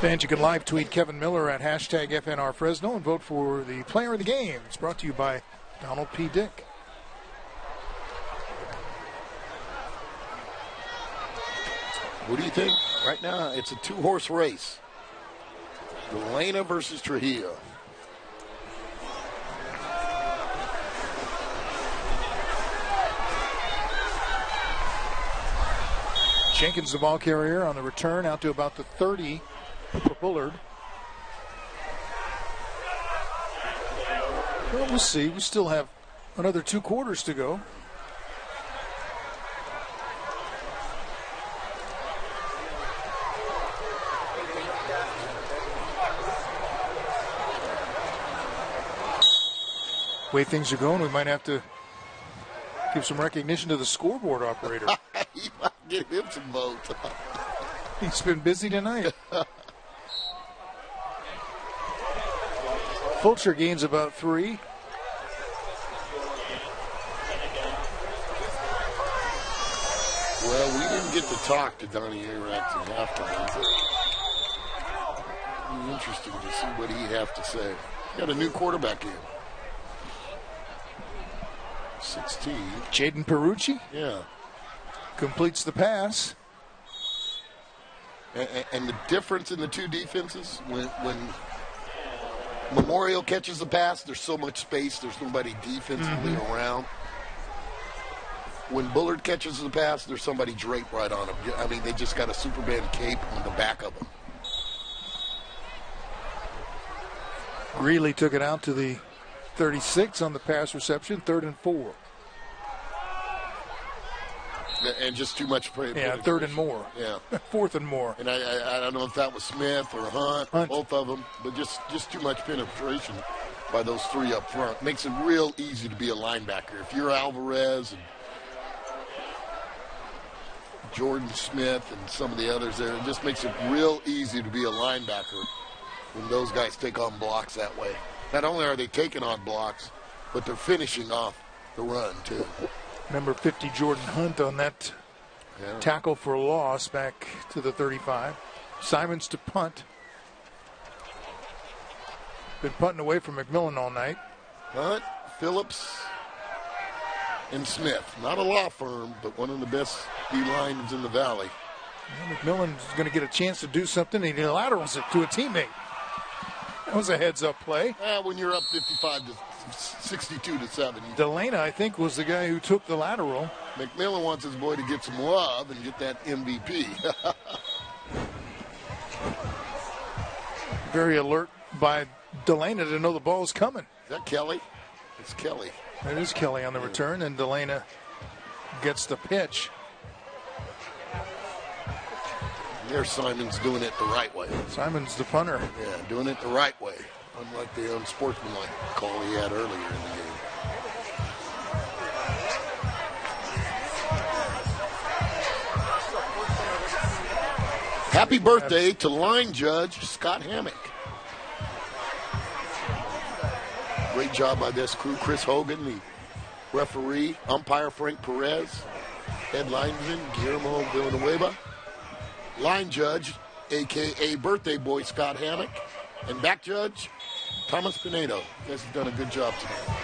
Fans, you can live tweet Kevin Miller at hashtag FNR Fresno and vote for the player of the game. It's brought to you by Donald P. Dick.
What do you think? Right now, it's a two-horse race. Delana versus Trujillo.
Jenkins, the ball carrier on the return, out to about the 30 for Bullard. Well, we'll see. We still have another 2 quarters to go. The way things are going, we might have to give some recognition to the scoreboard operator.
You might get him some votes.
He's been busy tonight. Fulcher gains about 3.
Well, we didn't get to talk to Donnie Arax at halftime. It'll be interesting to see what he'd have to say. Got a new quarterback in. 16.
Jaden Perucci?
Yeah.
Completes the pass.
And the difference in the two defenses, when Memorial catches the pass, there's so much space, there's nobody defensively around. When Bullard catches the pass, there's somebody draped right on him. I mean, they just got a Superman cape on the back of them.
Greeley took it out to the 36 on the pass reception, 3rd and 4.
And just too much.
Yeah, 3rd and more.
Yeah.
4th and more.
And I don't know if that was Smith or Hunt. Both of them, but just too much penetration by those 3 up front. Makes it real easy to be a linebacker. If you're Alvarez and Jordan Smith and some of the others there, it just makes it real easy to be a linebacker when those guys take on blocks that way. Not only are they taking on blocks, but they're finishing off the run, too.
Number 50, Jordan Hunt on that tackle for a loss back to the 35. Simons to punt. Been punting away from McMillan all night.
Hunt, Phillips, and Smith. Not a law firm, but one of the best D-lines in the Valley.
Well, McMillan's going to get a chance to do something, and he laterals it to a teammate. That was a heads-up play.
When you're up 55 to 62 to 7.
Delana, I think, was the guy who took the lateral.
McMillan wants his boy to get some love and get that MVP.
Very alert by Delana to know the ball's coming.
Is that Kelly? It's Kelly.
It is Kelly on the return, and Delana gets the pitch.
There's Simons doing it the right way.
Simons the punter.
Yeah, doing it the right way. Unlike the unsportsmanlike call he had earlier in the game. Happy birthday to line judge Scott Hammock. Great job by this crew. Chris Hogan, the referee, umpire Frank Perez, head linesman Guillermo Villanueva, line judge, a.k.a. birthday boy Scott Hammock, and back judge Thomas Pinedo. You guys have done a good job tonight.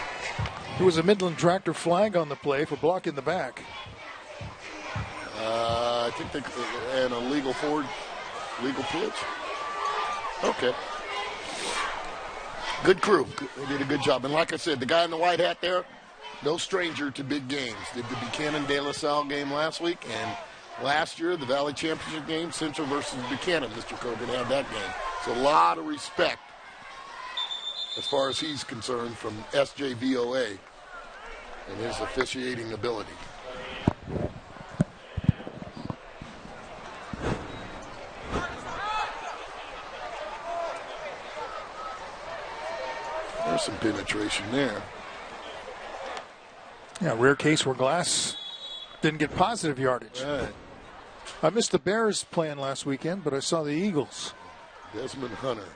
There was a Midland Tractor flag on the play for blocking the back.
I think and a legal pitch. Okay. Good crew. They did a good job. And like I said, the guy in the white hat there, no stranger to big games. Did the Buchanan De La Salle game last week, and last year, the Valley Championship game, Central versus Buchanan. Mr. Kogan had that game. So a lot of respect, as far as he's concerned, from SJVOA and his officiating ability. There's some penetration there.
Yeah, rare case where Glass didn't get positive yardage.
Right.
I missed the Bears playing last weekend, but I saw the Eagles.
Desmond Hunter.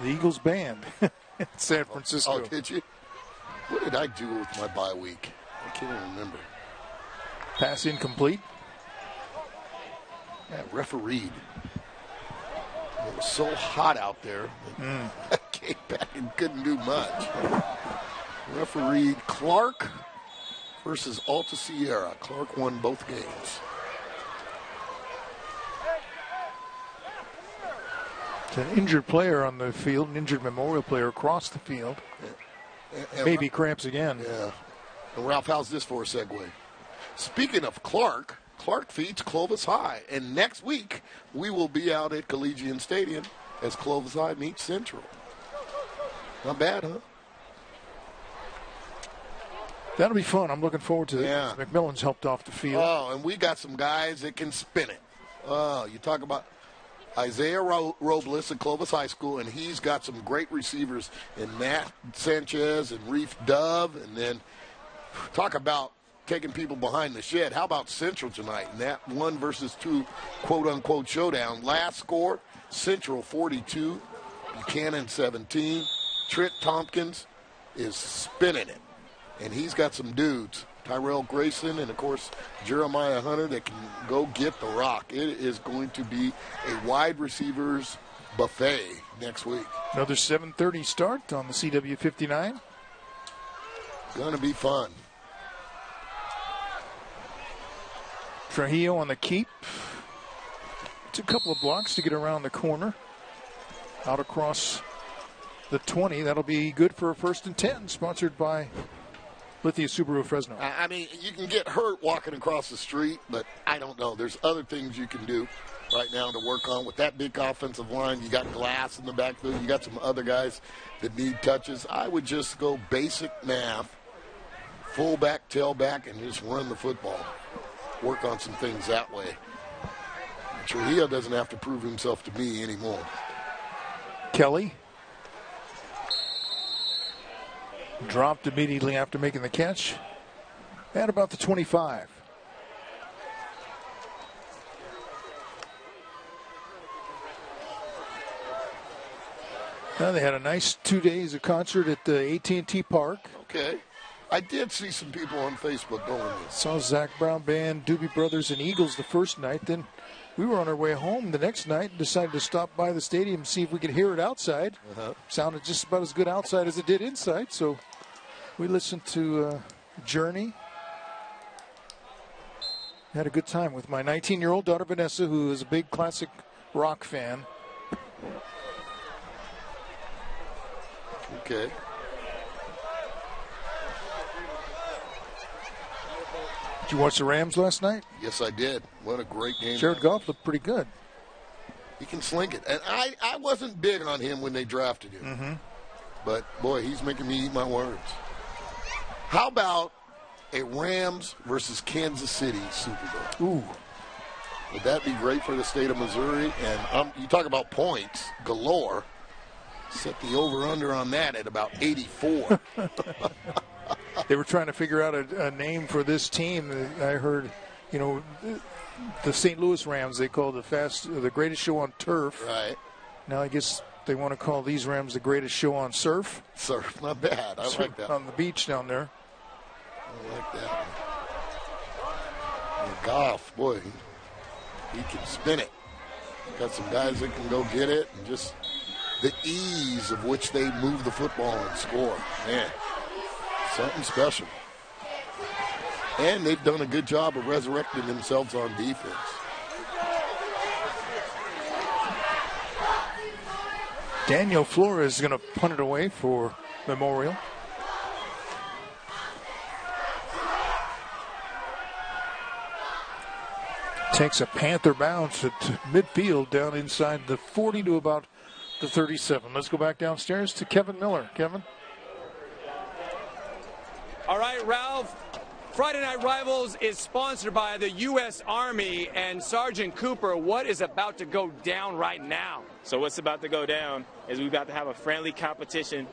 The Eagles band in San Francisco.
Oh, did you? What did I do with my bye week? I can't even remember.
Pass incomplete.
Yeah, refereed. It was so hot out there. I came back and couldn't do much. Referee Clark versus Alta Sierra. Clark won both games.
It's an injured player on the field, an injured Memorial player across the field. Maybe cramps again.
Yeah. And Ralph, how's this for a segue? Speaking of Clark, Clark feeds Clovis High. And next week, we will be out at Collegian Stadium as Clovis High meets Central. Not bad, huh?
That'll be fun. I'm looking forward to it.
Yeah.
McMillan's helped off the field.
Oh, and we got some guys that can spin it. Oh, you talk about Isaiah Robles at Clovis High School, and he's got some great receivers in Matt Sanchez and Reef Dove. And then talk about taking people behind the shed. How about Central tonight in that 1-versus-2 quote-unquote showdown? Last score, Central 42, Buchanan 17. Trent Tompkins is spinning it. And he's got some dudes, Tyrell Grayson and, of course, Jeremiah Hunter, that can go get the rock. It is going to be a wide receivers buffet next week.
Another 7:30 start on the CW 59.
Going to be fun.
Trujillo on the keep. It's a couple of blocks to get around the corner. Out across the 20. That'll be good for a 1st and 10, sponsored by Lithia Subaru Fresno.
I mean, you can get hurt walking across the street, but I don't know. There's other things you can do right now to work on. With that big offensive line, you got Glass in the backfield. You got some other guys that need touches. I would just go basic math, fullback, tailback, and just run the football. Work on some things that way. Trujillo doesn't have to prove himself to me anymore.
Kelly dropped immediately after making the catch at about the 25. Now they had a nice 2 days of concert at the AT&T Park.
Okay. I did see some people on Facebook going there.
Saw Zach Brown Band, Doobie Brothers, and Eagles the first night. Then we were on our way home the next night and decided to stop by the stadium and see if we could hear it outside. Sounded just about as good outside as it did inside. So we listened to Journey. Had a good time with my 19-year-old daughter, Vanessa, who is a big classic rock fan.
Okay.
Did you watch the Rams last night?
Yes, I did. What a great game.
Jared Goff looked pretty good.
He can sling it. And I wasn't big on him when they drafted him. But, boy, he's making me eat my words. How about a Rams versus Kansas City Super Bowl?
Ooh.
Would that be great for the state of Missouri? And you talk about points galore. Set the over-under on that at about 84.
They were trying to figure out a name for this team. I heard, the St. Louis Rams, they call the greatest show on turf.
Right.
Now I guess they want to call these Rams the greatest show on surf.
Surf, not bad. I like that.
On the beach down there.
I like that. And Goff, boy, he can spin it. Got some guys that can go get it, and just the ease of which they move the football and score. Man. Something special. And they've done a good job of resurrecting themselves on defense.
Daniel Flores is going to punt it away for Memorial. Takes a Panther bounce at midfield down inside the 40 to about the 37. Let's go back downstairs to Kevin Miller. Kevin?
All right, Ralph. Friday Night Rivals is sponsored by the U.S. Army and Sergeant Cooper. What is about to go down right now?
So what's about to go down is we're about to have a friendly competition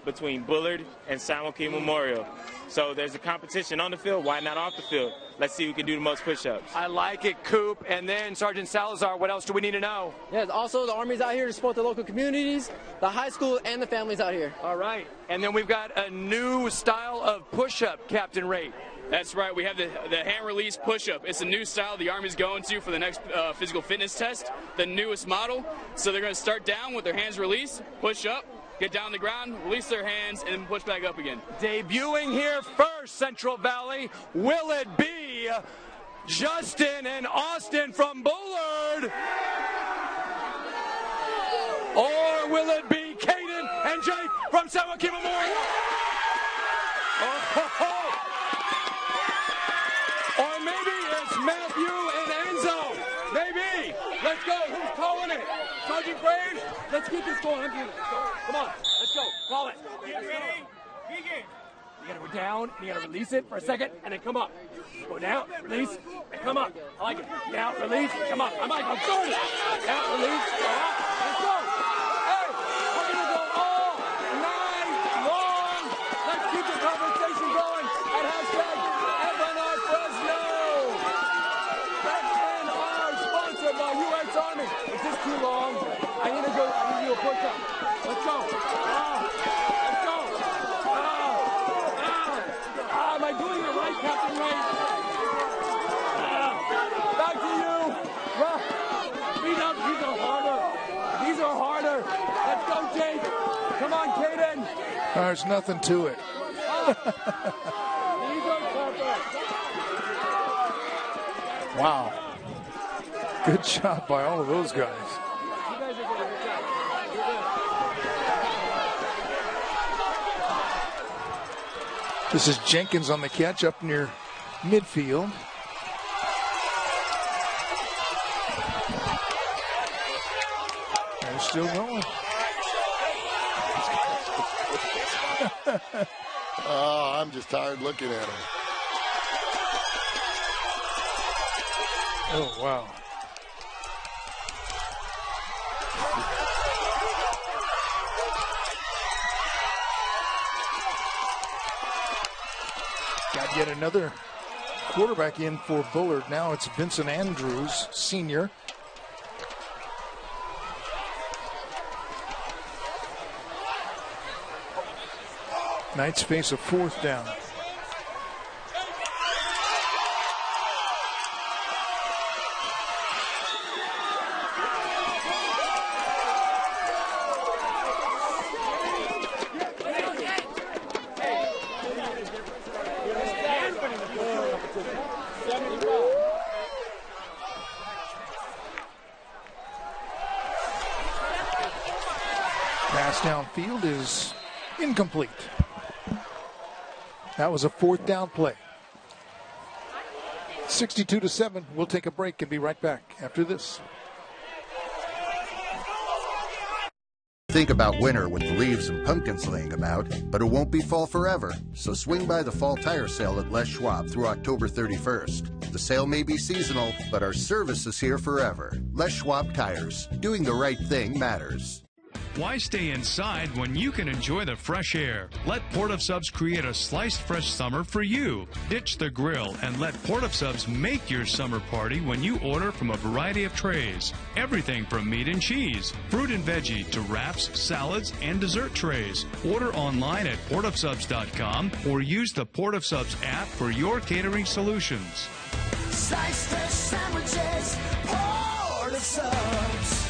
between Bullard and San Joaquin Memorial. So there's a competition on the field. Why not off the field? Let's see who can do the most push-ups.
I like it, Coop. And then, Sergeant Salazar, what else do we need to know?
Yes, also the Army's out here to support the local communities, the high school, and the families out here.
All right. And then we've got a new style of push-up, Captain Ray.
That's right. We have the hand release push-up. It's a new style the Army's going to for the next physical fitness test, the newest model. So they're going to start down with their hands released, push up, get down on the ground, release their hands, and then push back up again.
Debuting here first, Central Valley. Will it be Justin and Austin from Bullard? Or will it be Caden and Jake from Joaquin Memorial? Or maybe it's Matthew and Enzo. Maybe. Let's go. Who's calling it? Sergeant Graves? Let's get this going. I'm doing it. Come on. Let's go. Call it. Get ready. Begin. You gotta go down, you gotta release it for a second, and then come up. Go down, release, and come up. I like it. Down, release, come up. I like it. I'm starting. Down, release, go up. Let's go. Hey, we're gonna go all night long. Let's keep the conversation going at hashtag FNR Fresno. FNR sponsored by U.S. Army. Is this too long? I need to do a push-up. Let's go. Let's go. Am I doing it right, Captain Wright? Back to you. Beat up. These are harder. These are harder. Let's go, Jake. Come on, Caden.
There's nothing to it.
These are tougher.
Wow. Good job by all of those guys.
You guys are doing a good job. You're good.
This is Jenkins on the catch up near midfield. They're still going.
Oh, I'm just tired looking at him.
Oh, wow. Got yet another quarterback in for Bullard. Now it's Vincent Andrews, senior. Knights face a fourth down. Pass downfield is incomplete. That was a fourth down play. 62-7. We'll take a break and be right back after this.
Think about winter with the leaves and pumpkins laying about, but it won't be fall forever. So swing by the fall tire sale at Les Schwab through October 31st. The sale may be seasonal, but our service is here forever. Les Schwab Tires. Doing the right thing matters.
Why stay inside when you can enjoy the fresh air? Let Port of Subs create a sliced fresh summer for you. Ditch the grill and let Port of Subs make your summer party when you order from a variety of trays. Everything from meat and cheese, fruit and veggie to wraps, salads, and dessert trays. Order online at portofsubs.com or use the Port of Subs app for your catering solutions.
Sliced fresh sandwiches, Port of Subs.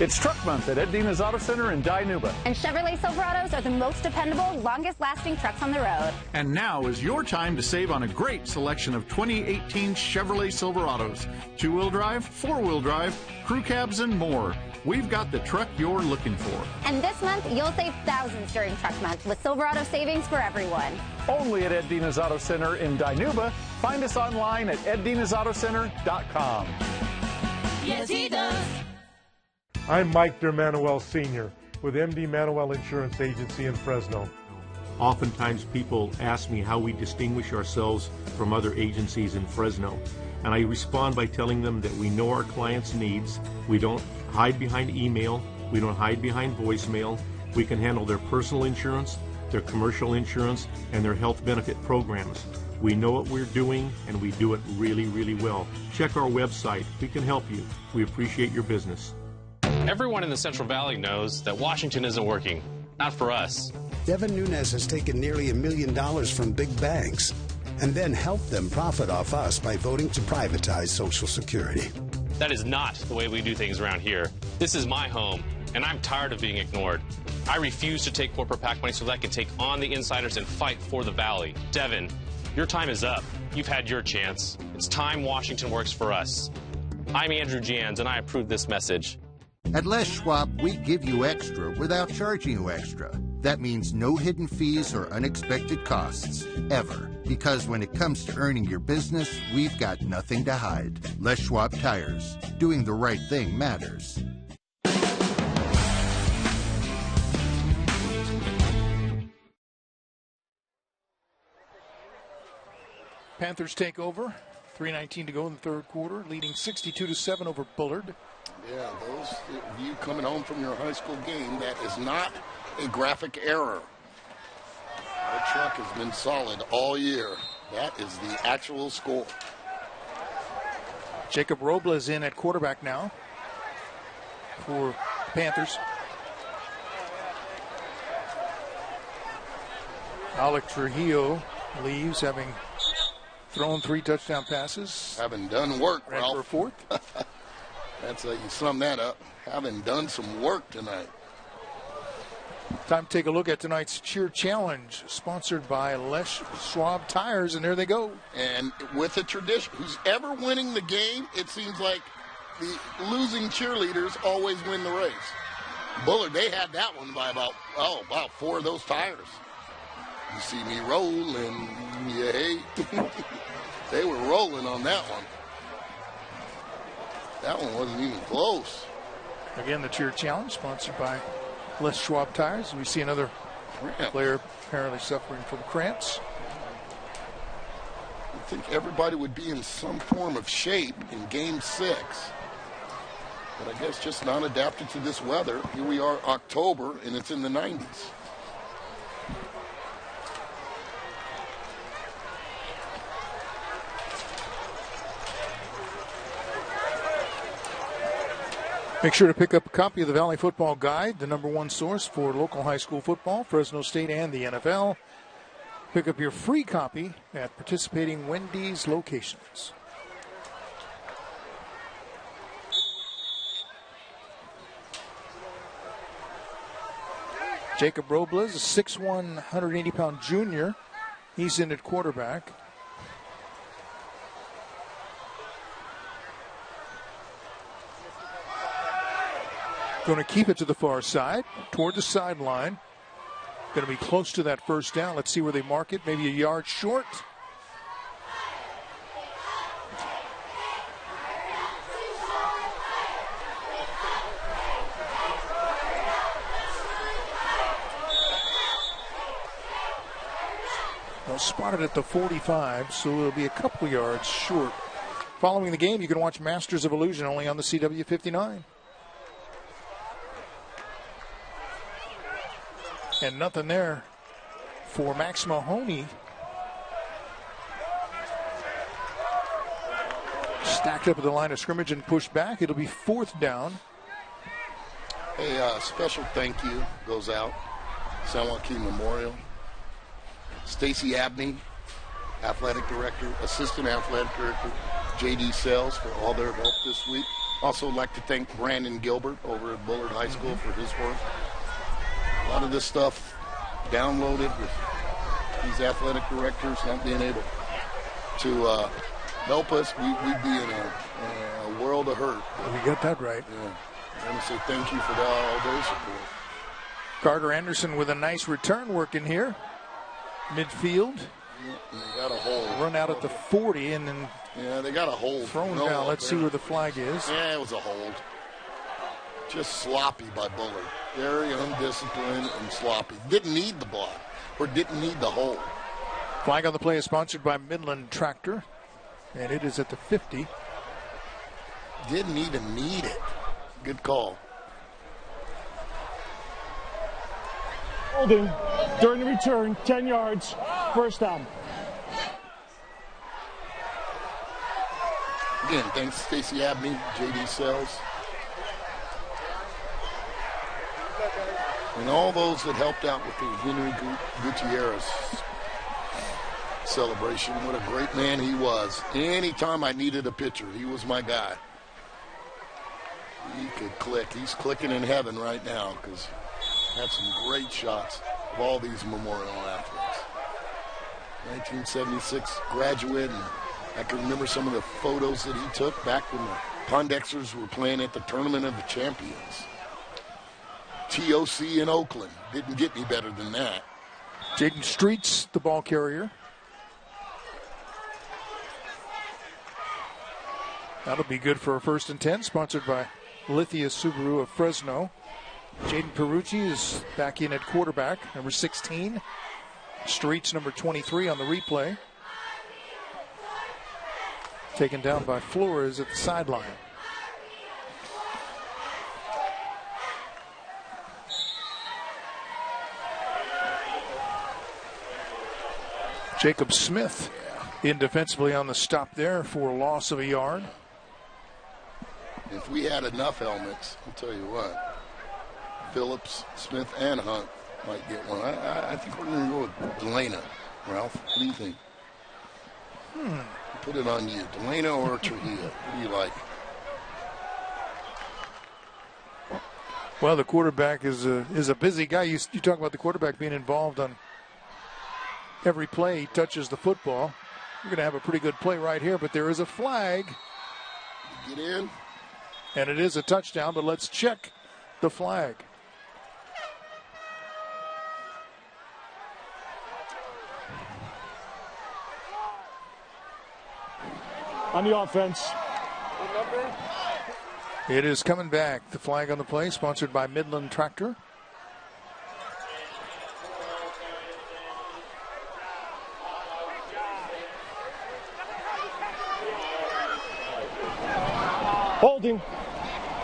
It's Truck Month at Ed Dina's Auto Center in Dinuba.
And Chevrolet Silverados are the most dependable, longest-lasting trucks on the road.
And now is your time to save on a great selection of 2018 Chevrolet Silverados. Two-wheel drive, four-wheel drive, crew cabs, and more. We've got the truck you're looking for.
And this month, you'll save thousands during Truck Month with Silverado savings for everyone.
Only at Ed Dina's Auto Center in Dinuba. Find us online at eddinasautocenter.com.
Yes, he does.
I'm Mike Dermanuel Sr. with MD Manuel Insurance Agency in Fresno.
Oftentimes people ask me how we distinguish ourselves from other agencies in Fresno. And I respond by telling them that we know our clients' needs. We don't hide behind email. We don't hide behind voicemail. We can handle their personal insurance, their commercial insurance, and their health benefit programs. We know what we're doing, and we do it really, really well. Check our website. We can help you. We appreciate your business.
Everyone in the Central Valley knows that Washington isn't working. Not for us.
Devin Nunes has taken nearly $1 million from big banks and then helped them profit off us by voting to privatize Social Security.
That is not the way we do things around here. This is my home, and I'm tired of being ignored. I refuse to take corporate PAC money so that I can take on the insiders and fight for the Valley. Devin, your time is up. You've had your chance. It's time Washington works for us. I'm Andrew Jans, and I approve this message.
At Les Schwab, we give you extra without charging you extra. That means no hidden fees or unexpected costs, ever. Because when it comes to earning your business, we've got nothing to hide. Les Schwab Tires. Doing the right thing matters.
Panthers take over. 3:19 to go in the third quarter, leading 62-7 over Bullard.
Yeah, those of you coming home from your high school game, that is not a graphic error. Our truck has been solid all year. That is the actual score.
Jacob Robles in at quarterback now for Panthers. Alec Trujillo leaves, having thrown 3 touchdown passes.
Having done work,
Ralph. For a fourth.
That's how you sum that up. Having done some work tonight.
Time to take a look at tonight's cheer challenge, sponsored by Les Schwab Tires, and there they go.
And with a tradition, who's ever winning the game, it seems like the losing cheerleaders always win the race. Bullard, they had that one by about 4 of those tires. You see me rolling, yay. They were rolling on that one. That one wasn't even close.
Again, the cheer challenge, sponsored by Les Schwab Tires. We see another player apparently suffering from cramps.
I think everybody would be in some form of shape in Game 6. But I guess just not adapted to this weather. Here we are, October, and it's in the 90s.
Make sure to pick up a copy of the Valley Football Guide, the #1 source for local high school football, Fresno State and the NFL. Pick up your free copy at participating Wendy's locations. Jacob Robles, a 6'1", 180-pound junior. He's in at quarterback. Going to keep it to the far side, toward the sideline. Going to be close to that first down. Let's see where they mark it. Maybe a yard short. Well, spotted at the 45, so it'll be a couple yards short. Following the game, you can watch Masters of Illusion only on the CW59. And nothing there for Max Mahoney. Stacked up at the line of scrimmage and pushed back. It'll be 4th down.
A special thank you goes out. San Joaquin Memorial. Stacy Abney, athletic director, assistant athletic director, J.D. Sells for all their help this week. Also like to thank Brandon Gilbert over at Bullard High School for his work. A lot of this stuff downloaded with these athletic directors not being able to help us. We'd be in a world of hurt.
We got that right.
Yeah. I want to say thank you for all their support.
Carter Anderson with a nice return work in here. Midfield.
Yeah, they got a hold.
Run out at the 40 and then
they got a hold.
Thrown down. Let's see where the flag is.
Yeah, it was a hold. Just sloppy by Bullard. Very undisciplined and sloppy. Didn't need the block or didn't need the hold.
Flag on the play is sponsored by Midland Tractor, and it is at the 50.
Didn't even need it. Good call.
Holding during the return, 10 yards, first down.
Again, thanks to Stacy Abney, J.D. Sells. And all those that helped out with the Henry Gutierrez celebration. What a great man he was. Anytime I needed a pitcher, he was my guy. He could click. He's clicking in heaven right now because he had some great shots of all these Memorial athletes. 1976 graduate, and I can remember some of the photos that he took back when the Pondexters were playing at the Tournament of the Champions. TOC in Oakland. Didn't get any better than that.
Jaden Streets, the ball carrier. That'll be good for a 1st and 10, sponsored by Lithia Subaru of Fresno. Jaden Perucci is back in at quarterback, number 16. Streets, number 23 on the replay. Taken down by Flores at the sideline. Jacob Smith in defensively on the stop there for a loss of a yard.
If we had enough helmets, I'll tell you what, Phillips, Smith, and Hunt might get one. I think we're going to go with Delana. Ralph, what do you think? Put it on you. Delana or Trujillo? What do you like?
Well, the quarterback is a busy guy. You talk about the quarterback being involved on every play he touches the football. We're going to have a pretty good play right here, but there is a flag.
Get in.
And it is a touchdown, but let's check the flag.
On the offense.
It is coming back. The flag on the play, sponsored by Midland Tractor.
Holding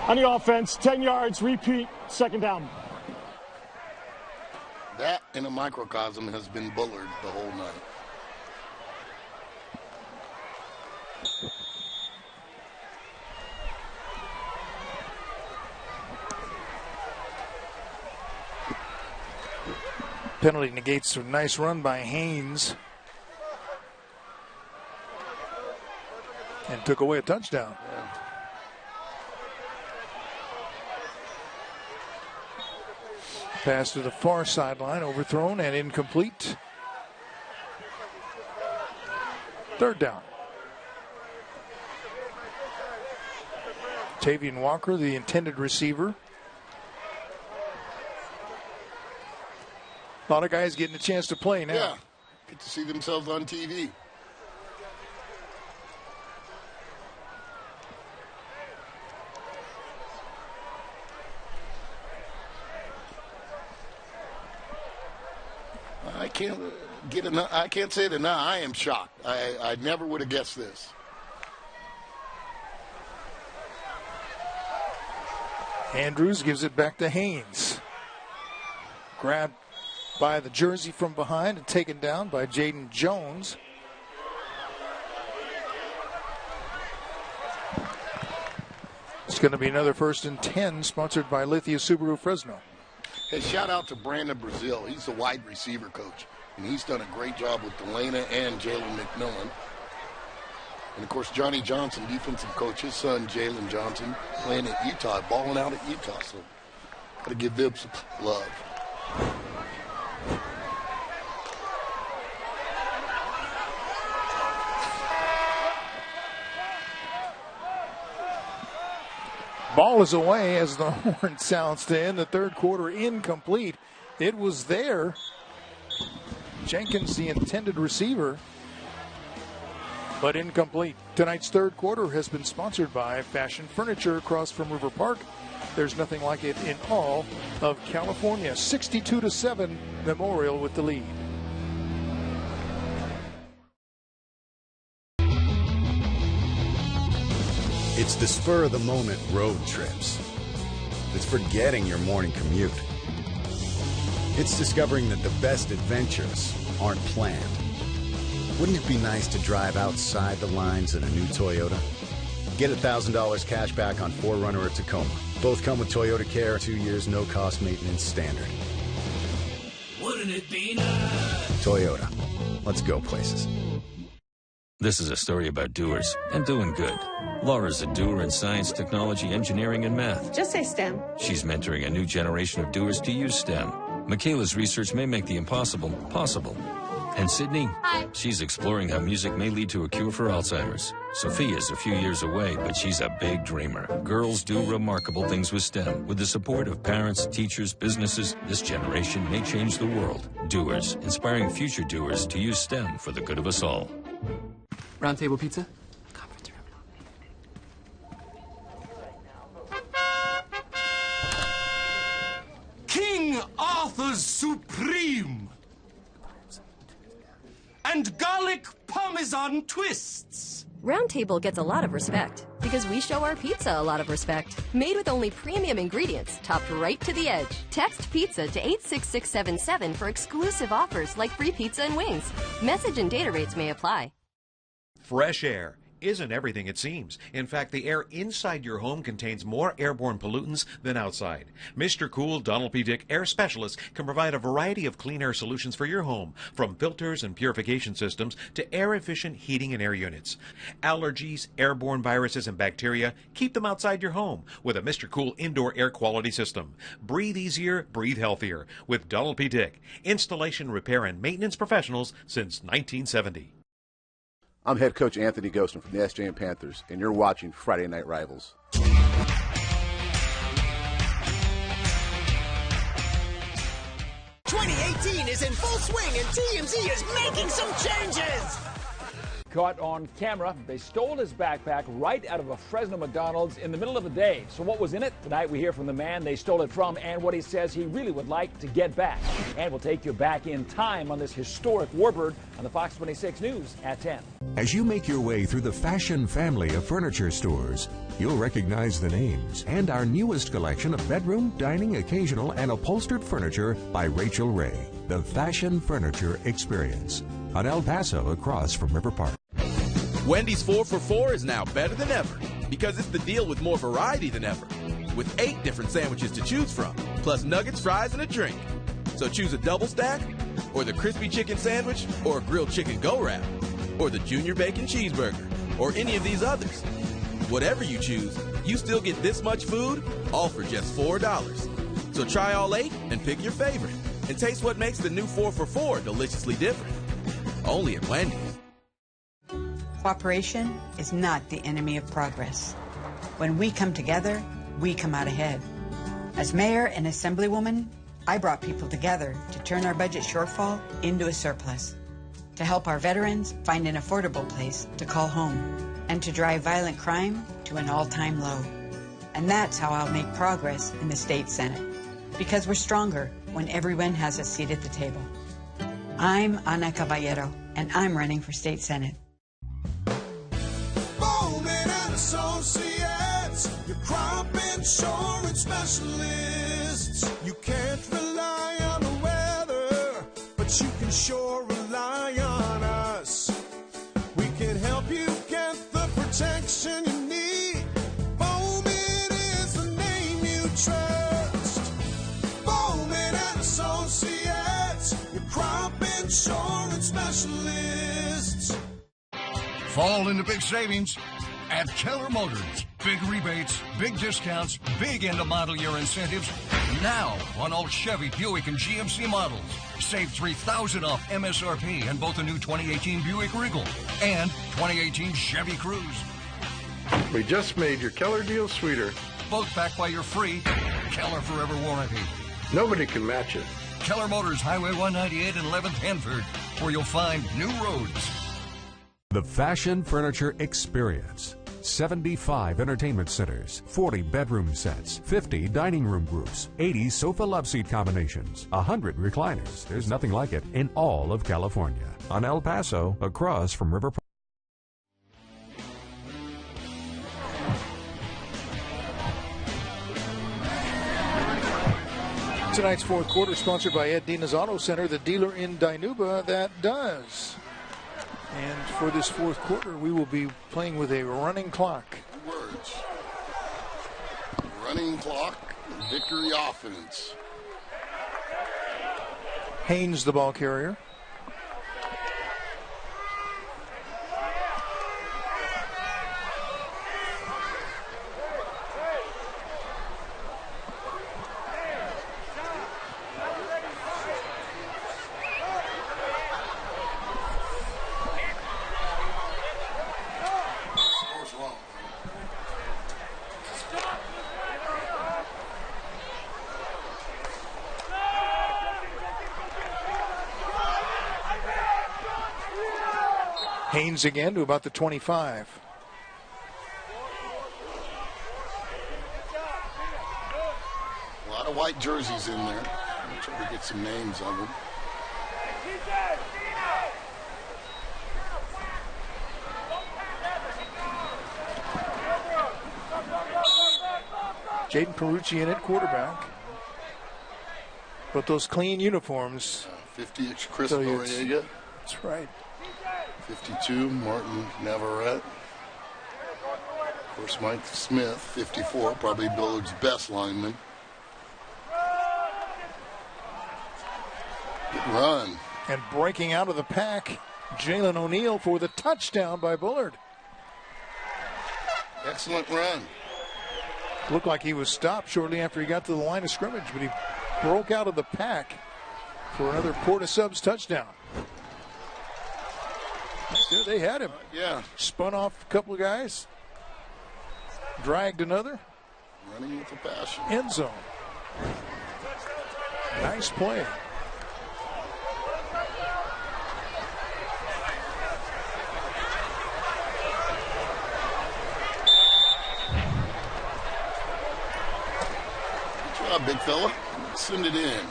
on the offense, 10 yards, repeat, 2nd down.
That in a microcosm has been Bullard the whole night.
Penalty negates a nice run by Haynes. And took away a touchdown.
Yeah.
Pass to the far sideline, overthrown and incomplete. 3rd down. Tavian Walker, the intended receiver. A lot of guys getting a chance to play now.
Yeah, get to see themselves on TV. I can't say that now. I am shocked. I never would have guessed this.
Andrews gives it back to Haynes. Grabbed by the jersey from behind and taken down by Jaden Jones. It's going to be another 1st and 10, sponsored by Lithia Subaru Fresno.
Hey, shout out to Brandon Brazil. He's the wide receiver coach, and he's done a great job with Delana and Jalen McMillan. And, of course, Johnny Johnson, defensive coach, his son, Jalen Johnson, playing at Utah, balling out at Utah. So, got to give them some love.
Ball is away as the horn sounds to end the 3rd quarter. Incomplete. It was there. Jenkins, the intended receiver, but incomplete. Tonight's 3rd quarter has been sponsored by Fashion Furniture across from River Park. There's nothing like it in all of California. 62-7, Memorial with the lead.
It's the spur-of-the-moment road trips. It's forgetting your morning commute. It's discovering that the best adventures aren't planned. Wouldn't it be nice to drive outside the lines in a new Toyota? Get $1,000 cash back on 4Runner or Tacoma. Both come with Toyota Care, 2 years, no-cost maintenance standard.
Wouldn't it be nice?
Toyota. Let's go places.
This is a story about doers and doing good. Laura's a doer in science, technology, engineering, and math.
Just say STEM.
She's mentoring a new generation of doers to use STEM. Michaela's research may make the impossible possible. And Sydney?
Hi.
She's exploring how music may lead to a cure for Alzheimer's. Sophia's a few years away, but she's a big dreamer. Girls do remarkable things with STEM. With the support of parents, teachers, businesses, this generation may change the world. Doers, inspiring future doers to use STEM for the good of us all.
Round table pizza?
King Arthur's Supreme! And garlic parmesan twists!
Roundtable gets a lot of respect because we show our pizza a lot of respect. Made with only premium ingredients, topped right to the edge. Text pizza to 86677 for exclusive offers like free pizza and wings. Message and data rates may apply.
Fresh air isn't everything it seems. In fact, the air inside your home contains more airborne pollutants than outside. Mr. Cool Donald P. Dick Air Specialist can provide a variety of clean air solutions for your home, from filters and purification systems to air-efficient heating and air units. Allergies, airborne viruses, and bacteria, keep them outside your home with a Mr. Cool indoor air quality system. Breathe easier, breathe healthier with Donald P. Dick, installation, repair, and maintenance professionals since 1970.
I'm head coach Anthony Ghostin from the SJM Panthers, and you're watching Friday Night Rivals.
2018 is in full swing, and TMZ is making some changes!
Caught on camera, they stole his backpack right out of a Fresno McDonald's in the middle of the day. So what was in it? Tonight we hear from the man they stole it from and what he says he really would like to get back. And we'll take you back in time on this historic warbird on the Fox 26 News at 10.
As you make your way through the Fashion family of furniture stores, you'll recognize the names and our newest collection of bedroom, dining, occasional, and upholstered furniture by Rachel Ray. The Fashion Furniture Experience on El Paso across from River Park.
Wendy's 4 for $4 is now better than ever because it's the deal with more variety than ever. With 8 different sandwiches to choose from, plus nuggets, fries, and a drink. So choose a double stack, or the crispy chicken sandwich, or a grilled chicken go-wrap, or the junior bacon cheeseburger, or any of these others. Whatever you choose, you still get this much food, all for just $4. So try all 8 and pick your favorite, and taste what makes the new 4 for $4 deliciously different. Only at Wendy's.
Cooperation is not the enemy of progress. When we come together, we come out ahead. As mayor and assemblywoman, I brought people together to turn our budget shortfall into a surplus, to help our veterans find an affordable place to call home, and to drive violent crime to an all-time low. And that's how I'll make progress in the state Senate, because we're stronger when everyone has a seat at the table. I'm Ana Caballero, and I'm running for state Senate.
Associates, your crop insurance specialists. You can't rely on the weather, but you can sure rely on us. We can help you get the protection you need. Bowman is the name you trust. Bowman and Associates, your crop insurance specialists.
Fall into big savings at Keller Motors. Big rebates, big discounts, big end of model year incentives. Now on all Chevy, Buick, and GMC models. Save $3,000 off MSRP and both the new 2018 Buick Regal and 2018 Chevy Cruze.
We just made your Keller deal sweeter.
Both backed by your free Keller Forever warranty.
Nobody can match it.
Keller Motors, Highway 198 and 11th Hanford, where you'll find new roads.
The Fashion Furniture Experience. 75 entertainment centers, 40 bedroom sets, 50 dining room groups, 80 sofa love seat combinations, 100 recliners. There's nothing like it in all of California. On El Paso, across from River Park.
Tonight's fourth quarter sponsored by Ed Dina's Auto Center, the dealer in Dinuba that does. And for this fourth quarter, we will be playing with a running clock.
Running clock, victory offense.
Haynes, the ball carrier. Haynes again to about the 25.
A lot of white jerseys in there. I'm trying to get some names of them.
Jaden Perucci in at quarterback. But those clean uniforms.
50, it's Chris
So
Noriega.
That's right.
52, Martin Navarrete. Of course, Mike Smith, 54, probably Bullard's best lineman. Good run.
And breaking out of the pack, Jalen O'Neal for the touchdown by Bullard.
Excellent run.
Looked like he was stopped shortly after he got to the line of scrimmage, but he broke out of the pack for another Porta Subs touchdown. There they had him.
Yeah.
Spun off a couple of guys. Dragged another.
Running with a passion.
End zone. Nice play.
Good job, big fella. Send it in.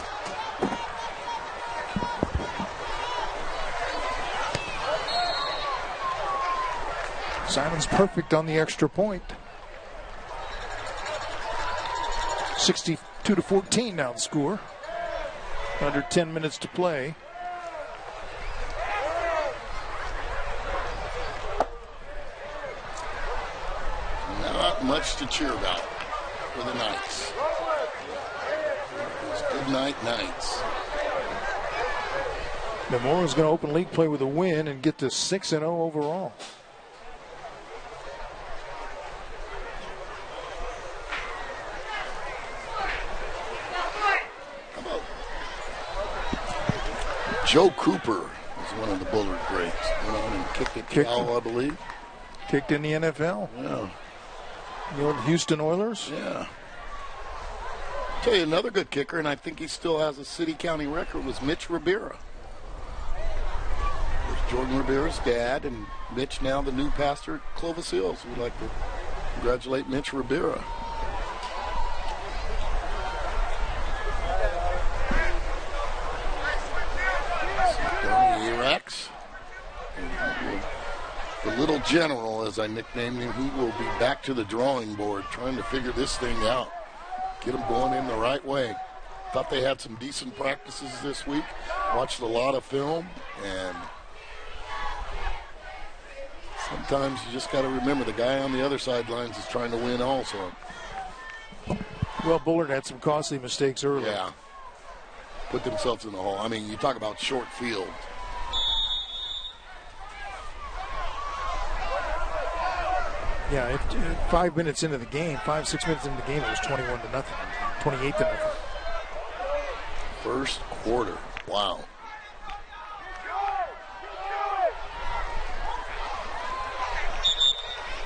Simon's perfect on the extra point. 62-14 now the score. Under 10 minutes to play.
Not much to cheer about for the Knights. It's good night, Knights.
Memorial's going to open league play with a win and get to 6-0 overall.
Joe Cooper is one of the Bullard greats. Went on and kicked it Cal, I believe.
Kicked in the NFL.
Yeah.
The old Houston Oilers.
Yeah. Tell you another good kicker, and I think he still has a city-county record, was Mitch Ribera. There's Jordan Ribera's dad, and Mitch now the new pastor at Clovis Hills. We'd like to congratulate Mitch Ribera. Rex. The little general, as I nicknamed him, he will be back to the drawing board trying to figure this thing out. Get them going in the right way. Thought they had some decent practices this week. Watched a lot of film, and sometimes you just got to remember the guy on the other sidelines is trying to win also.
Well, Bullard had some costly mistakes early.
Yeah. Put themselves in the hole. I mean, you talk about short field.
Yeah, 5 minutes into the game, 5-6 minutes into the game, it was 21-0, 28-0.
First quarter. Wow.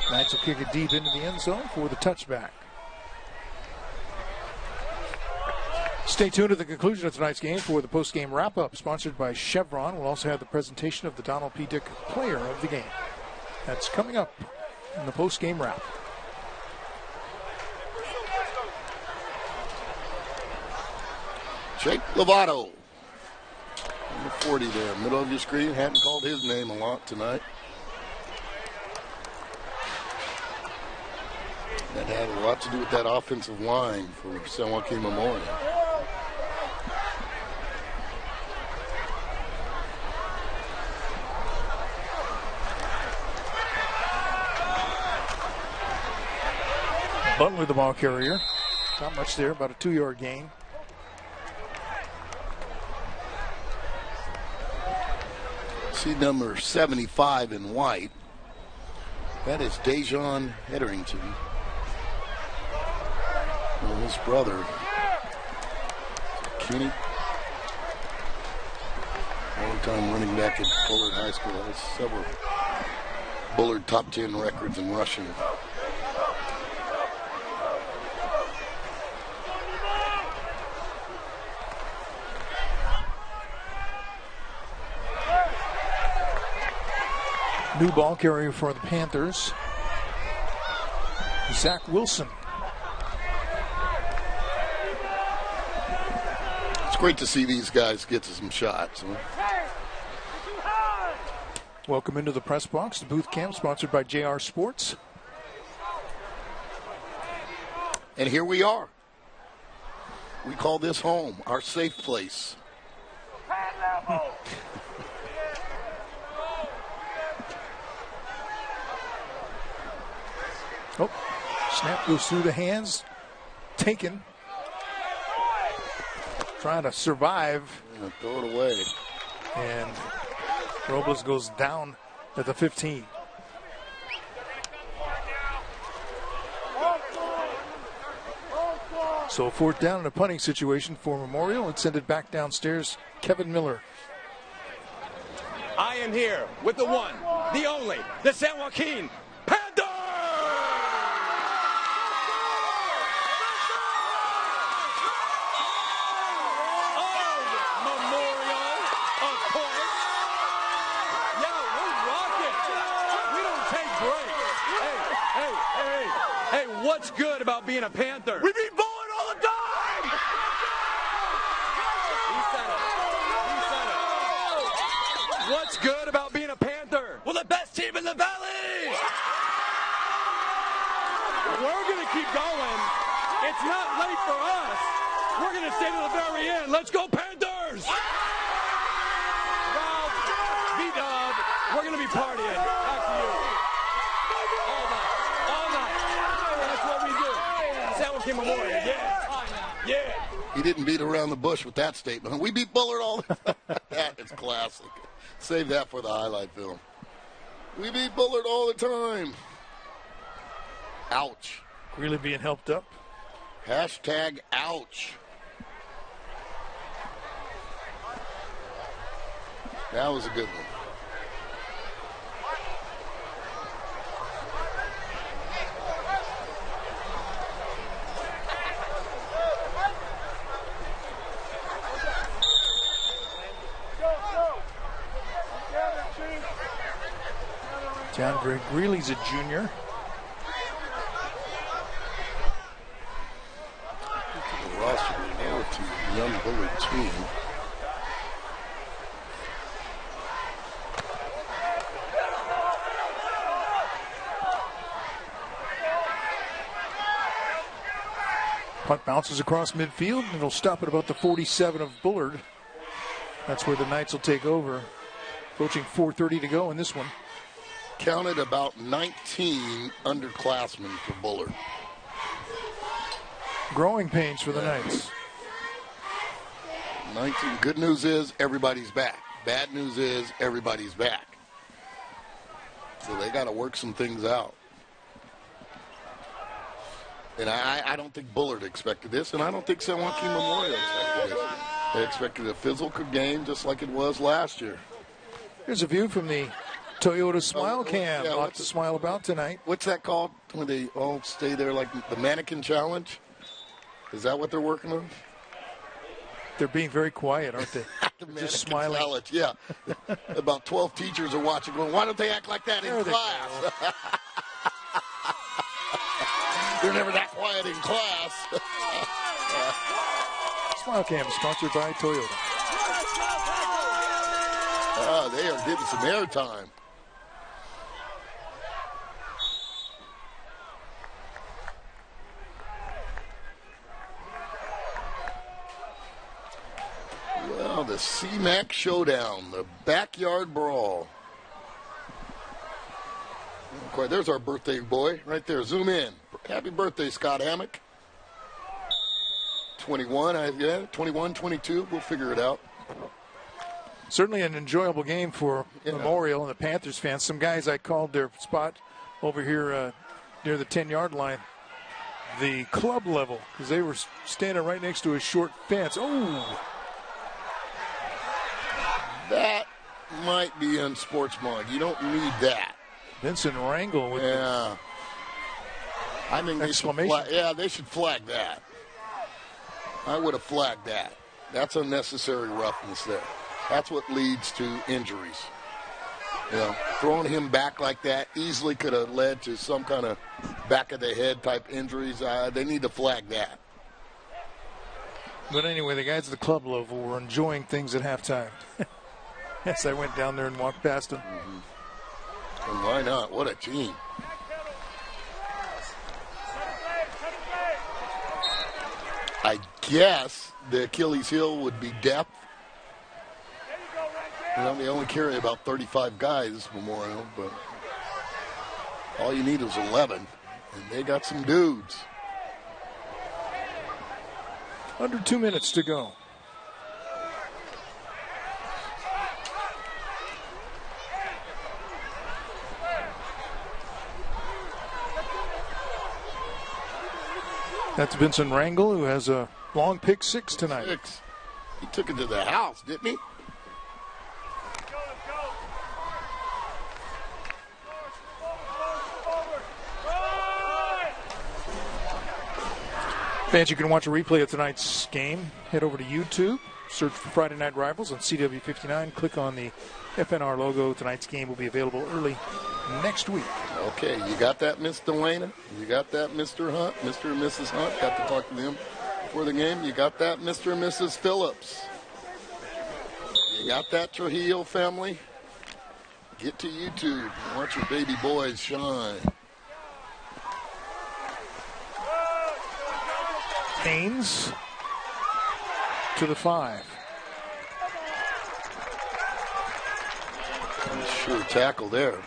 Knights will kick it deep into the end zone for the touchback. Stay tuned to the conclusion of tonight's game for the post-game wrap-up, sponsored by Chevron. We'll also have the presentation of the Donald P. Dick Player of the Game. That's coming up in the post-game wrap.
Jake Lovato. Number 40 there, middle of your screen. Hadn't called his name a lot tonight. That had a lot to do with that offensive line for San Joaquin Memorial.
Butler, the ball carrier. Not much there, about a 2-yard gain.
See number 75 in white. That is Dejon Hetherington. Well, his brother, Kenny. Long-time running back at Bullard High School. Has several Bullard top 10 records in rushing.
New ball carrier for the Panthers, Zach Wilson.
It's great to see these guys get to some shots.
Welcome into the press box, the booth camp sponsored by JR Sports.
And here we are. We call this home, our safe place.
Oh, snap goes through the hands. Taken. Trying to survive.
Yeah, throw it away.
And Robles goes down at the 15. So 4th down in a punting situation for Memorial. It's sent it back downstairs. Kevin Miller.
I am here with the one, the only, the San Joaquin Panthers! Hey, what's good about being a Panther? We beat Bullard all the time! He said it. What's good about being a Panther? We're the best team in the valley! We're going to keep going. It's not late for us. We're going to stay to the very end. Let's go, Panthers! Ralph, B-Dub, we're going to be partying. Back to you. Memorial. Yeah.
He didn't beat around the bush with that statement. We beat Bullard all the time. That is classic. Save that for the highlight film. We beat Bullard all the time. Ouch.
Really being helped up.
Hashtag ouch. That was a good one.
John Greg Greeley's a junior.
The roster to young Bullard team.
Punt bounces across midfield. It'll stop at about the 47 of Bullard. That's where the Knights will take over. Approaching 4:30 to go in this one.
Counted about 19 underclassmen for Bullard.
Growing pains for the Knights.
19. Good news is everybody's back. Bad news is everybody's back. So they got to work some things out. And I don't think Bullard expected this, and I don't think San Joaquin Memorial expected this. They expected a physical game just like it was last year.
Here's a view from the Toyota Smile Cam.
Yeah,
Lots to smile about tonight.
What's that called when they all stay there, like the mannequin challenge? Is that what they're working on?
They're being very quiet, aren't they? Just smiling.
Challenge, yeah. About 12 teachers are watching going, why don't they act like that in class? They're never that quiet in class.
Smile Cam is sponsored by Toyota.
They are getting some airtime. Well, the CMAC Showdown, the backyard brawl. Okay, there's our birthday boy right there. Zoom in. Happy birthday, Scott Hammock. 21, 21, 22. We'll figure it out.
Certainly an enjoyable game for Memorial and the Panthers fans. Some guys I called their spot over here near the 10-yard line, the club level, because they were standing right next to a short fence. Oh!
That might be unsportsmanlike. You don't need that.
Vincent Rangel with
I think they should flag that. I would have flagged that. That's unnecessary roughness there. That's what leads to injuries. You know, throwing him back like that easily could have led to some kind of back of the head type injuries. They need to flag that.
But anyway, the guys at the club level were enjoying things at halftime. Yes, I went down there and walked past them.
Mm-hmm. And why not? What a team. I guess the Achilles heel would be depth. You know, they only carry about 35 guys, Memorial, but all you need is 11, and they got some dudes.
Under 2 minutes to go. That's Vincent Rangel, who has a long pick 6 tonight.
He took it to the house, didn't he?
Fans, you can watch a replay of tonight's game. Head over to YouTube, search for Friday Night Rivals on CW59. Click on the FNR logo. Tonight's game will be available early next week.
Okay, you got that, Miss Delana? You got that, Mr. Hunt? Mr. and Mrs. Hunt? Got to talk to them before the game. You got that, Mr. and Mrs. Phillips? You got that, Trujillo family? Get to YouTube and watch your baby boys shine.
Haynes to the 5.
Sure tackle there.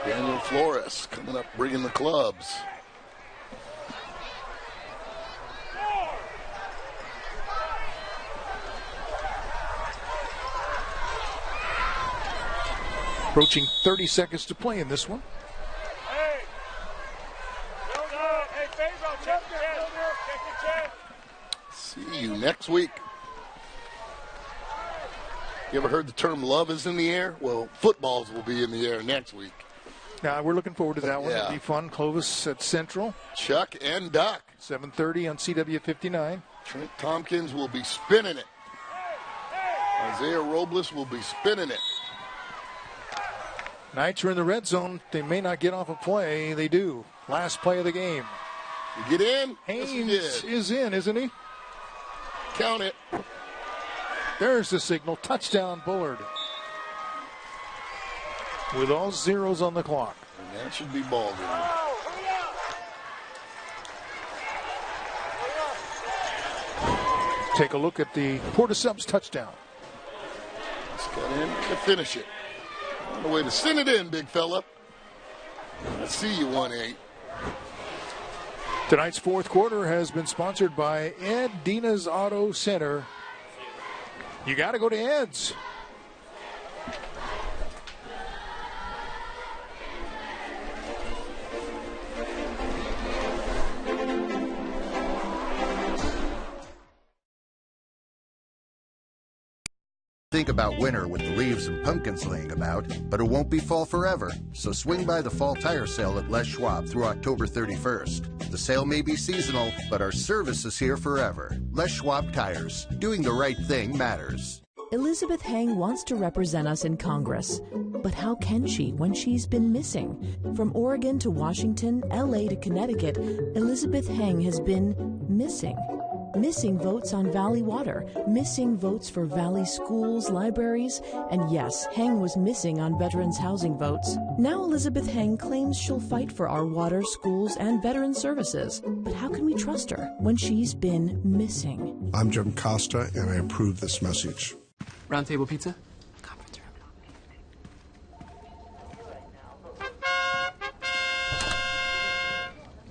Daniel Flores coming up, bringing the clubs.
Approaching 30 seconds to play in this one.
See you next week. You ever heard the term love is in the air? Well, footballs will be in the air next week.
Now, we're looking forward to that one. It'll be fun. Clovis at Central.
Chuck and Duck.
7:30 on CW59.
Trent Tompkins will be spinning it. Isaiah Robles will be spinning it.
Knights are in the red zone. They may not get off a play. They do. Last play of the game.
You get in?
Haynes is in, isn't he?
Count it.
There's the signal. Touchdown, Bullard. With all zeros on the clock.
And that should be ball game.
Take a look at the Porta Subs touchdown.
Just got in to finish it. On the way to send it in, big fella. I see you, 1-8.
Tonight's fourth quarter has been sponsored by Ed Dina's Auto Center. You got to go to Ed's.
Think about winter with the leaves and pumpkins laying about, but it won't be fall forever. So swing by the fall tire sale at Les Schwab through October 31st. The sale may be seasonal, but our service is here forever. Les Schwab Tires. Doing the right thing matters.
Elizabeth Heng wants to represent us in Congress. But how can she when she's been missing? From Oregon to Washington, LA to Connecticut, Elizabeth Heng has been missing. Missing votes on Valley Water, missing votes for Valley schools, libraries, and yes, Heng was missing on veterans' housing votes. Now Elizabeth Heng claims she'll fight for our water, schools, and veteran services. But how can we trust her when she's been missing?
I'm Jim Costa, and I approve this message.
Round table pizza?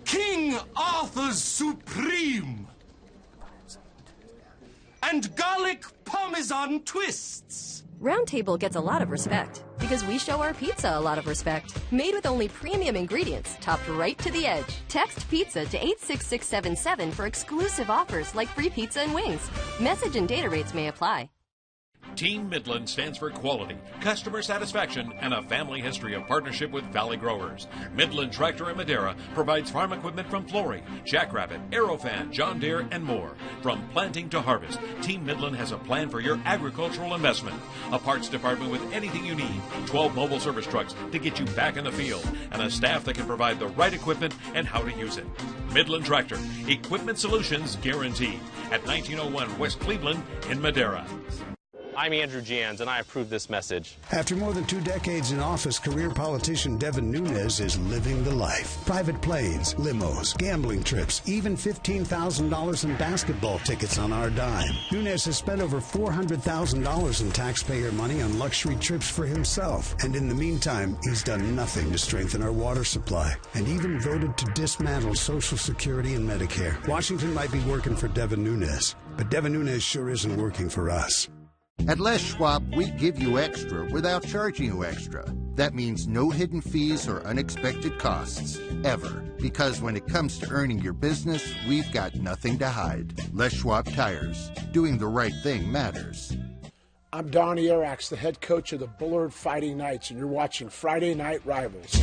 King Arthur's Supreme.
and garlic parmesan twists.
Round Table gets a lot of respect because we show our pizza a lot of respect. Made with only premium ingredients, topped right to the edge. Text pizza to 86677 for exclusive offers like free pizza and wings. Message and data rates may apply.
Team Midland stands for quality, customer satisfaction, and a family history of partnership with Valley Growers. Midland Tractor in Madera provides farm equipment from Flory, Jackrabbit, Aerofan, John Deere, and more. From planting to harvest, Team Midland has a plan for your agricultural investment. A parts department with anything you need, 12 mobile service trucks to get you back in the field, and a staff that can provide the right equipment and how to use it. Midland Tractor, equipment solutions guaranteed. At 1901 West Cleveland in Madera.
I'm Andrew Jans, and I approve this message.
After more than 2 decades in office, career politician Devin Nunes is living the life. Private planes, limos, gambling trips, even $15,000 in basketball tickets on our dime. Nunes has spent over $400,000 in taxpayer money on luxury trips for himself. And in the meantime, he's done nothing to strengthen our water supply, and even voted to dismantle Social Security and Medicare. Washington might be working for Devin Nunes, but Devin Nunes sure isn't working for us.
At Les Schwab, we give you extra without charging you extra. That means no hidden fees or unexpected costs, ever. Because when it comes to earning your business, we've got nothing to hide. Les Schwab Tires. Doing the right thing matters.
I'm Donnie Arax, the head coach of the Bullard Fighting Knights, and you're watching Friday Night Rivals.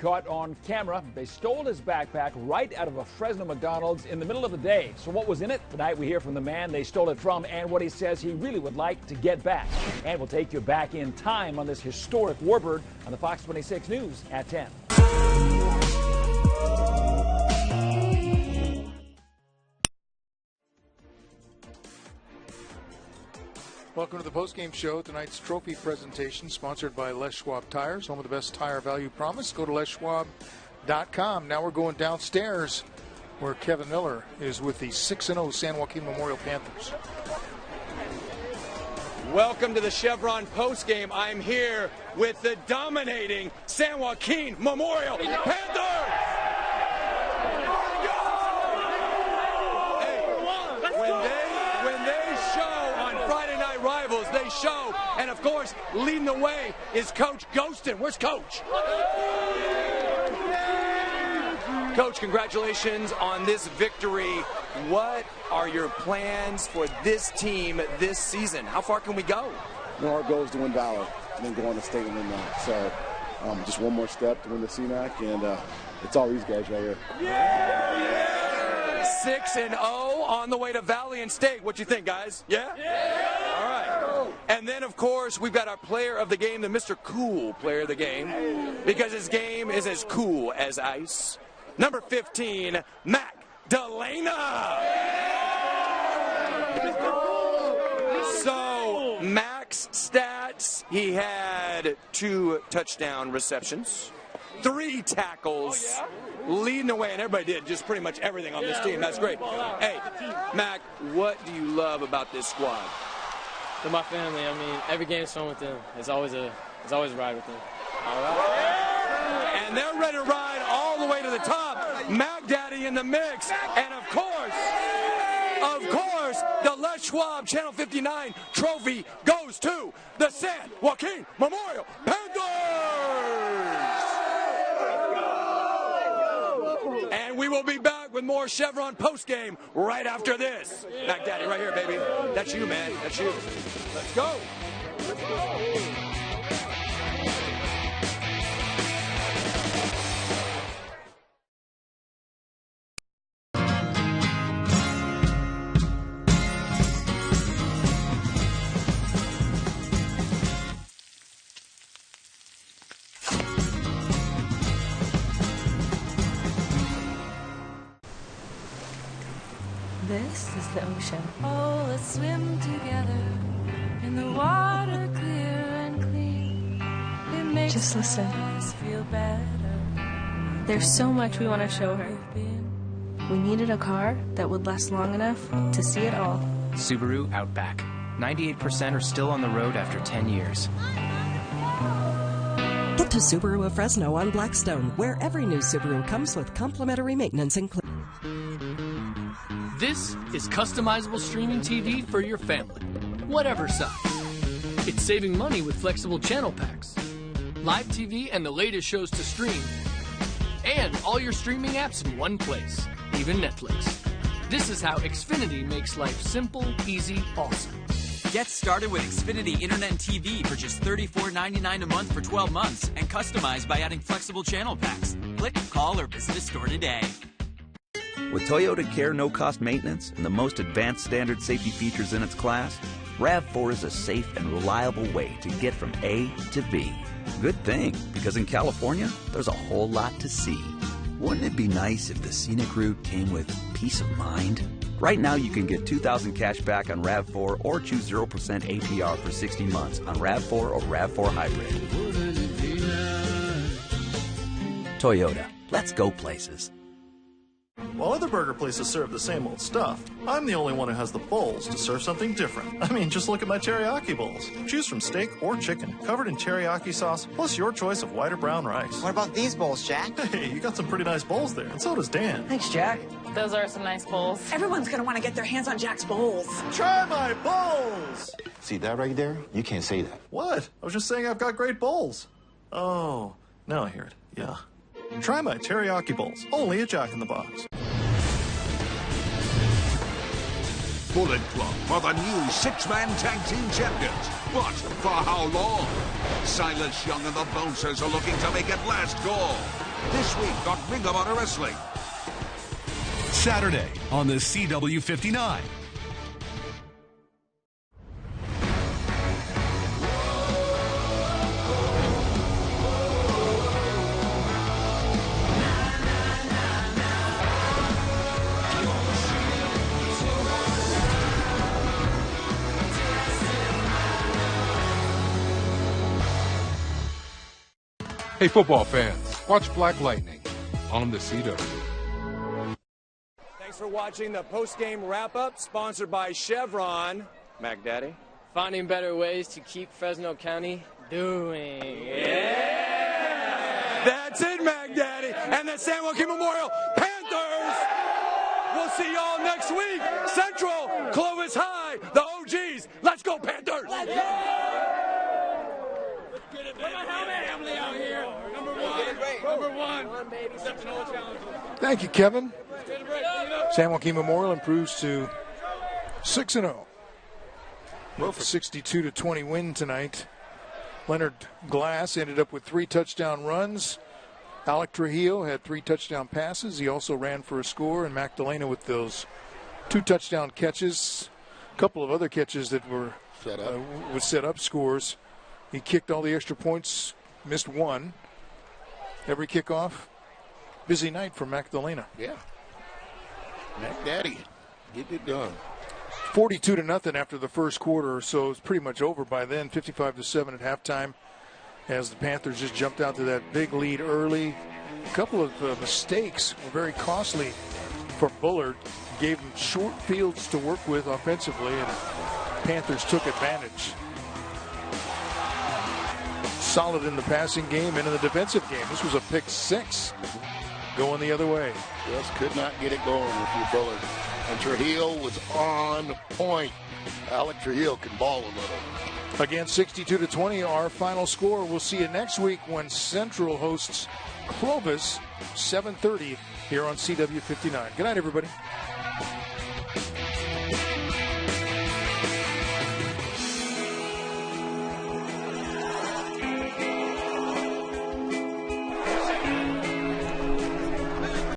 Caught on camera, they stole his backpack right out of a Fresno McDonald's in the middle of the day. So what was in it? Tonight we hear from the man they stole it from and what he says he really would like to get back. And we'll take you back in time on this historic warbird on the Fox 26 News at 10.
Welcome to the Postgame Show. Tonight's trophy presentation sponsored by Les Schwab Tires, home of the best tire value promise. Go to leschwab.com. Now we're going downstairs where Kevin Miller is with the 6-0 San Joaquin Memorial Panthers.
Welcome to the Chevron Postgame. I'm here with the dominating San Joaquin Memorial Panthers. When they show on Friday Night Rivals, they show, and of course, leading the way is Coach Ghostin. Where's Coach? Coach, congratulations on this victory. What are your plans for this team this season? How far can we go?
Our goal is to win Valor and then go on to state and win that. So just one more step to win the CMAC, and it's all these guys right here.
6-0 on the way to Valley and State. What you think, guys? Yeah? All right. And then, of course, we've got our player of the game, the Mr. Cool player of the game, because his game is as cool as ice. Number 15, Mac Delana. So, Mac's stats, he had 2 touchdown receptions, 3 tackles, leading the way, and everybody did just pretty much everything on this team. That's great. Hey, Mac, what do you love about this squad?
They're my family. I mean, every game is fun with them. It's always a ride with them.
All right. And they're ready to ride all the way to the top. Mac Daddy in the mix, and of course, the Les Schwab Channel 59 trophy goes to the San Joaquin Memorial Panthers. And we will be back with more Chevron postgame right after this. Mac Daddy, right here, baby. That's you, man. That's you. Let's go. Let's go.
This is the ocean. Oh, let's swim together in the water, clear and clean. It makes just listen. Us feel better. There's so much we want to show her. We needed a car that would last long enough to see it all.
Subaru Outback. 98% are still on the road after 10 years.
Get to Subaru of Fresno on Blackstone, where every new Subaru comes with complimentary maintenance included.
This is customizable streaming TV for your family, whatever size. It's saving money with flexible channel packs, live TV and the latest shows to stream, and all your streaming apps in one place, even Netflix. This is how Xfinity makes life simple, easy, awesome.
Get started with Xfinity Internet and TV for just $34.99 a month for 12 months and customize by adding flexible channel packs. Click, call, or visit a store today.
With Toyota Care no-cost maintenance and the most advanced standard safety features in its class, RAV4 is a safe and reliable way to get from A to B. Good thing, because in California, there's a whole lot to see. Wouldn't it be nice if the scenic route came with peace of mind? Right now, you can get $2,000 cash back on RAV4 or choose 0% APR for 60 months on RAV4 or RAV4 Hybrid. Toyota, let's go places.
While other burger places serve the same old stuff, I'm the only one who has the balls to serve something different. I mean, just look at my teriyaki bowls. Choose from steak or chicken, covered in teriyaki sauce, plus your choice of white or brown rice.
What about these bowls, Jack?
Hey, you got some pretty nice bowls there, and so does Dan.
Thanks, Jack.
Those are some nice bowls.
Everyone's going to want to get their hands on Jack's bowls.
Try my bowls!
See that right there? You can't say that.
What? I was just saying I've got great bowls. Oh, now I hear it. Yeah. Try my teriyaki bowls, only at Jack in the Box.
Bullet Club are the new six-man tag team champions. But for how long? Silas Young and the Bouncers are looking to make it last go. This week on Ring of Honor Wrestling.
Saturday on the CW59.
Hey, football fans, watch Black Lightning on the CW.
Thanks for watching the post-game wrap-up, sponsored by Chevron. Mac Daddy.
Finding better ways to keep Fresno County doing.
Yeah! That's it, Mac Daddy. And the San Joaquin Memorial Panthers. We'll see y'all next week. Central, Clovis High, the OGs. Let's go, Panthers! Let's go! Number one.
Thank you, Kevin. San Joaquin Memorial improves to 6-0. With a 62-20 win tonight. Leonard Glass ended up with 3 touchdown runs. Alec Trujillo had 3 touchdown passes. He also ran for a score. And Magdalena with those 2 touchdown catches. A couple of other catches that were would set up scores. He kicked all the extra points, missed 1. Every kickoff, busy night for Magdalena.
Yeah. Mac Daddy, getting it done.
42-0 after the first quarter, so it's pretty much over by then. 55-7 at halftime, as the Panthers just jumped out to that big lead early. A couple of mistakes were very costly for Bullard. Gave him short fields to work with offensively, and Panthers took advantage. Solid in the passing game and in the defensive game. This was a pick 6 going the other way.
Just could not get it going with your Bullard. And Trujillo was on point. Alec Trujillo can ball a little.
Again, 62-20, our final score. We'll see you next week when Central hosts Clovis, 7:30 here on CW59. Good night, everybody.